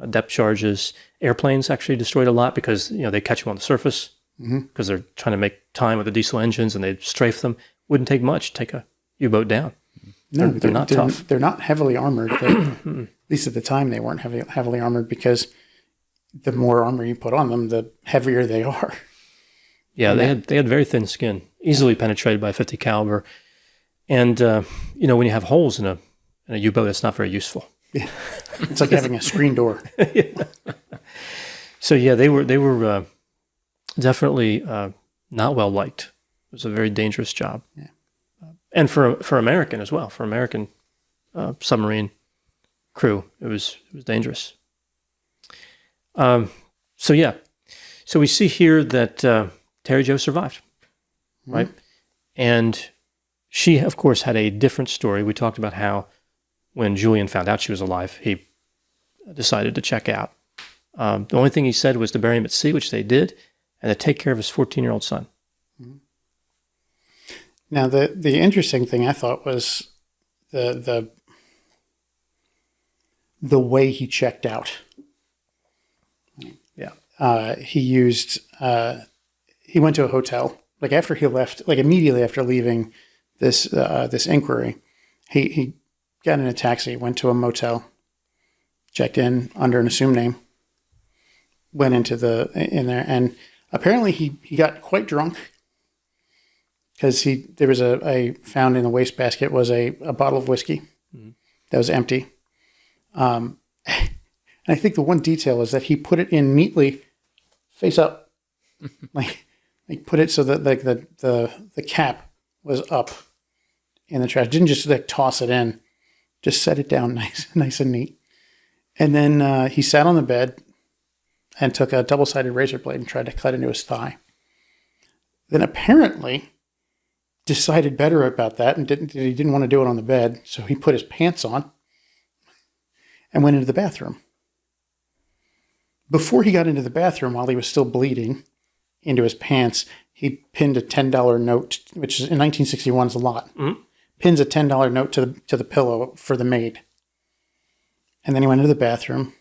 [SPEAKER 1] Depth charges, airplanes actually destroyed a lot because, they catch them on the surface because they're trying to make time with the diesel engines and they strafe them. Wouldn't take much to take a U-boat down.
[SPEAKER 3] No,
[SPEAKER 1] they're not tough.
[SPEAKER 3] They're not heavily armored. At least at the time, they weren't heavily armored because the more armor you put on them, the heavier they are.
[SPEAKER 1] Yeah, they had very thin skin, easily penetrated by a 50 caliber. And, when you have holes in a U-boat, it's not very useful.
[SPEAKER 3] Yeah. It's like having a screen door.
[SPEAKER 1] Yeah. So yeah, they were definitely not well liked. It was a very dangerous job.
[SPEAKER 3] Yeah.
[SPEAKER 1] And for American as well, for American submarine crew, it was dangerous. So we see here that Terry Jo survived, right? And she, of course, had a different story. We talked about how when Julian found out she was alive, he decided to check out. The only thing he said was to bury him at sea, which they did, and to take care of his 14-year-old son.
[SPEAKER 3] Now, the interesting thing I thought was the way he checked out.
[SPEAKER 1] Yeah.
[SPEAKER 3] He went to a hotel, like after he left, like immediately after leaving this inquiry, he got in a taxi, went to a motel, checked in under an assumed name, went in there, and apparently he got quite drunk because there was found in the wastebasket was a bottle of whiskey that was empty. And I think the one detail is that he put it in neatly face up, like put it so that like the cap was up in the trash. Didn't just like toss it in, just set it down nice and neat. And then he sat on the bed and took a double-sided razor blade and tried to cut into his thigh. Then apparently decided better about that and he didn't want to do it on the bed, so he put his pants on and went into the bathroom. Before he got into the bathroom, while he was still bleeding into his pants, he pinned a $10 note, which in 1961 is a lot. Mm-hmm. Pins a $10 note to the pillow for the maid. And then he went into the bathroom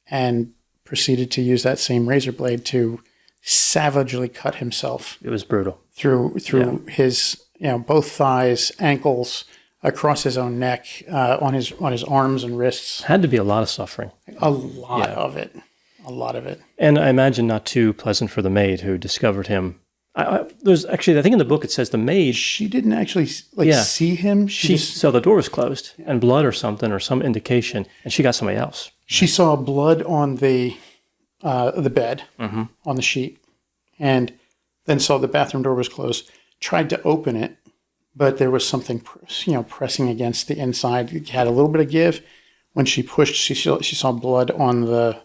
[SPEAKER 3] and proceeded to use that same razor blade to savagely cut himself.
[SPEAKER 1] It was brutal.
[SPEAKER 3] Through his, both thighs, ankles, across his own neck, on his arms and wrists.
[SPEAKER 1] Had to be a lot of suffering.
[SPEAKER 3] A lot of it. A lot of it.
[SPEAKER 1] And I imagine not too pleasant for the maid who discovered him. There's actually, I think in the book it says the maid.
[SPEAKER 3] She didn't actually see him.
[SPEAKER 1] So the door was closed and blood or something or some indication, and she got somebody else.
[SPEAKER 3] She saw blood on the bed, on the sheet, and then saw the bathroom door was closed. Tried to open it, but there was something, pressing against the inside. It had a little bit of give. When she pushed, she saw blood on the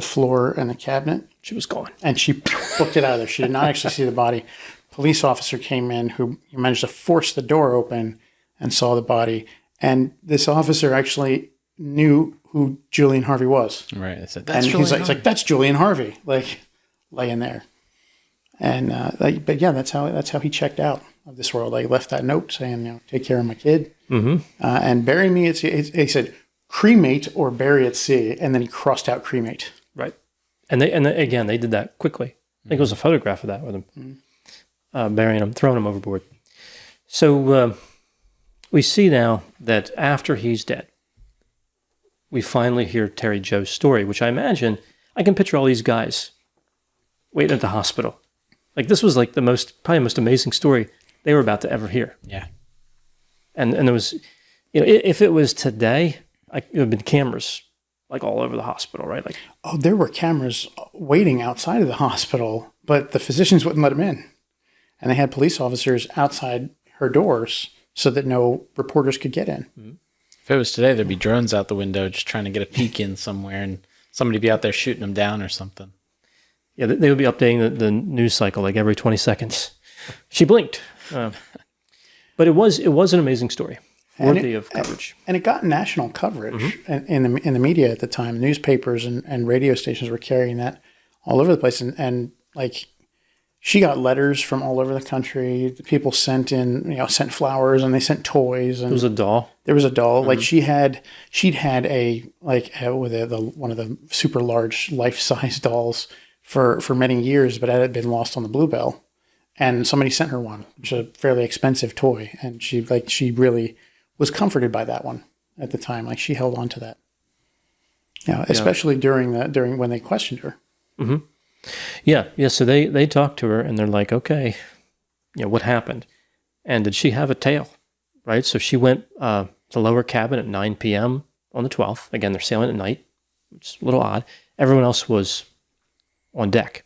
[SPEAKER 3] floor and the cabinet.
[SPEAKER 1] She was gone.
[SPEAKER 3] And she booked it out of there. She did not actually see the body. Police officer came in who managed to force the door open and saw the body. And this officer actually knew who Julian Harvey was.
[SPEAKER 2] Right. I said,
[SPEAKER 3] that's Julian Harvey. He's like, that's Julian Harvey, like laying there. And but yeah, that's how he checked out of this world. He left that note saying, take care of my kid, and bury me at sea. He said, cremate or bury at sea, and then he crossed out cremate.
[SPEAKER 1] Right. And again, they did that quickly. I think it was a photograph of that with him, burying him, throwing him overboard. So we see now that after he's dead, we finally hear Terry Jo's story, which I imagine, I can picture all these guys waiting at the hospital. Like this was like probably the most amazing story they were about to ever hear.
[SPEAKER 2] Yeah.
[SPEAKER 1] And there was, if it was today, it would have been cameras like all over the hospital, right? Like,
[SPEAKER 3] oh, there were cameras waiting outside of the hospital, but the physicians wouldn't let them in. And they had police officers outside her doors so that no reporters could get in.
[SPEAKER 2] If it was today, there'd be drones out the window just trying to get a peek in somewhere, and somebody be out there shooting them down or something.
[SPEAKER 1] Yeah, they would be updating the news cycle like every 20 seconds. She blinked. But it was an amazing story, worthy of coverage.
[SPEAKER 3] And it got national coverage in the media at the time. Newspapers and radio stations were carrying that all over the place. And like, she got letters from all over the country. The people sent flowers, and they sent toys. And
[SPEAKER 1] It was a doll.
[SPEAKER 3] there was a doll. Like she'd had one of the super large life-size dolls for many years, but it had been lost on the Bluebelle. And somebody sent her one, which is a fairly expensive toy. And she really was comforted by that one at the time. Like, she held on to that. Especially during when they questioned her.
[SPEAKER 1] Mm-hmm. Yeah. So they talked to her, and they're like, okay, what happened? And did she have a tail? Right. So she went to the lower cabin at 9 p.m. on the 12th. Again, they're sailing at night, which is a little odd. Everyone else was on deck.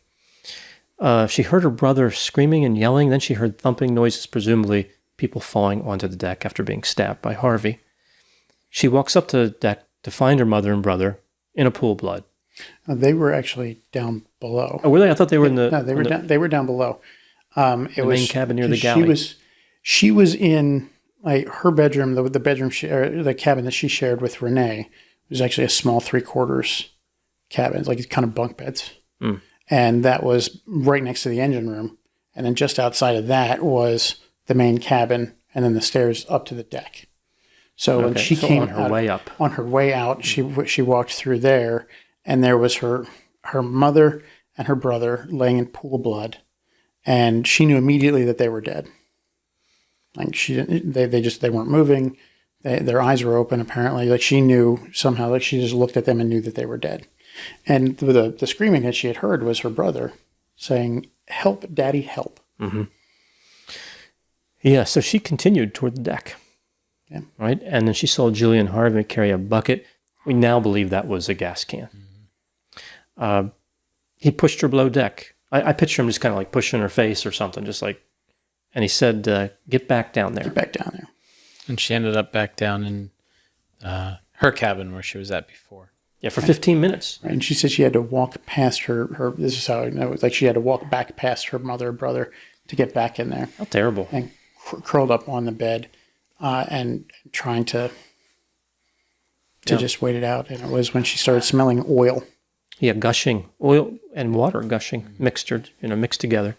[SPEAKER 1] She heard her brother screaming and yelling. Then she heard thumping noises, presumably people falling onto the deck after being stabbed by Harvey. She walks up to the deck to find her mother and brother in a pool of blood.
[SPEAKER 3] They were actually down below.
[SPEAKER 1] Oh, were they? I thought they were in the...
[SPEAKER 3] No, they were down below.
[SPEAKER 1] It was main cabin near the galley.
[SPEAKER 3] She was in like her bedroom, the bedroom, the cabin that she shared with Renee. It was actually a small 3/4 cabin, like kind of bunk beds. Mm. And that was right next to the engine room. And then just outside of that was the main cabin, and then the stairs up to the deck. So when she came
[SPEAKER 1] on her way out,
[SPEAKER 3] she walked through there, and there was her mother and her brother laying in a pool of blood, and she knew immediately that they were dead. Like, they weren't moving. Their eyes were open, apparently. Like, she knew somehow, like, she just looked at them and knew that they were dead. And the screaming that she had heard was her brother saying, "Help, Daddy, help."
[SPEAKER 1] Mm-hmm. Yeah, so she continued toward the deck.
[SPEAKER 3] Yeah.
[SPEAKER 1] Right? And then she saw Julian Harvey carry a bucket. We now believe that was a gas can. Mm-hmm. He pushed her below deck. I picture him just kind of like pushing her face or something, just like, and he said, "Get back down there."
[SPEAKER 3] Get back down there.
[SPEAKER 2] And she ended up back down in her cabin where she was at before.
[SPEAKER 1] Yeah, for 15 minutes.
[SPEAKER 3] Right. And she said she had to walk past her. This is how I know. Like, she had to walk back past her mother and brother to get back in there.
[SPEAKER 1] How terrible.
[SPEAKER 3] And curled up on the bed and trying to just wait it out. And it was when she started smelling oil.
[SPEAKER 1] Yeah, gushing. Oil and water gushing, mixed together.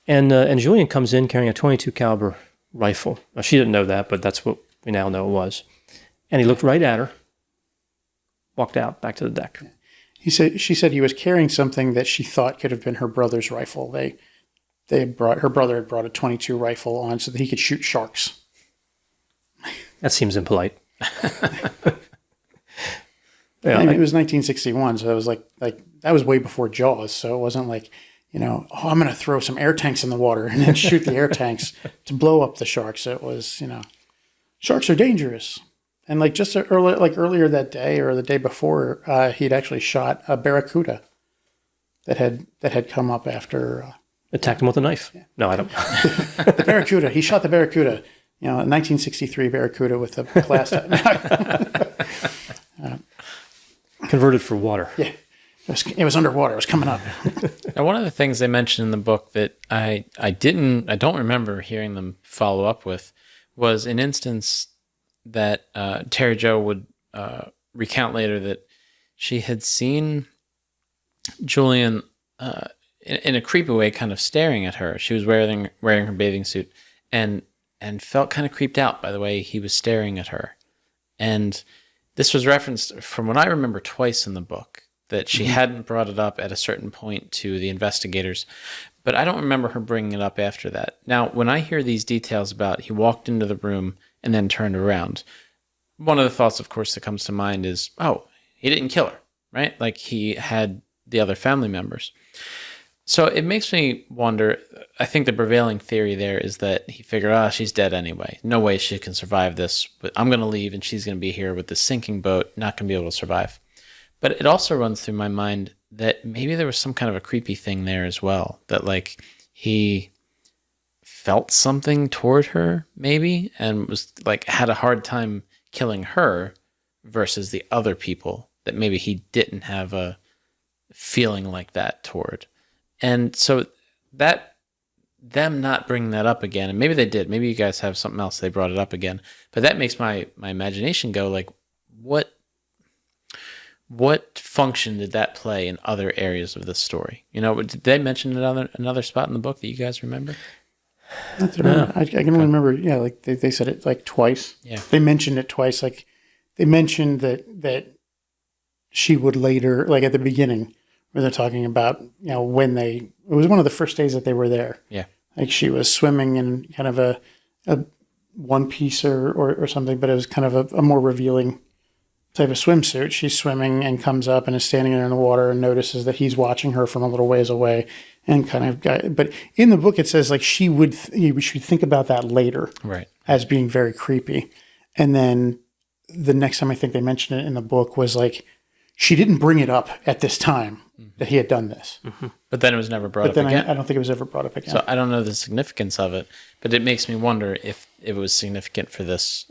[SPEAKER 1] And Julian comes in carrying a .22 caliber rifle. Now, she didn't know that, but that's what we now know it was. And he looked right at her, walked out back to the deck.
[SPEAKER 3] She said he was carrying something that she thought could have been her brother's rifle. Her brother had brought a .22 rifle on so that he could shoot sharks.
[SPEAKER 1] That seems impolite.
[SPEAKER 3] Yeah, I mean, it was 1961, so it was like that was way before Jaws. So it wasn't like, I'm going to throw some air tanks in the water and then shoot the air tanks to blow up the sharks. It was, sharks are dangerous. And like just earlier that day or the day before, he'd actually shot a barracuda that had come up after.
[SPEAKER 1] Attacked him with a knife. Yeah. No, I don't.
[SPEAKER 3] The barracuda. He shot the barracuda. A 1963 barracuda with a glass.
[SPEAKER 2] Converted for water.
[SPEAKER 3] Yeah. It was underwater. It was coming up.
[SPEAKER 2] Now, one of the things they mentioned in the book that I don't remember hearing them follow up with was an instance that Terry Jo would recount later that she had seen Julian in a creepy way kind of staring at her. She was wearing her bathing suit and felt kind of creeped out by the way he was staring at her. And this was referenced from what I remember twice in the book, that she hadn't brought it up at a certain point to the investigators, but I don't remember her bringing it up after that. Now, when I hear these details about he walked into the room and then turned around, one of the thoughts, of course, that comes to mind is, oh, he didn't kill her, right? Like he had the other family members. So it makes me wonder, I think the prevailing theory there is that he figured, she's dead anyway. No way she can survive this, but I'm going to leave and she's going to be here with the sinking boat, not going to be able to survive. But it also runs through my mind that maybe there was some kind of a creepy thing there as well, that like he felt something toward her, maybe, and was like had a hard time killing her versus the other people that maybe he didn't have a feeling like that toward. And so that them not bringing that up again, and maybe they did, maybe you guys have something else they brought it up again, but that makes my imagination go like, what function did that play in other areas of the story? You know, did they mention another spot in the book that you guys remember?
[SPEAKER 3] I can only remember, yeah, like they said it like twice.
[SPEAKER 2] Yeah.
[SPEAKER 3] They mentioned it twice. Like they mentioned that she would later, like at the beginning, where they're talking about, you know, it was one of the first days that they were there.
[SPEAKER 2] Yeah.
[SPEAKER 3] Like she was swimming in kind of a one piece or something, but it was kind of a more revealing type of swimsuit. She's swimming and comes up and is standing there in the water and notices that he's watching her from a little ways away and but in the book it says like we should think about that later,
[SPEAKER 2] right,
[SPEAKER 3] as being very creepy. And then the next time I think they mentioned it in the book was like she didn't bring it up at this time that he had done this.
[SPEAKER 2] Mm-hmm. But then it was never brought up
[SPEAKER 3] then
[SPEAKER 2] again.
[SPEAKER 3] I don't think it was ever brought up again.
[SPEAKER 2] So I don't know the significance of it, but it makes me wonder if it was significant for this,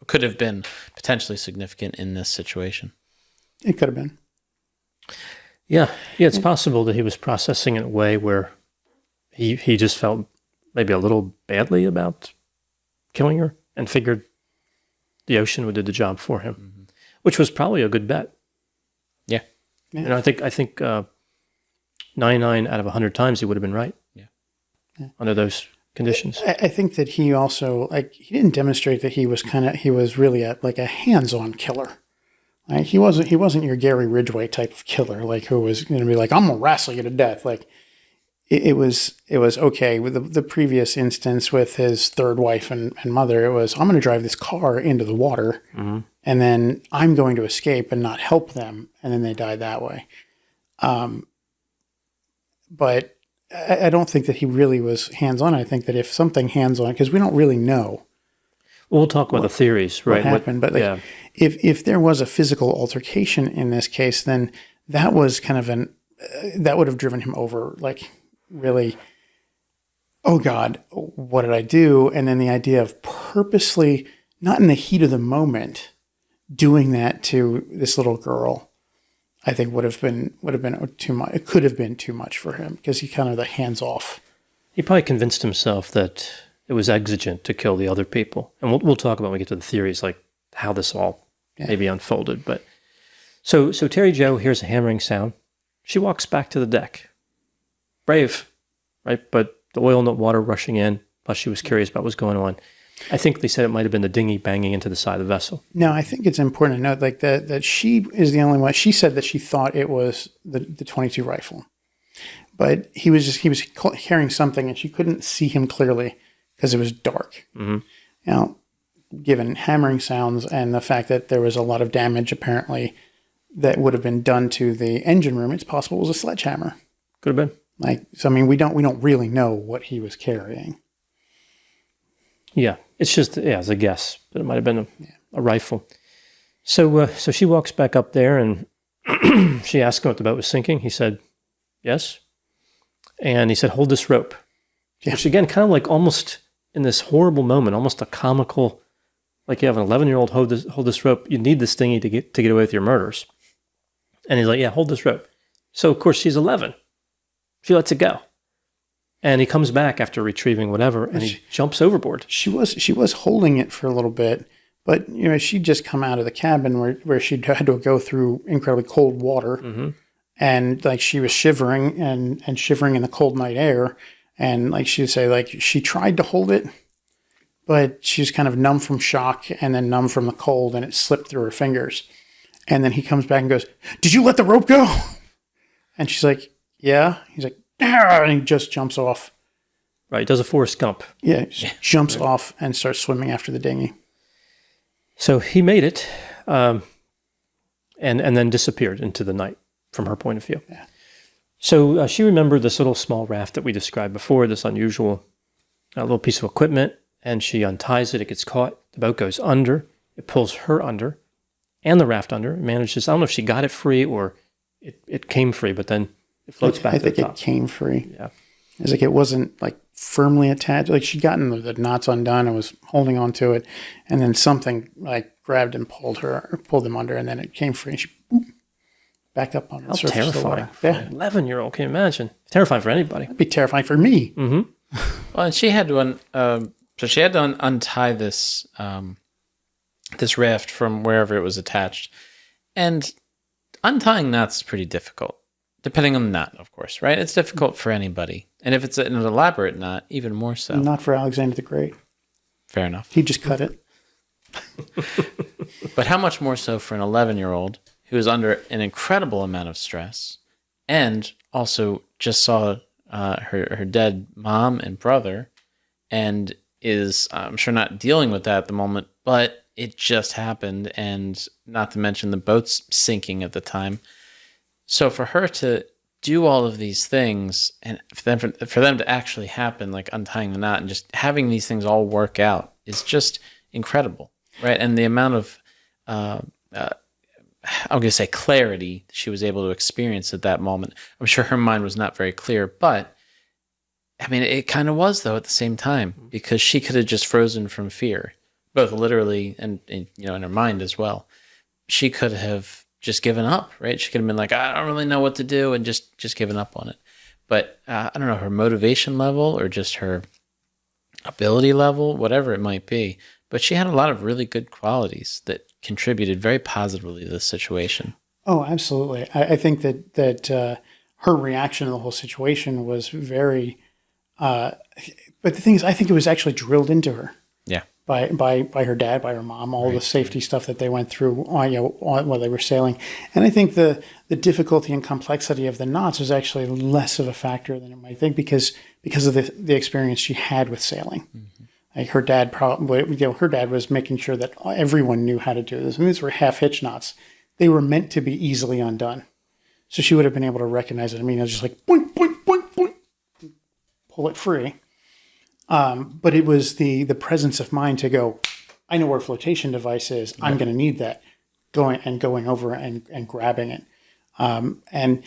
[SPEAKER 2] could have been potentially significant in this situation.
[SPEAKER 3] It could have been.
[SPEAKER 1] Yeah, it's possible that he was processing in a way where he just felt maybe a little badly about killing her and figured the ocean would do the job for him, which was probably a good bet.
[SPEAKER 2] Yeah.
[SPEAKER 1] You know, I think 99 out of 100 times he would have been right.
[SPEAKER 2] Yeah.
[SPEAKER 1] Under those conditions.
[SPEAKER 3] I think that he also, like, he didn't demonstrate that he was really a hands-on killer. Like, he wasn't your Gary Ridgway type of killer, like, who was going to be like, I'm going to wrestle you to death. Like, it was okay. With the previous instance with his third wife and mother, it was, I'm going to drive this car into the water, and then I'm going to escape and not help them, and then they die that way. But I don't think that he really was hands-on. I think that if something hands-on, because we don't really know.
[SPEAKER 1] We'll talk about the theories, right?
[SPEAKER 3] What happened, but if there was a physical altercation in this case, then that was kind of that would have driven him over, like, really, oh God, what did I do? And then the idea of purposely, not in the heat of the moment, doing that to this little girl, I think would have been too much. It could have been too much for him because he kind of the hands off.
[SPEAKER 1] He probably convinced himself that it was exigent to kill the other people, and we'll talk about when we get to the theories, like how this all maybe unfolded. But so Terry Jo hears a hammering sound. She walks back to the deck. Brave, right? But the oil and the water rushing in. Plus, she was curious about what's going on. I think they said it might have been the dinghy banging into the side of the vessel.
[SPEAKER 3] Now, I think it's important to note, like, that she is the only one. She said that she thought it was the .22 rifle, but he was carrying something, and she couldn't see him clearly because it was dark.
[SPEAKER 1] Mm-hmm.
[SPEAKER 3] Now, given hammering sounds and the fact that there was a lot of damage apparently that would have been done to the engine room, it's possible it was a sledgehammer.
[SPEAKER 1] Could have been.
[SPEAKER 3] Like, so, I mean, we don't really know what he was carrying.
[SPEAKER 1] Yeah, it's just it's a guess, but it might have been a rifle. So she walks back up there, and she asked him if the boat was sinking. He said, yes. And he said, hold this rope. Yeah. Which, again, kind of like almost in this horrible moment, almost a comical, like you have an 11-year-old hold this rope. You need this thingy to get away with your murders. And he's like, yeah, hold this rope. So, of course, she's 11. She lets it go. And he comes back after retrieving whatever, and he jumps overboard.
[SPEAKER 3] She was holding it for a little bit, but you know, she'd just come out of the cabin where she'd had to go through incredibly cold water, and like she was shivering and shivering in the cold night air, and like she'd say, like she tried to hold it, but she was kind of numb from shock and then numb from the cold, and it slipped through her fingers. And then he comes back and goes, "Did you let the rope go?" And she's like, "Yeah." He's like, and he just jumps off.
[SPEAKER 1] Right, he does a Forrest Gump.
[SPEAKER 3] Yeah, jumps off and starts swimming after the dinghy.
[SPEAKER 1] So he made it, and then disappeared into the night from her point of view.
[SPEAKER 3] Yeah.
[SPEAKER 1] So she remembered this little small raft that we described before, this unusual little piece of equipment, and she unties it. It gets caught. The boat goes under. It pulls her under and the raft under. It manages, I don't know if she got it free or it came free, but then it floats back to the top.
[SPEAKER 3] I think it came free.
[SPEAKER 1] Yeah.
[SPEAKER 3] It's like it wasn't like firmly attached. Like she'd gotten the knots undone and was holding on to it, and then something like grabbed and pulled them under, and then it came free, and she boop, backed up on the surface of the
[SPEAKER 1] Terrifying.
[SPEAKER 3] water.
[SPEAKER 1] For
[SPEAKER 3] Yeah,
[SPEAKER 1] an 11-year-old, can you imagine? Terrifying for anybody.
[SPEAKER 3] it'd be terrifying for me.
[SPEAKER 2] Well, and she had to untie this this raft from wherever it was attached, and untying knots is pretty difficult, depending on the knot, of course, right? It's difficult for anybody, and if it's an elaborate knot, even more so.
[SPEAKER 3] Not for Alexander the Great.
[SPEAKER 2] Fair enough.
[SPEAKER 3] He just cut it.
[SPEAKER 2] But how much more so for an 11-year-old who is under an incredible amount of stress, and also just saw her dead mom and brother, and is, I'm sure, not dealing with that at the moment, but it just happened, and not to mention the boat's sinking at the time. So for her to do all of these things, and for them to actually happen, like untying the knot and just having these things all work out, is just incredible, right? And the amount of, I'm going to say, clarity she was able to experience at that moment. I'm sure her mind was not very clear, but I mean, it kind of was, though, at the same time, because she could have just frozen from fear, both literally and in her mind as well. She could have just given up, right? She could have been like, I don't really know what to do, and just given up on it. But I don't know, her motivation level or just her ability level, whatever it might be. But she had a lot of really good qualities that contributed very positively to the situation.
[SPEAKER 3] Oh, absolutely. I think that her reaction to the whole situation was very. But the thing is, I think it was actually drilled into her.
[SPEAKER 2] Yeah.
[SPEAKER 3] By her dad, by her mom, all the safety stuff that they went through while they were sailing. And I think the difficulty and complexity of the knots was actually less of a factor than it might think because of the experience she had with sailing. Mm-hmm. Like her dad her dad was making sure that everyone knew how to do this. And these were half hitch knots. They were meant to be easily undone. So she would have been able to recognize it. I mean, it was just like boink, boink, boink, boink, pull it free. But it was the presence of mind to go, I know where a flotation device is. I'm going to need that. Going over and grabbing it. And,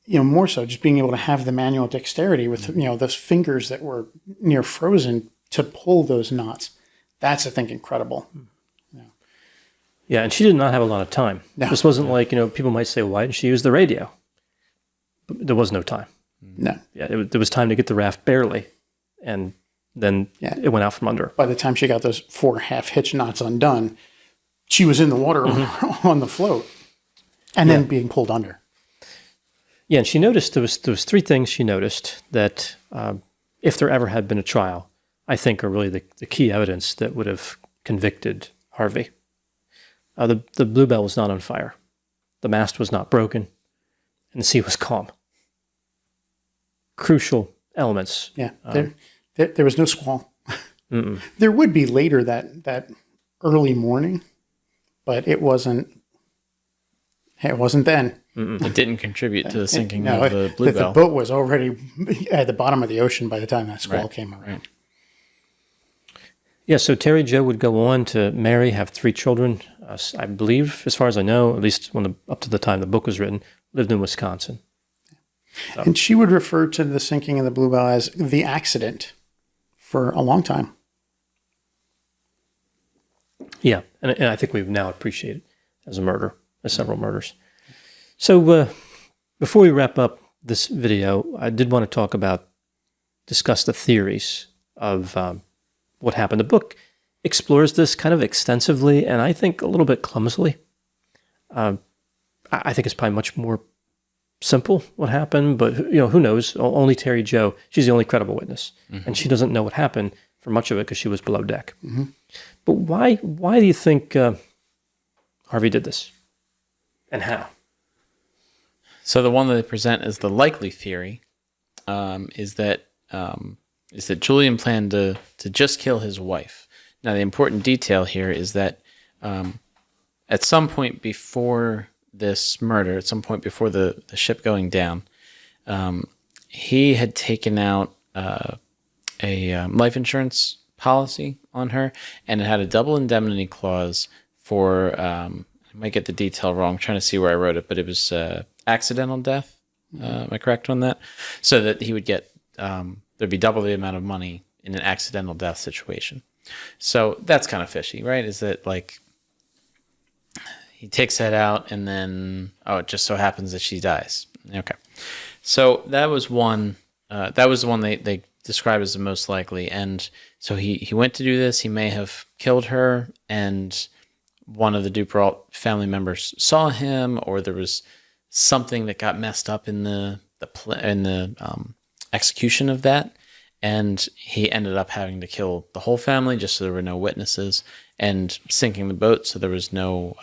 [SPEAKER 3] more so just being able to have the manual dexterity with, those fingers that were near frozen to pull those knots. That's, I think, incredible.
[SPEAKER 1] Yeah, and she did not have a lot of time.
[SPEAKER 3] No.
[SPEAKER 1] This wasn't like, people might say, why didn't she use the radio? But there was no time.
[SPEAKER 3] No.
[SPEAKER 1] Yeah, there was time to get the raft barely. And then it went out from under.
[SPEAKER 3] By the time she got those 4 half hitch knots undone, she was in the water on the float and then being pulled under.
[SPEAKER 1] Yeah, and she noticed there was 3 things she noticed that if there ever had been a trial, I think are really the key evidence that would have convicted Harvey. The Bluebelle was not on fire. The mast was not broken. And the sea was calm. Crucial elements.
[SPEAKER 3] Yeah, there was no squall. There would be later that early morning, but it wasn't. It wasn't then.
[SPEAKER 2] It didn't contribute to the sinking of the Bluebelle.
[SPEAKER 3] The boat was already at the bottom of the ocean by the time that squall came around.
[SPEAKER 2] Right.
[SPEAKER 1] Yeah, so Terry Jo would go on to marry, have 3 children. I believe, as far as I know, at least up to the time the book was written, lived in Wisconsin. So.
[SPEAKER 3] And she would refer to the sinking of the Bluebelle as the accident for a long time.
[SPEAKER 1] Yeah, and I think we now appreciate it as a murder, as several murders. So before we wrap up this video, I did want to discuss the theories of what happened. The book explores this kind of extensively, and I think a little bit clumsily. I think it's probably much more simple what happened, but who knows? Only Terry Jo, she's the only credible witness, and she doesn't know what happened for much of it because she was below deck. Mm-hmm. But why do you think Harvey did this, and how?
[SPEAKER 2] So the one that they present as the likely theory is that Julian planned to just kill his wife. Now, the important detail here is that at some point before this murder, at some point before the ship going down, he had taken out a life insurance policy on her, and it had a double indemnity clause for, I might get the detail wrong, I'm trying to see where I wrote it, but it was accidental death. Am I correct on that? So that he would get there'd be double the amount of money in an accidental death situation. So that's kind of fishy, right? Is that like he takes that out and then, it just so happens that she dies. Okay. So that was one. That was the one they described as the most likely. And so he went to do this. He may have killed her, and one of the Duperrault family members saw him, or there was something that got messed up in the execution of that, and he ended up having to kill the whole family just so there were no witnesses, and sinking the boat so there was no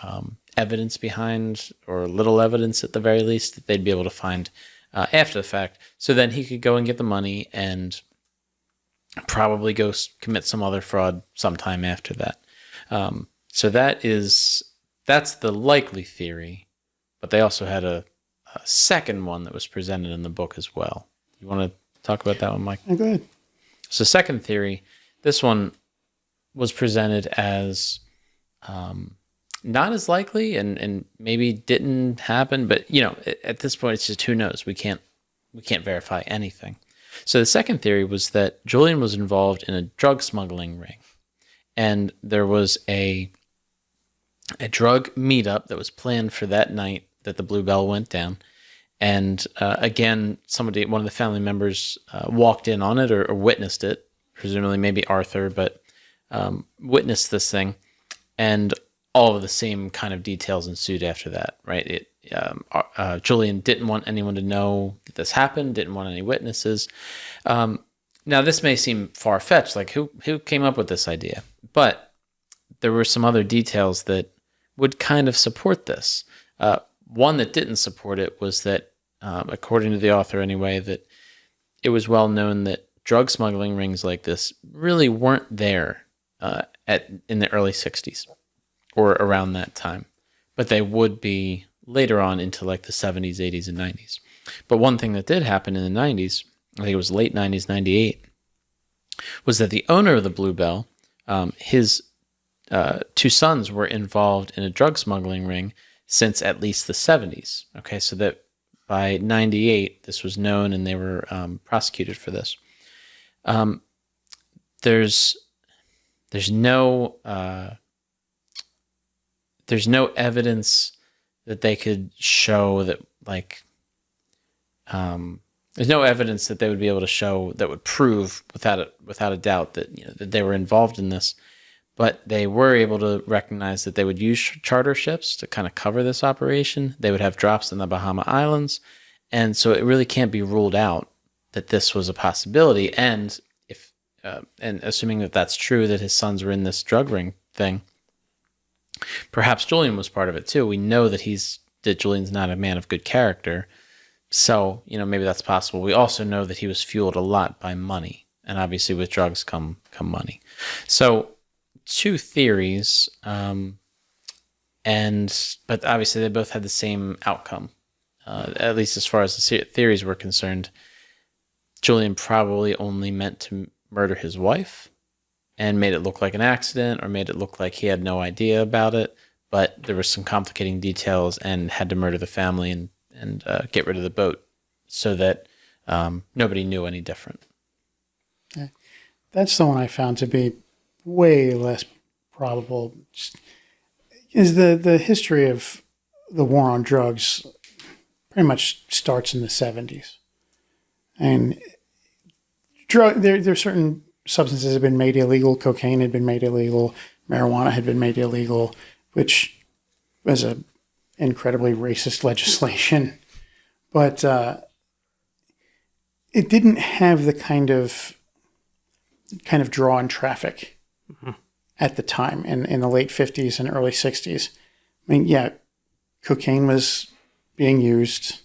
[SPEAKER 2] evidence behind, or little evidence at the very least, that they'd be able to find after the fact. So then he could go and get the money and probably go commit some other fraud sometime after that. So that's the likely theory, but they also had a second one that was presented in the book as well. You want to talk about that one, Mike?
[SPEAKER 3] Yeah, go ahead.
[SPEAKER 2] So second theory, this one was presented as not as likely, and maybe didn't happen, but at this point it's just who knows. We can't verify anything. So the second theory was that Julian was involved in a drug smuggling ring, and there was a drug meetup that was planned for that night that the Bluebelle went down. And again, one of the family members walked in on it or witnessed it, presumably maybe Arthur, but witnessed this thing, and all of the same kind of details ensued after that, right? Julian didn't want anyone to know that this happened, didn't want any witnesses. Now, this may seem far-fetched, like who came up with this idea? But there were some other details that would kind of support this. One that didn't support it was that, according to the author anyway, that it was well known that drug smuggling rings like this really weren't there in the early 60s or around that time, but they would be later on into like the 70s, 80s, and 90s. But one thing that did happen in the 90s, I think it was late 90s, 98, was that the owner of the Bluebelle, his two sons were involved in a drug smuggling ring since at least the 70s. Okay, so that by 98, this was known and they were prosecuted for this. There's no evidence that they could show that, like, there's no evidence that they would be able to show that would prove without a doubt that that they were involved in this. But they were able to recognize that they would use charter ships to kind of cover this operation. They would have drops in the Bahama Islands. And so it really can't be ruled out that this was a possibility. And and assuming that that's true, that his sons were in this drug ring thing, perhaps Julian was part of it too. We know that Julian's not a man of good character. So, maybe that's possible. We also know that he was fueled a lot by money. And obviously with drugs come money. So, two theories, but obviously they both had the same outcome, at least as far as the theories were concerned. Julian probably only meant to murder his wife and made it look like an accident, or made it look like he had no idea about it, but there were some complicating details and had to murder the family and get rid of the boat so that nobody knew any different.
[SPEAKER 3] Yeah. That's the one I found to be way less probable. Is the history of the war on drugs pretty much starts in the 70s. And there are certain substances that have been made illegal. Cocaine had been made illegal. Marijuana had been made illegal, which was a incredibly racist legislation. But it didn't have the kind of draw on traffic at the time in the late 50s and early 60s. I mean, yeah, cocaine was being used,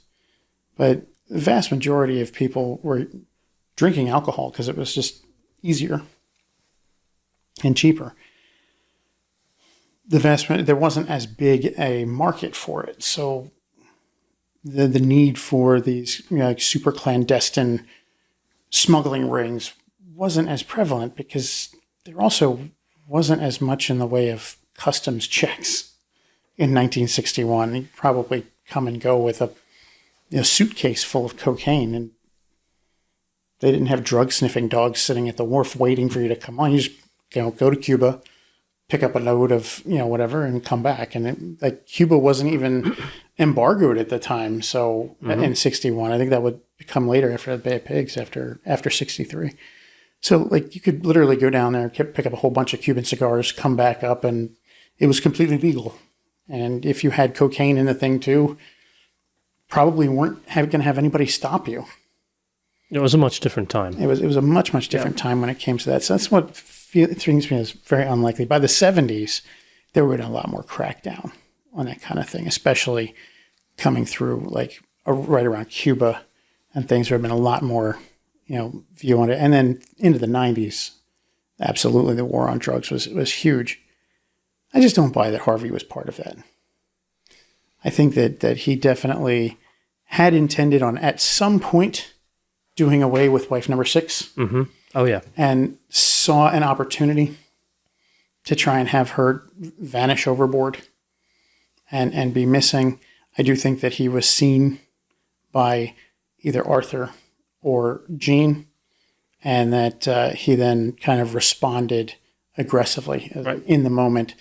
[SPEAKER 3] but the vast majority of people were drinking alcohol because it was just easier and cheaper. There wasn't as big a market for it, so the need for these like super clandestine smuggling rings wasn't as prevalent because there also wasn't as much in the way of customs checks in 1961. You'd probably come and go with a suitcase full of cocaine and They didn't have drug sniffing dogs sitting at the wharf waiting for you to come on. You just go to Cuba, pick up a load of whatever, and come back. And Cuba wasn't even embargoed at the time. So in '61, I think that would come later after the Bay of Pigs, after '63. So you could literally go down there, pick up a whole bunch of Cuban cigars, come back up, and it was completely legal. And if you had cocaine in the thing too, probably weren't going to have anybody stop you.
[SPEAKER 1] It was a much different time.
[SPEAKER 3] It was a much different time when it came to that. So that's what strings me as very unlikely. By the 70s, there would have been a lot more crackdown on that kind of thing, especially coming through right around Cuba and things. There have been a lot more, view on it. And then into the 90s, absolutely, the war on drugs was huge. I just don't buy that Harvey was part of that. I think that he definitely had intended on at some point doing away with wife number 6.
[SPEAKER 1] Mm-hmm. Oh, yeah.
[SPEAKER 3] And saw an opportunity to try and have her vanish overboard and be missing. I do think that he was seen by either Arthur or Jean, and that he then kind of responded aggressively in the moment.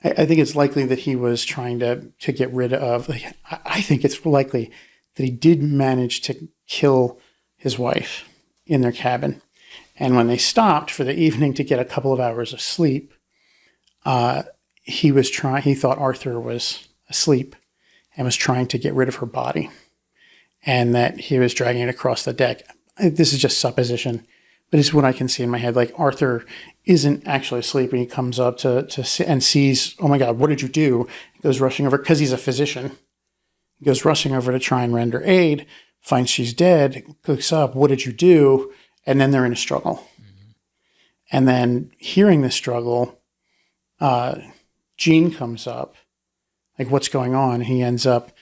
[SPEAKER 3] I think it's likely that he was trying to get rid of... I think it's likely that he did manage to kill his wife in their cabin. And when they stopped for the evening to get a couple of hours of sleep, he thought Arthur was asleep and was trying to get rid of her body, and that he was dragging it across the deck. This is just supposition, but it's what I can see in my head. Arthur isn't actually asleep, and he comes up to see, and sees, oh my God, what did you do? He goes rushing over, because he's a physician. He goes rushing over to try and render aid, finds she's dead, looks up, what did you do? And then they're in a struggle. Mm-hmm. And then hearing the struggle, Jean comes up, what's going on? He ends up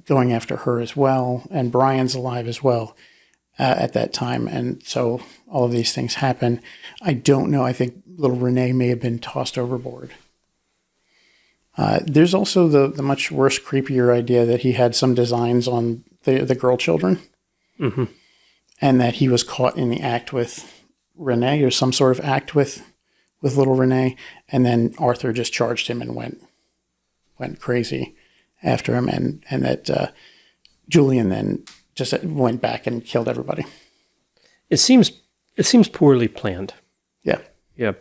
[SPEAKER 3] going after her as well, and Brian's alive as well at that time. And so all of these things happen. I don't know. I think little Renee may have been tossed overboard. There's also the much worse, creepier idea that he had some designs on the girl children. Mm-hmm. And that he was caught in the act with Renee, or some sort of act with little Renee. And then Arthur just charged him and went crazy after him. And that Julian then just went back and killed everybody.
[SPEAKER 1] It seems poorly planned.
[SPEAKER 3] Yeah.
[SPEAKER 1] Yeah.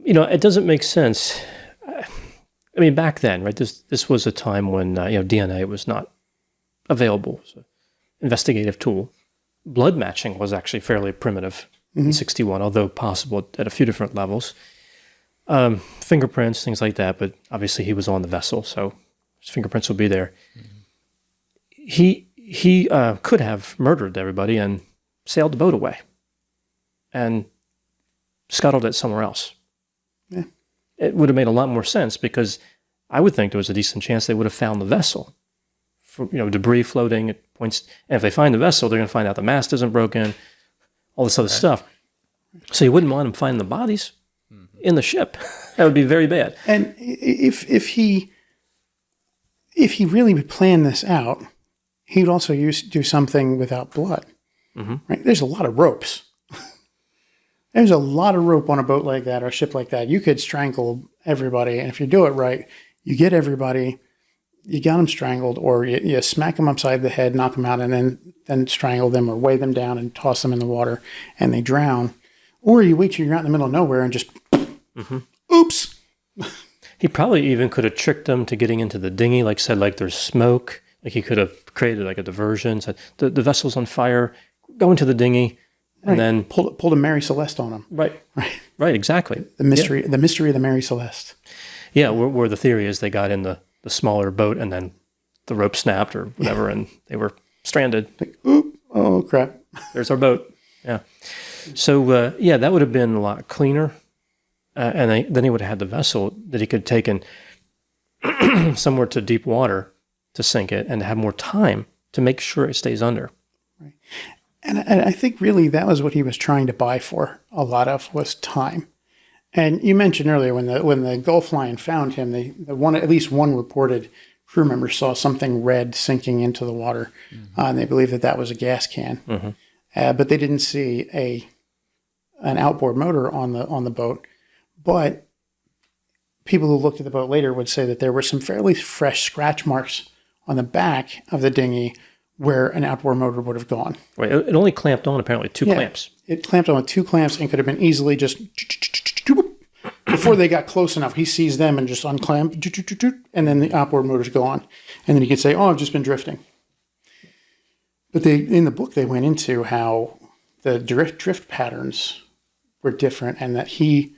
[SPEAKER 1] It doesn't make sense. I mean, back then, right, this was a time when, DNA was not available as an investigative tool. Blood matching was actually fairly primitive in '61, although possible at a few different levels. Fingerprints, things like that, but obviously he was on the vessel, so his fingerprints would be there. Mm-hmm. He could have murdered everybody and sailed the boat away and scuttled it somewhere else. Yeah. It would have made a lot more sense, because I would think there was a decent chance they would have found the vessel. Debris floating at points. And if they find the vessel, they're going to find out the mast isn't broken, all this other stuff. So you wouldn't want them finding the bodies in the ship. That would be very bad.
[SPEAKER 3] And if he really would plan this out, he'd also do something without blood. Mm-hmm. Right? There's a lot of ropes. There's a lot of rope on a boat like that or a ship like that. You could strangle everybody, and if you do it right, you get everybody. You got them strangled, or you smack them upside the head, knock them out, and then strangle them or weigh them down and toss them in the water, and they drown. Or you wait till you're out in the middle of nowhere and just, oops.
[SPEAKER 1] He probably even could have tricked them to getting into the dinghy, said there's smoke. He could have created a diversion, said the vessel's on fire, go into the dinghy, and then
[SPEAKER 3] pulled a Mary Celeste on them.
[SPEAKER 1] Right, exactly.
[SPEAKER 3] The mystery of the Mary Celeste.
[SPEAKER 1] Yeah, where the theory is they got in the smaller boat, and then the rope snapped or whatever, and they were stranded.
[SPEAKER 3] Oop! Oh crap!
[SPEAKER 1] There's our boat. Yeah. So that would have been a lot cleaner, and then he would have had the vessel that he could have taken somewhere to deep water to sink it, and have more time to make sure it stays under.
[SPEAKER 3] Right. And I think really that was what he was trying to buy for. A lot of was time. And you mentioned earlier when the Gulf Lion found him, at least one reported crew member saw something red sinking into the water, and they believed that was a gas can. Mm-hmm. but they didn't see an outboard motor on the boat. But people who looked at the boat later would say that there were some fairly fresh scratch marks on the back of the dinghy where an outboard motor would have gone.
[SPEAKER 1] Right. It only clamped on apparently two clamps.
[SPEAKER 3] It clamped on with 2 clamps and could have been easily just before they got close enough. He sees them and just unclamp, and then the outboard motors go on, and then he could say, "Oh, I've just been drifting." But in the book they went into how the drift patterns were different, and that he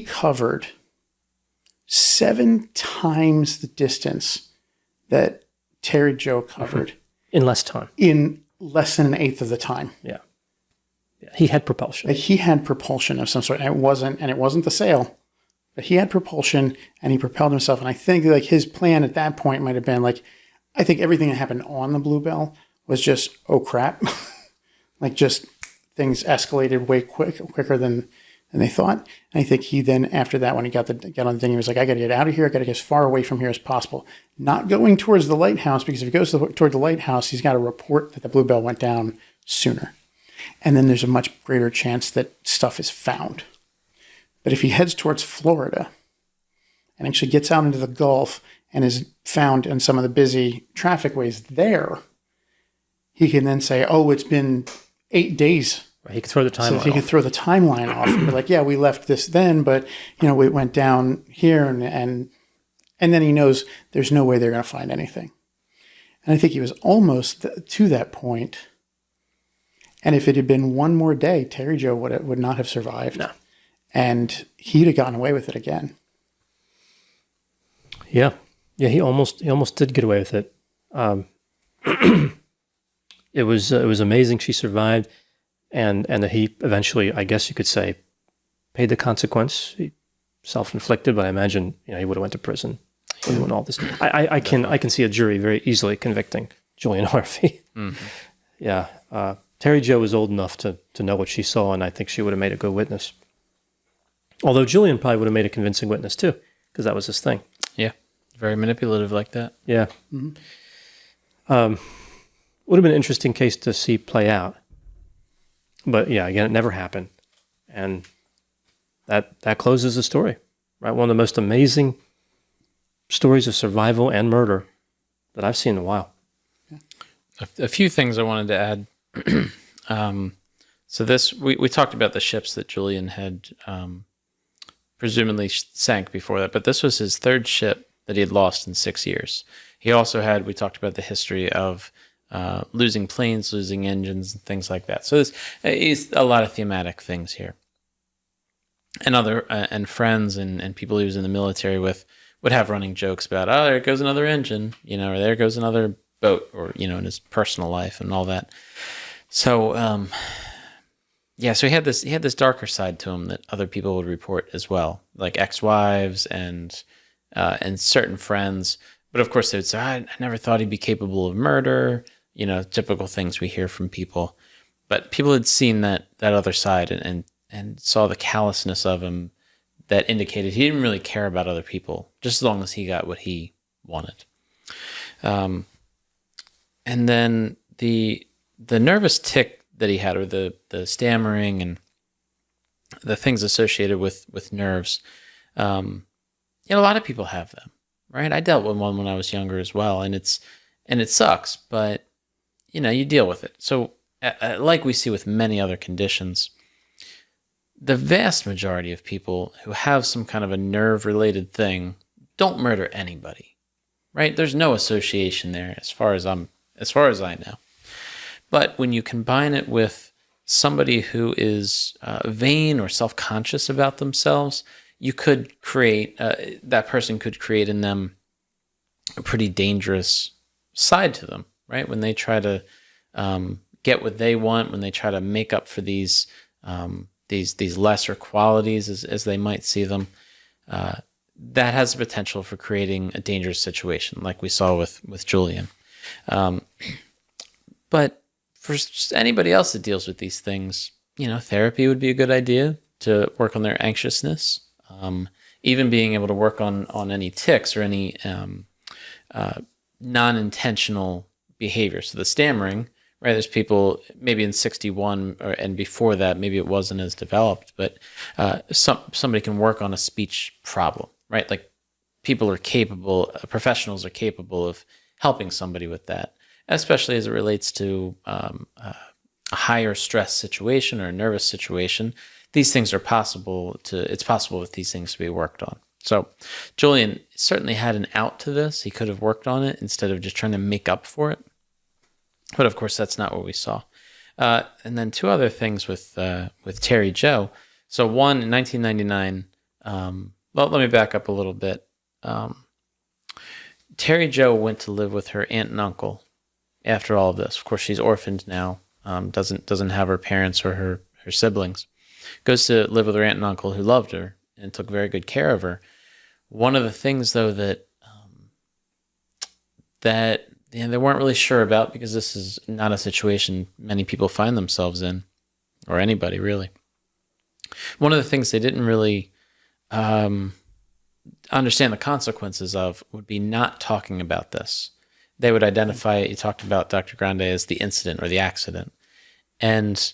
[SPEAKER 3] covered 7 times the distance that Terry Jo covered
[SPEAKER 1] In less time.
[SPEAKER 3] in less than an eighth of the time.
[SPEAKER 1] Yeah. He had propulsion.
[SPEAKER 3] Like he had propulsion of some sort, and it wasn't the sail, but he had propulsion and he propelled himself. And I think like his plan at that point might have been like, I think everything that happened on the Bluebelle was just, oh crap, like just things escalated way quicker than they thought. And I think he then, after that, when he got on the thing, he was like, I got to get out of here. I got to get as far away from here as possible. Not going towards the lighthouse, because if he goes toward the lighthouse, he's got to report that the Bluebelle went down sooner. And then there's a much greater chance that stuff is found. But if he heads towards Florida and actually gets out into the Gulf and is found in some of the busy traffic ways there, he can then say, oh, it's been 8 days.
[SPEAKER 1] Right. He could throw the timeline
[SPEAKER 3] So he could throw the timeline off and be like, yeah, we left this then, but it went down here, and then he knows there's no way they're going to find anything. And I think he was almost to that point. And if it had been one more day, Terry Jo would not have survived.
[SPEAKER 1] No.
[SPEAKER 3] And he'd have gotten away with it again.
[SPEAKER 1] Yeah. Yeah, he almost did get away with it. It was amazing she survived, and that he eventually, I guess you could say, paid the consequence. He self-inflicted, but I imagine he would have went to prison when all this. I can see a jury very easily convicting Julian Harvey.
[SPEAKER 2] Mm-hmm.
[SPEAKER 1] Yeah. Terry Jo was old enough to know what she saw, and I think she would have made a good witness. Although Julian probably would have made a convincing witness too, because that was his thing.
[SPEAKER 2] Yeah, very manipulative like that.
[SPEAKER 1] Yeah. Mm-hmm. Would have been an interesting case to see play out. But yeah, again, it never happened. And that closes the story, right? One of the most amazing stories of survival and murder that I've seen in a while.
[SPEAKER 2] A few things I wanted to add. So this, we talked about the ships that Julian had presumably sank before that, but this was his 3rd ship that he had lost in 6 years. He also had, we talked about the history of losing planes, losing engines, and things like that. So there's is a lot of thematic things here. And and friends and people he was in the military with would have running jokes about, oh, there goes another engine, or there goes another boat, or in his personal life and all that. So so he had this darker side to him that other people would report as well, like ex-wives and certain friends. But of course they would say, I never thought he'd be capable of murder, typical things we hear from people. But people had seen that other side and saw the callousness of him that indicated he didn't really care about other people, just as long as he got what he wanted. And then the nervous tic that he had, or the stammering and the things associated with nerves, a lot of people have them, right? I dealt with one when I was younger as well, and it sucks, but you deal with it. So like we see with many other conditions, the vast majority of people who have some kind of a nerve-related thing don't murder anybody, right? There's no association there as far as I know. But when you combine it with somebody who is vain or self-conscious about themselves, you could create, that person could create in them a pretty dangerous side to them, right? When they try to get what they want, when they try to make up for these lesser qualities as they might see them, that has the potential for creating a dangerous situation, like we saw with Julian. But for anybody else that deals with these things, therapy would be a good idea to work on their anxiousness. Even being able to work on any tics or any non-intentional behavior. So the stammering, right? There's people maybe in 61 and before that, maybe it wasn't as developed, but somebody can work on a speech problem, right? Like people are capable, professionals are capable of helping somebody with that, especially as it relates to a higher stress situation or a nervous situation. These things are possible it's possible with these things to be worked on. So Julian certainly had an out to this. He could have worked on it instead of just trying to make up for it. But of course, that's not what we saw. And then two other things with Terry Jo. So one, in 1999, well, let me back up a little bit. Terry Jo went to live with her aunt and uncle after all of this. Of course, she's orphaned now, doesn't have her parents or her siblings. Goes to live with her aunt and uncle who loved her and took very good care of her. One of the things, though, that they weren't really sure about, because this is not a situation many people find themselves in, or anybody really. One of the things they didn't really understand the consequences of would be not talking about this. They would identify it. You talked about Dr. Grande as the incident or the accident. And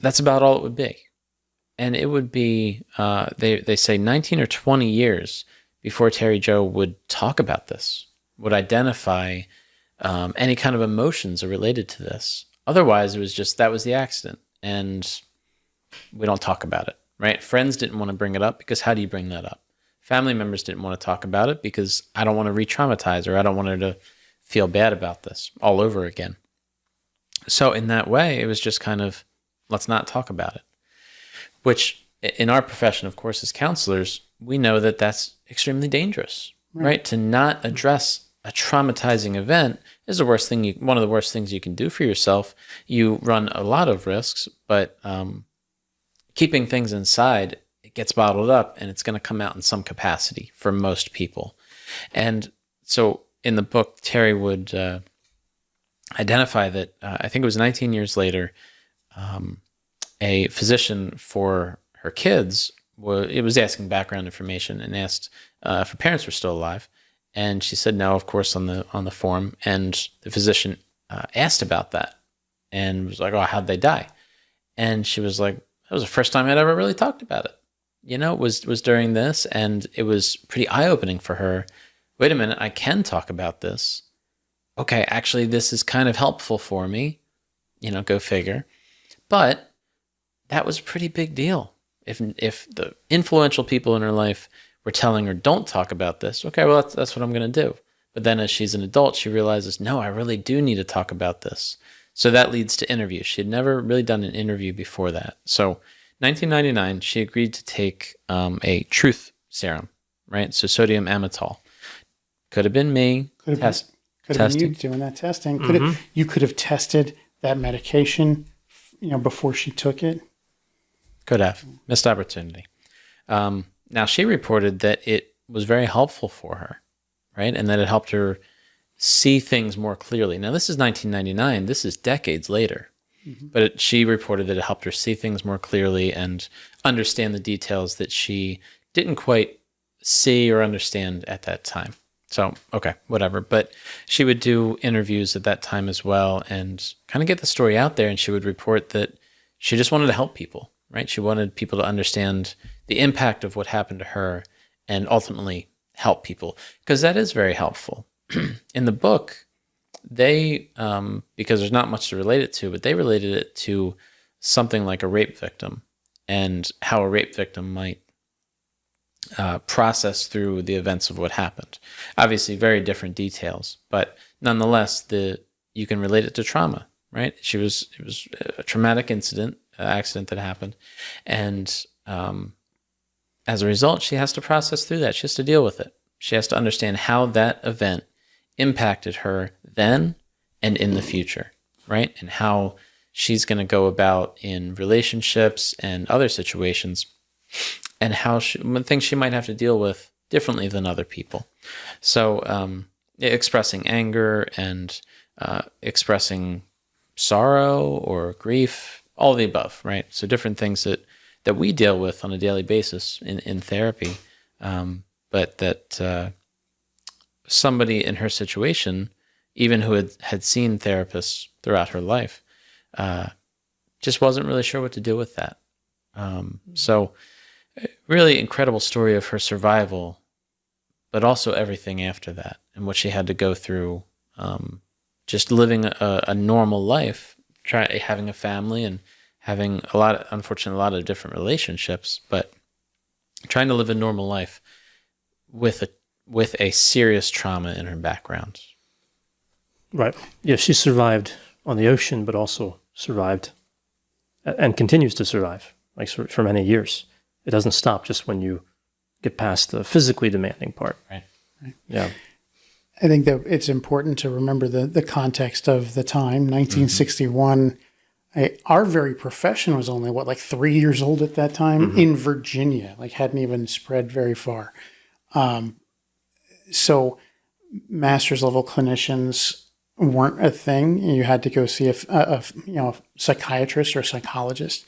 [SPEAKER 2] that's about all it would be. And it would be, they say 19 or 20 years before Terry Jo would talk about this, would identify any kind of emotions are related to this. Otherwise, it was just, that was the accident, and we don't talk about it, right? Friends didn't want to bring it up, because how do you bring that up? Family members didn't want to talk about it, because I don't want to re-traumatize her. I don't want her to feel bad about this all over again. So in that way, it was just kind of, let's not talk about it. Which, in our profession, of course, as counselors, we know that that's extremely dangerous, right? To not address a traumatizing event is one of the worst things you can do for yourself. You run a lot of risks, but keeping things inside, it gets bottled up, and it's going to come out in some capacity for most people. And so in the book, Terry would identify that, I think it was 19 years later, a physician for her kids was asking background information and asked if her parents were still alive. And she said no, of course, on the form. And the physician asked about that and was like, "Oh, how'd they die?" And she was like, "That was the first time I'd ever really talked about it. It was during this, and it was pretty eye-opening for her. Wait a minute, I can talk about this. Okay, actually, this is kind of helpful for me. Go figure." But that was a pretty big deal. If the influential people in her life were telling her, "Don't talk about this," okay, well, that's what I'm going to do. But then as she's an adult, she realizes, no, I really do need to talk about this. So that leads to interviews. She had never really done an interview before that. So 1999, she agreed to take a truth serum, right? So sodium amytal. Could have been me.
[SPEAKER 3] Could have been you doing that testing. You could have tested that medication, before she took it.
[SPEAKER 2] Could have. Missed opportunity. Now, she reported that it was very helpful for her, right? And that it helped her see things more clearly. Now, this is 1999. This is decades later. Mm-hmm. But she reported that it helped her see things more clearly and understand the details that she didn't quite see or understand at that time. So, okay, whatever. But she would do interviews at that time as well and kind of get the story out there. And she would report that she just wanted to help people, right? She wanted people to understand the impact of what happened to her and ultimately help people, because that is very helpful. In the book, they, because there's not much to relate it to, but they related it to something like a rape victim and how a rape victim might process through the events of what happened. Obviously, very different details, but nonetheless, you can relate it to trauma, right? It was a traumatic accident that happened, and as a result, she has to process through that. She has to deal with it. She has to understand how that event impacted her then and in the future, right? And how she's going to go about in relationships and other situations, and how things she might have to deal with differently than other people. So expressing anger and expressing sorrow or grief, all the above, right? So different things that we deal with on a daily basis in therapy, but that somebody in her situation even who had seen therapists throughout her life, just wasn't really sure what to do with that. So really incredible story of her survival, but also everything after that and what she had to go through, just living a normal life, having a family and having unfortunately, a lot of different relationships, but trying to live a normal life with a serious trauma in her background.
[SPEAKER 1] Right. Yeah, she survived on the ocean, but also survived and continues to survive, like for many years. It doesn't stop just when you get past the physically demanding part.
[SPEAKER 2] Right.
[SPEAKER 1] Yeah.
[SPEAKER 3] I think that it's important to remember the context of the time. 1961, our very profession was only, like 3 years old at that time in Virginia, like hadn't even spread very far. So master's level clinicians weren't a thing. You had to go see a psychiatrist or psychologist,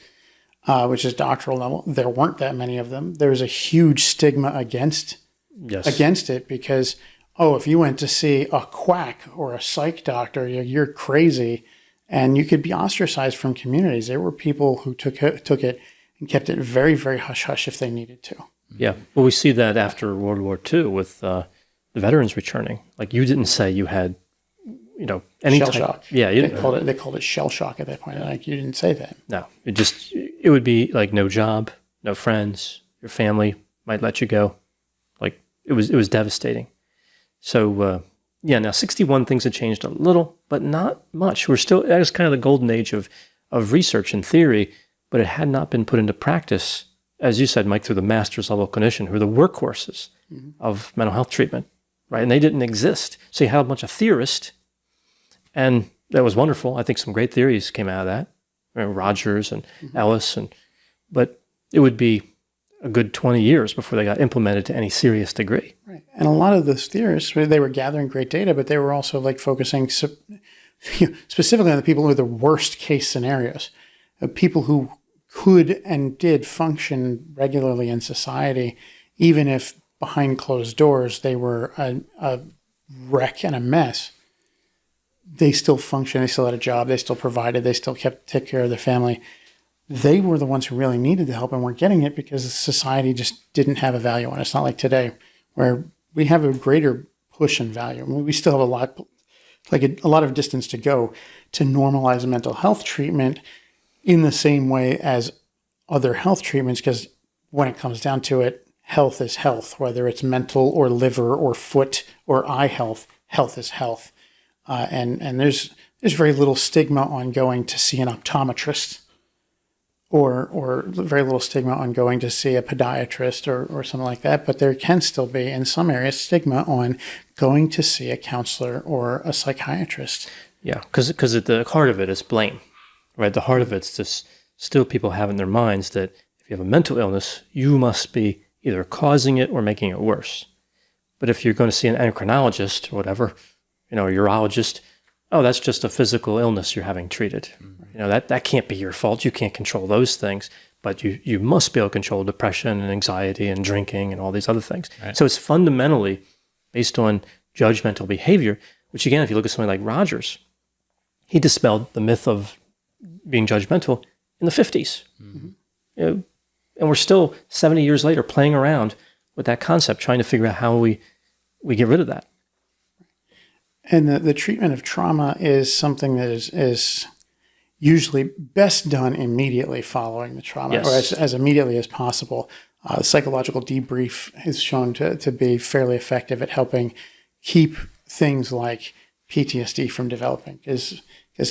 [SPEAKER 3] which is doctoral level. There weren't that many of them. There was a huge stigma against it because, if you went to see a quack or a psych doctor, you're crazy, and you could be ostracized from communities. There were people who took it and kept it very, very hush-hush if they needed to.
[SPEAKER 1] Yeah. Well, we see that after World War II with the veterans returning. Like, you didn't say you had, any
[SPEAKER 3] Shell
[SPEAKER 1] type.
[SPEAKER 3] shock.
[SPEAKER 1] Yeah.
[SPEAKER 3] They called it shell shock at that point. Like, you didn't say that.
[SPEAKER 1] No. It would be like no job, no friends, your family might let you go. Like, it was devastating. So, now 61 things had changed a little, but not much. That was kind of the golden age of research and theory, but it had not been put into practice, as you said, Mike, through the master's level clinician, who are the workhorses of mental health treatment, right? And they didn't exist. So you had a bunch of theorists, and that was wonderful. I think some great theories came out of that, Rogers and Ellis, but it would be a good 20 years before they got implemented to any serious degree.
[SPEAKER 3] Right. And a lot of those theorists, they were gathering great data, but they were also like focusing specifically on the people who were the worst case scenarios, people who could and did function regularly in society, even if behind closed doors they were a wreck and a mess. They still functioned, they still had a job, they still provided, they still took care of their family. They were the ones who really needed the help and weren't getting it because society just didn't have a value on it. It's not like today where we have a greater push and value. I mean, we still have a lot of distance to go to normalize mental health treatment in the same way as other health treatments, because when it comes down to it, health is health, whether it's mental or liver or foot or eye health, health is health. And there's very little stigma on going to see an optometrist or very little stigma on going to see a podiatrist or something like that. But there can still be, in some areas, stigma on going to see a counselor or a psychiatrist.
[SPEAKER 1] Yeah, because at the heart of it is blame, right? The heart of it's just still people have in their minds that if you have a mental illness, you must be either causing it or making it worse. But if you're going to see an endocrinologist or whatever, a urologist, that's just a physical illness you're having treated. That can't be your fault. You can't control those things, but you must be able to control depression and anxiety and drinking and all these other things. Right. So it's fundamentally based on judgmental behavior, which again, if you look at somebody like Rogers, he dispelled the myth of being judgmental in the 50s. And we're still 70 years later playing around with that concept, trying to figure out how we get rid of that.
[SPEAKER 3] And the treatment of trauma is something that is usually best done immediately following the trauma, yes, or as immediately as possible. Psychological debrief is shown to be fairly effective at helping keep things like PTSD from developing. Because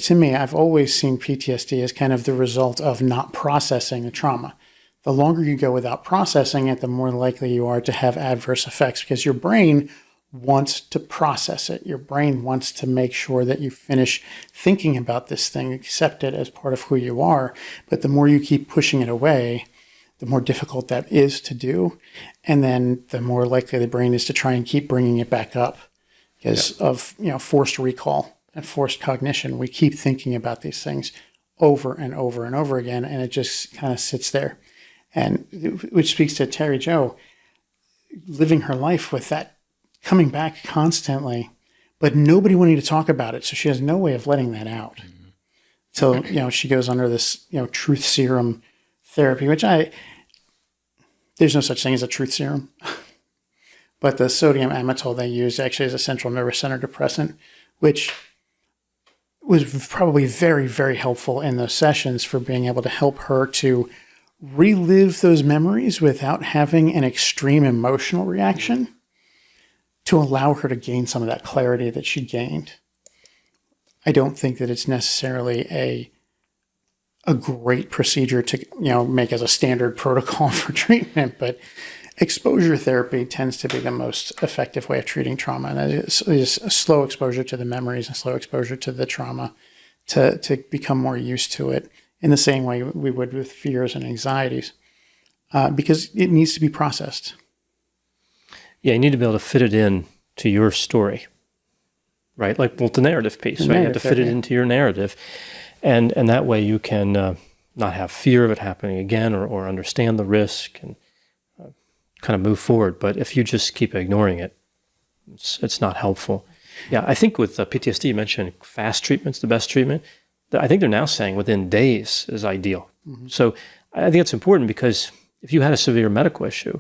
[SPEAKER 3] to me, I've always seen PTSD as kind of the result of not processing the trauma. The longer you go without processing it, the more likely you are to have adverse effects, because your brain wants to process it. Your brain wants to make sure that you finish thinking about this thing, accept it as part of who you are. But the more you keep pushing it away, the more difficult that is to do. And then the more likely the brain is to try and keep bringing it back up because of forced recall and forced cognition. We keep thinking about these things over and over and over again, and it just kind of sits there. And which speaks to Terry Jo living her life with that coming back constantly, but nobody wanted to talk about it. So she has no way of letting that out. So, she goes under this, truth serum therapy, which there's no such thing as a truth serum. But the sodium amytal they use actually is a central nervous center depressant, which was probably very, very helpful in those sessions for being able to help her to relive those memories without having an extreme emotional reaction, to allow her to gain some of that clarity that she gained. I don't think that it's necessarily a great procedure to make as a standard protocol for treatment, but exposure therapy tends to be the most effective way of treating trauma, and it is a slow exposure to the memories and slow exposure to the trauma to become more used to it in the same way we would with fears and anxieties, because it needs to be processed. Yeah,
[SPEAKER 1] you need to be able to fit it in to your story, right? Like the narrative piece, right? You have to fit it into your narrative, and that way you can not have fear of it happening again, or understand the risk and kind of move forward. But if you just keep ignoring it, it's not helpful. Yeah, I think with PTSD, you mentioned fast treatment's the best treatment. I think they're now saying within days is ideal. Mm-hmm. So I think it's important, because if you had a severe medical issue,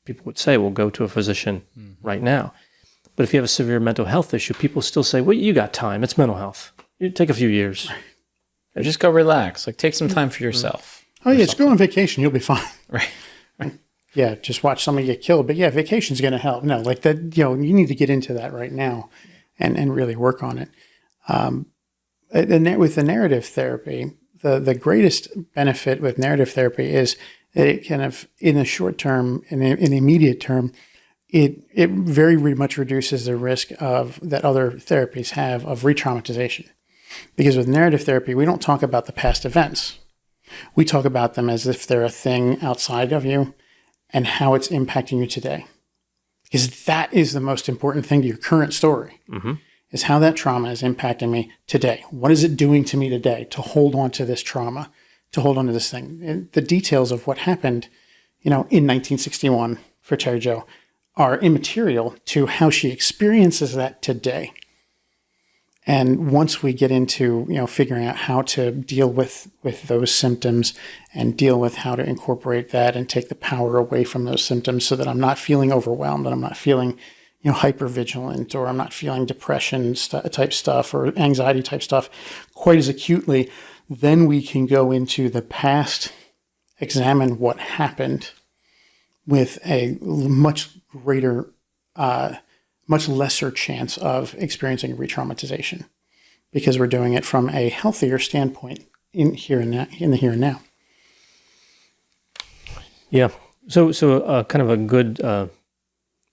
[SPEAKER 1] people would say, well, go to a physician right now. But if you have a severe mental health issue, people still say, well, you got time. It's mental health. You take a few years.
[SPEAKER 2] Just go relax. Like, take some time for yourself.
[SPEAKER 3] Oh, yeah, just go on vacation. You'll be fine.
[SPEAKER 2] Right.
[SPEAKER 3] Yeah, just watch somebody get killed. But yeah, vacation's going to help. No, like that, you need to get into that right now and really work on it. With the narrative therapy, the greatest benefit with narrative therapy is that it kind of, in the short term, in the immediate term, it very much reduces the risk that other therapies have of re-traumatization. Because with narrative therapy, we don't talk about the past events. We talk about them as if they're a thing outside of you and how it's impacting you today. Because that is the most important thing to your current story, is how that trauma is impacting me today. What is it doing to me today to hold on to this trauma, to hold on to this thing? And the details of what happened, in 1961 for Terry Jo are immaterial to how she experiences that today. And once we get into, figuring out how to deal with those symptoms and deal with how to incorporate that and take the power away from those symptoms so that I'm not feeling overwhelmed and I'm not feeling, hypervigilant, or I'm not feeling depression type stuff or anxiety type stuff quite as acutely, then we can go into the past, examine what happened with a much greater, much lesser chance of experiencing re-traumatization, because we're doing it from a healthier standpoint in the here and now.
[SPEAKER 1] Yeah. So kind of a good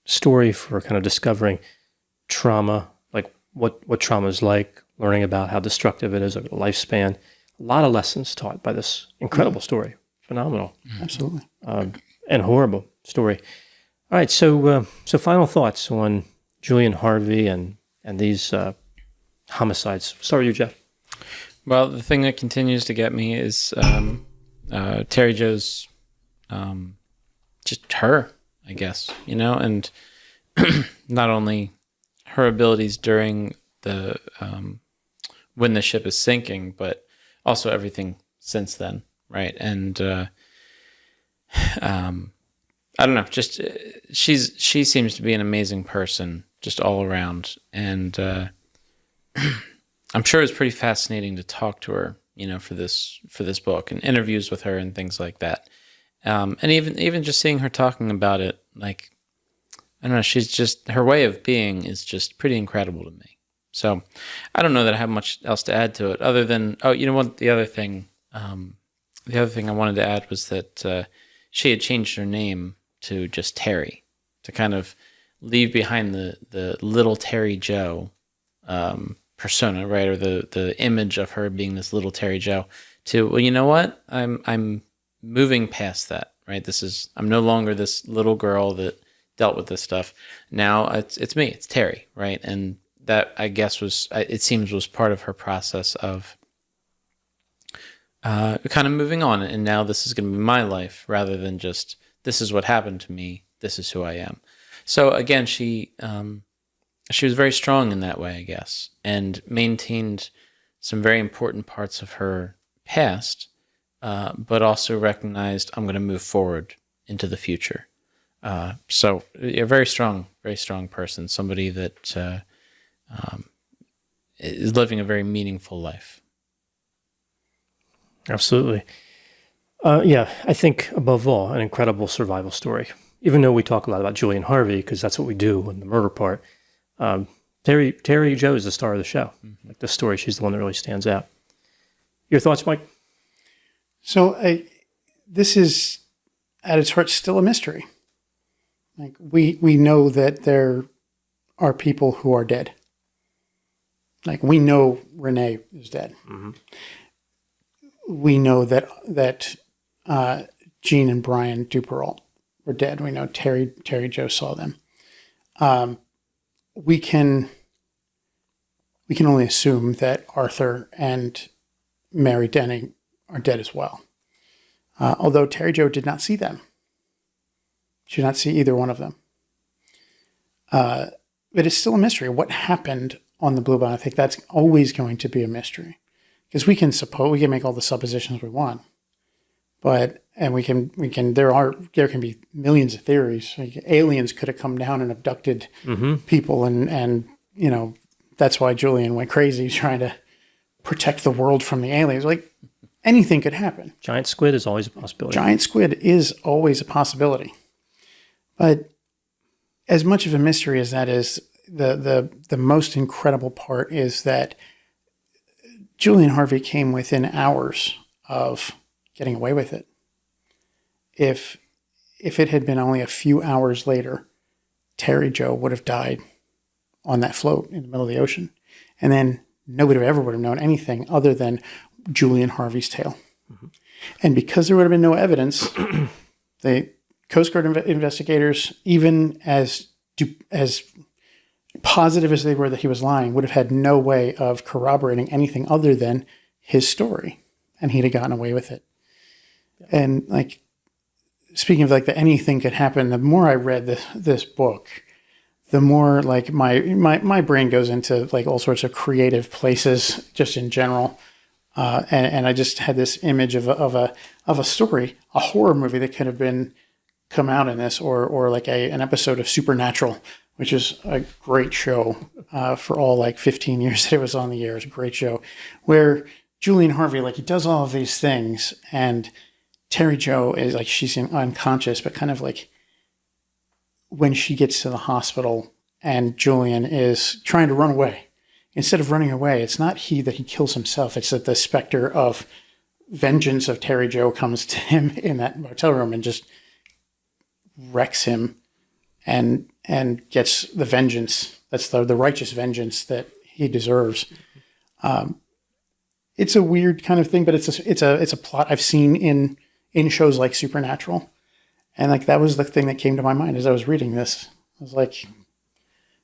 [SPEAKER 1] story for kind of discovering trauma, like what trauma is like, learning about how destructive it is over the lifespan. A lot of lessons taught by this incredible story. Phenomenal.
[SPEAKER 3] Absolutely.
[SPEAKER 1] And horrible story. All right. So final thoughts on Julian Harvey and these homicides. Start with you, Jeff.
[SPEAKER 2] Well, the thing that continues to get me is Terry Jo's just her, I guess, and not only her abilities during the when the ship is sinking, but also everything since then, right? And I don't know, just she seems to be an amazing person, just all around, and I'm sure it's pretty fascinating to talk to her, for this book and interviews with her and things like that. And even just seeing her talking about it, like, I don't know, she's just, her way of being is just pretty incredible to me. So I don't know that I have much else to add to it other than, you know what, the other thing I wanted to add was that she had changed her name to just Terry, to kind of leave behind the little Terry Jo persona, right? Or the image of her being this little Terry Jo, to, well, you know what? I'm moving past that, right? I'm no longer this little girl that dealt with this stuff. Now it's me, it's Terry, right? And that, I guess, was part of her process of kind of moving on. And now this is going to be my life, rather than just, this is what happened to me, this is who I am. So again, she she was very strong in that way, I guess, and maintained some very important parts of her past, but also recognized, I'm going to move forward into the future. So a very strong person, somebody that is living a very meaningful life.
[SPEAKER 1] Absolutely. Yeah, I think above all, an incredible survival story. Even though we talk a lot about Julian Harvey, because that's what we do in the murder part, Terry Jo is the star of the show.
[SPEAKER 2] Mm-hmm.
[SPEAKER 1] Like the story, she's the one that really stands out. Your thoughts, Mike?
[SPEAKER 3] So this is, at its heart, still a mystery. Like we know that there are people who are dead. Like we know Renée is dead.
[SPEAKER 1] Mm-hmm.
[SPEAKER 3] We know that Jean and Brian Duperrault were dead. We know Terry Jo saw them. We can only assume that Arthur and Mary Denny are dead as well. Although Terry Jo did not see them. She did not see either one of them. But it's still a mystery. What happened on the Bluebelle? I think that's always going to be a mystery. Because we can make all the suppositions we want. There can be millions of theories. Like aliens could have come down and abducted people, and that's why Julian went crazy trying to protect the world from the aliens. Like anything could happen.
[SPEAKER 1] Giant squid is always a possibility.
[SPEAKER 3] Giant squid is always a possibility. But as much of a mystery as that is, the most incredible part is that Julian Harvey came within hours of getting away with it. If it had been only a few hours later, Terry Jo would have died on that float in the middle of the ocean. And then nobody ever would have known anything other than Julian Harvey's tale. Mm-hmm. And because there would have been no evidence, the Coast Guard investigators, even as positive as they were that he was lying, would have had no way of corroborating anything other than his story. And he'd have gotten away with it. Yeah. And like, speaking of like the anything could happen, the more I read this book, the more like my brain goes into like all sorts of creative places just in general. And I just had this image of a story, a horror movie that could have come out in this, or like an episode of Supernatural, which is a great show for all like 15 years that it was on the air. It's a great show where Julian Harvey, like he does all of these things, and Terry Jo is like, she's unconscious, but kind of like when she gets to the hospital and Julian is trying to run away, instead of running away, it's not that he kills himself. It's that the specter of vengeance of Terry Jo comes to him in that motel room and just wrecks him and gets the vengeance. That's the righteous vengeance that he deserves. It's a weird kind of thing, but it's a plot I've seen in shows like Supernatural. And like, that was the thing that came to my mind as I was reading this. I was like,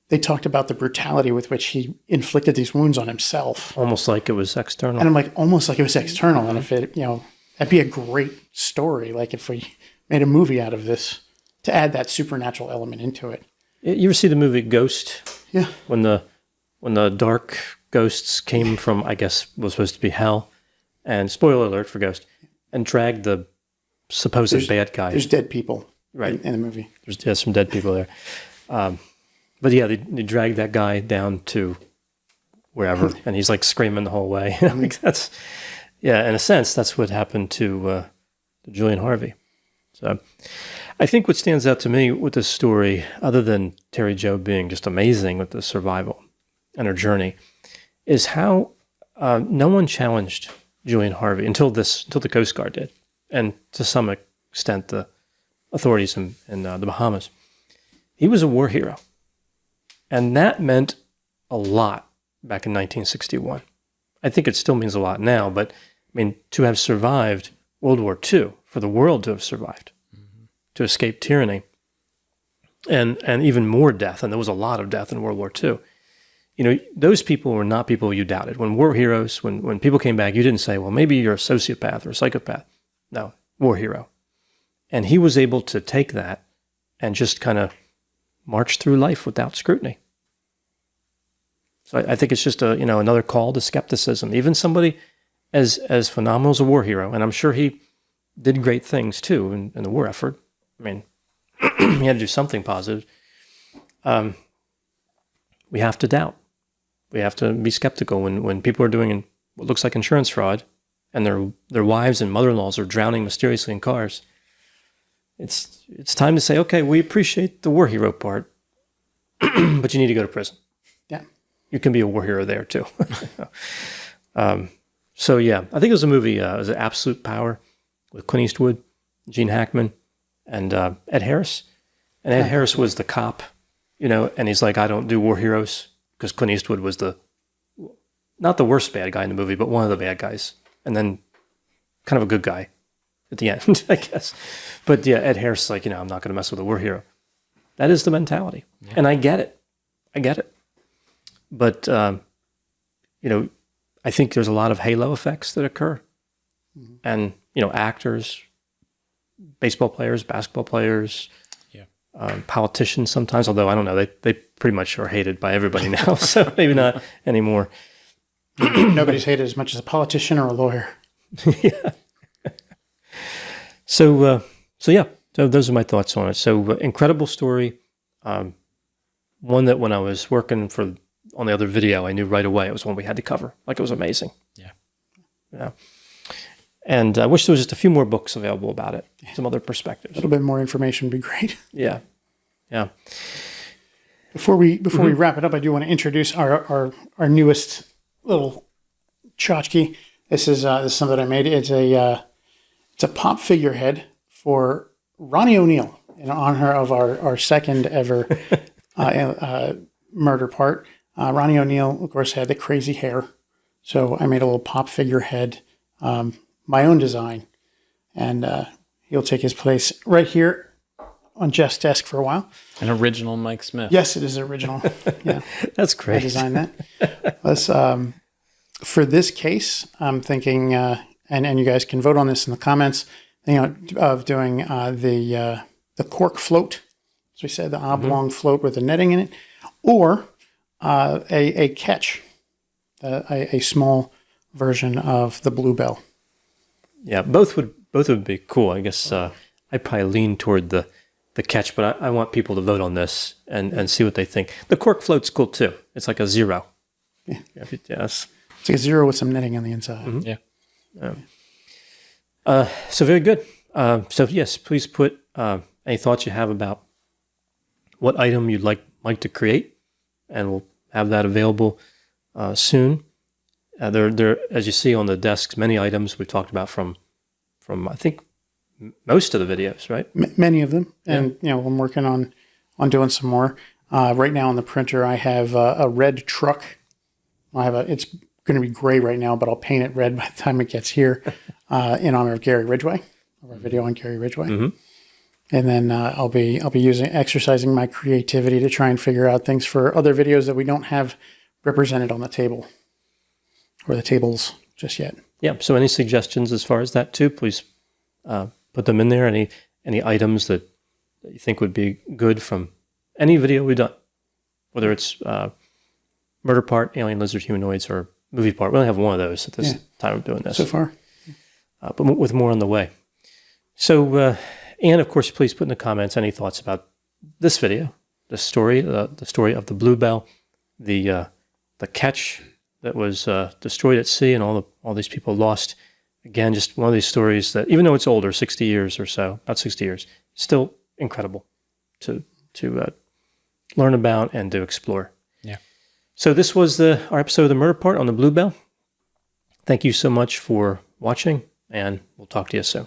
[SPEAKER 3] they talked about the brutality with which he inflicted these wounds on himself.
[SPEAKER 1] Almost like it was external.
[SPEAKER 3] And I'm like, almost like it was external. And if it, that'd be a great story. Like if we made a movie out of this to add that supernatural element into it.
[SPEAKER 1] You ever see the movie Ghost?
[SPEAKER 3] Yeah.
[SPEAKER 1] When the dark ghosts came from, I guess, was supposed to be hell, and spoiler alert for Ghost, and dragged the supposed bad guy.
[SPEAKER 3] There's dead people
[SPEAKER 1] right
[SPEAKER 3] in the movie.
[SPEAKER 1] There's some dead people there. But yeah, they dragged that guy down to wherever, and he's like screaming the whole way. Like that's, yeah, in a sense, that's what happened to Julian Harvey. So I think what stands out to me with this story, other than Terry Jo being just amazing with the survival and her journey, is how no one challenged Julian Harvey until the Coast Guard did, and to some extent the authorities in the Bahamas. He was a war hero. And that meant a lot back in 1961. I think it still means a lot now, but I mean, to have survived World War II, for the world to have survived, to escape tyranny, and even more death, and there was a lot of death in World War II. Those people were not people you doubted. When war heroes, when people came back, you didn't say, well, maybe you're a sociopath or a psychopath. No, war hero. And he was able to take that and just kind of march through life without scrutiny. So I think it's just another call to skepticism. Even somebody as phenomenal as a war hero, and I'm sure he did great things too in the war effort. I mean, he had to do something positive. We have to doubt. We have to be skeptical when people are doing what looks like insurance fraud, and their wives and mother-in-laws are drowning mysteriously in cars. It's time to say, okay, we appreciate the war hero part, but you need to go to prison.
[SPEAKER 3] Yeah.
[SPEAKER 1] You can be a war hero there too. So yeah, I think it was a movie. It was Absolute Power with Clint Eastwood, Gene Hackman, and Ed Harris. And Ed Harris was the cop, and he's like, I don't do war heroes, because Clint Eastwood was not the worst bad guy in the movie, but one of the bad guys, and then kind of a good guy at the end, I guess. But yeah, Ed Harris is like, I'm not going to mess with a war hero. That is the mentality, and I get it. But I think there's a lot of halo effects that occur, and actors, baseball players, basketball players, politicians sometimes. Although I don't know, they pretty much are hated by everybody now, so maybe not anymore.
[SPEAKER 3] Nobody's hated as much as a politician or a lawyer.
[SPEAKER 1] Yeah. So those are my thoughts on it. So incredible story. One that when I was working on the other video, I knew right away it was one we had to cover. Like, it was amazing. Yeah. And I wish there was just a few more books available about it. Some other perspectives.
[SPEAKER 3] A little bit more information would be great.
[SPEAKER 1] Yeah.
[SPEAKER 3] Before we wrap it up, I do want to introduce our newest little tchotchke. This is something that I made. It's a pop figurehead for Ronnie O'Neill in honor of our second ever murder part. Ronnie O'Neill, of course, had the crazy hair, so I made a little pop figurehead, my own design, and he'll take his place right here on Jeff's desk for a while. An
[SPEAKER 2] original Mike Smith.
[SPEAKER 3] Yes, it is original. Yeah,
[SPEAKER 1] that's great.
[SPEAKER 3] I designed that. Let's for this case, I'm thinking, and you guys can vote on this in the comments, of doing the cork float. So we said the oblong float with the netting in it, or a catch, a small version of the Bluebelle.
[SPEAKER 1] Yeah, both would be cool. I guess I'd probably lean toward the catch, but I want people to vote on this and see what they think. The cork float's cool too. It's like a zero.
[SPEAKER 3] Yeah.
[SPEAKER 1] Yes.
[SPEAKER 3] It's like a zero with some netting on the inside.
[SPEAKER 2] Mm-hmm.
[SPEAKER 1] Yeah. So very good. So yes, please put any thoughts you have about what item you'd like Mike to create, and we'll have that available soon. There, as you see on the desks, many items we've talked about from I think most of the videos, right?
[SPEAKER 3] Many of them, and I'm working on doing some more. Right now on the printer, I have a red truck. It's going to be gray right now, but I'll paint it red by the time it gets here, in honor of Gary Ridgway, of our video on Gary Ridgway. Mm-hmm. And then I'll be exercising my creativity to try and figure out things for other videos that we don't have represented on the table or the tables just yet.
[SPEAKER 1] Yeah. So any suggestions as far as that too, please put them in there. Any items that you think would be good from any video we've done, whether it's murder part, alien, lizard, humanoids, or movie part. We only have one of those at this time of doing this
[SPEAKER 3] so far,
[SPEAKER 1] but with more on the way. So. And of course, please put in the comments any thoughts about this video, the story of the Bluebelle, the catch that was destroyed at sea, and all these people lost. Again, just one of these stories that, even though it's older, 60 years or so, about 60 years, still incredible to learn about and to explore.
[SPEAKER 2] Yeah.
[SPEAKER 1] So this was our episode of the Murder Part on the Bluebelle. Thank you so much for watching, and we'll talk to you soon.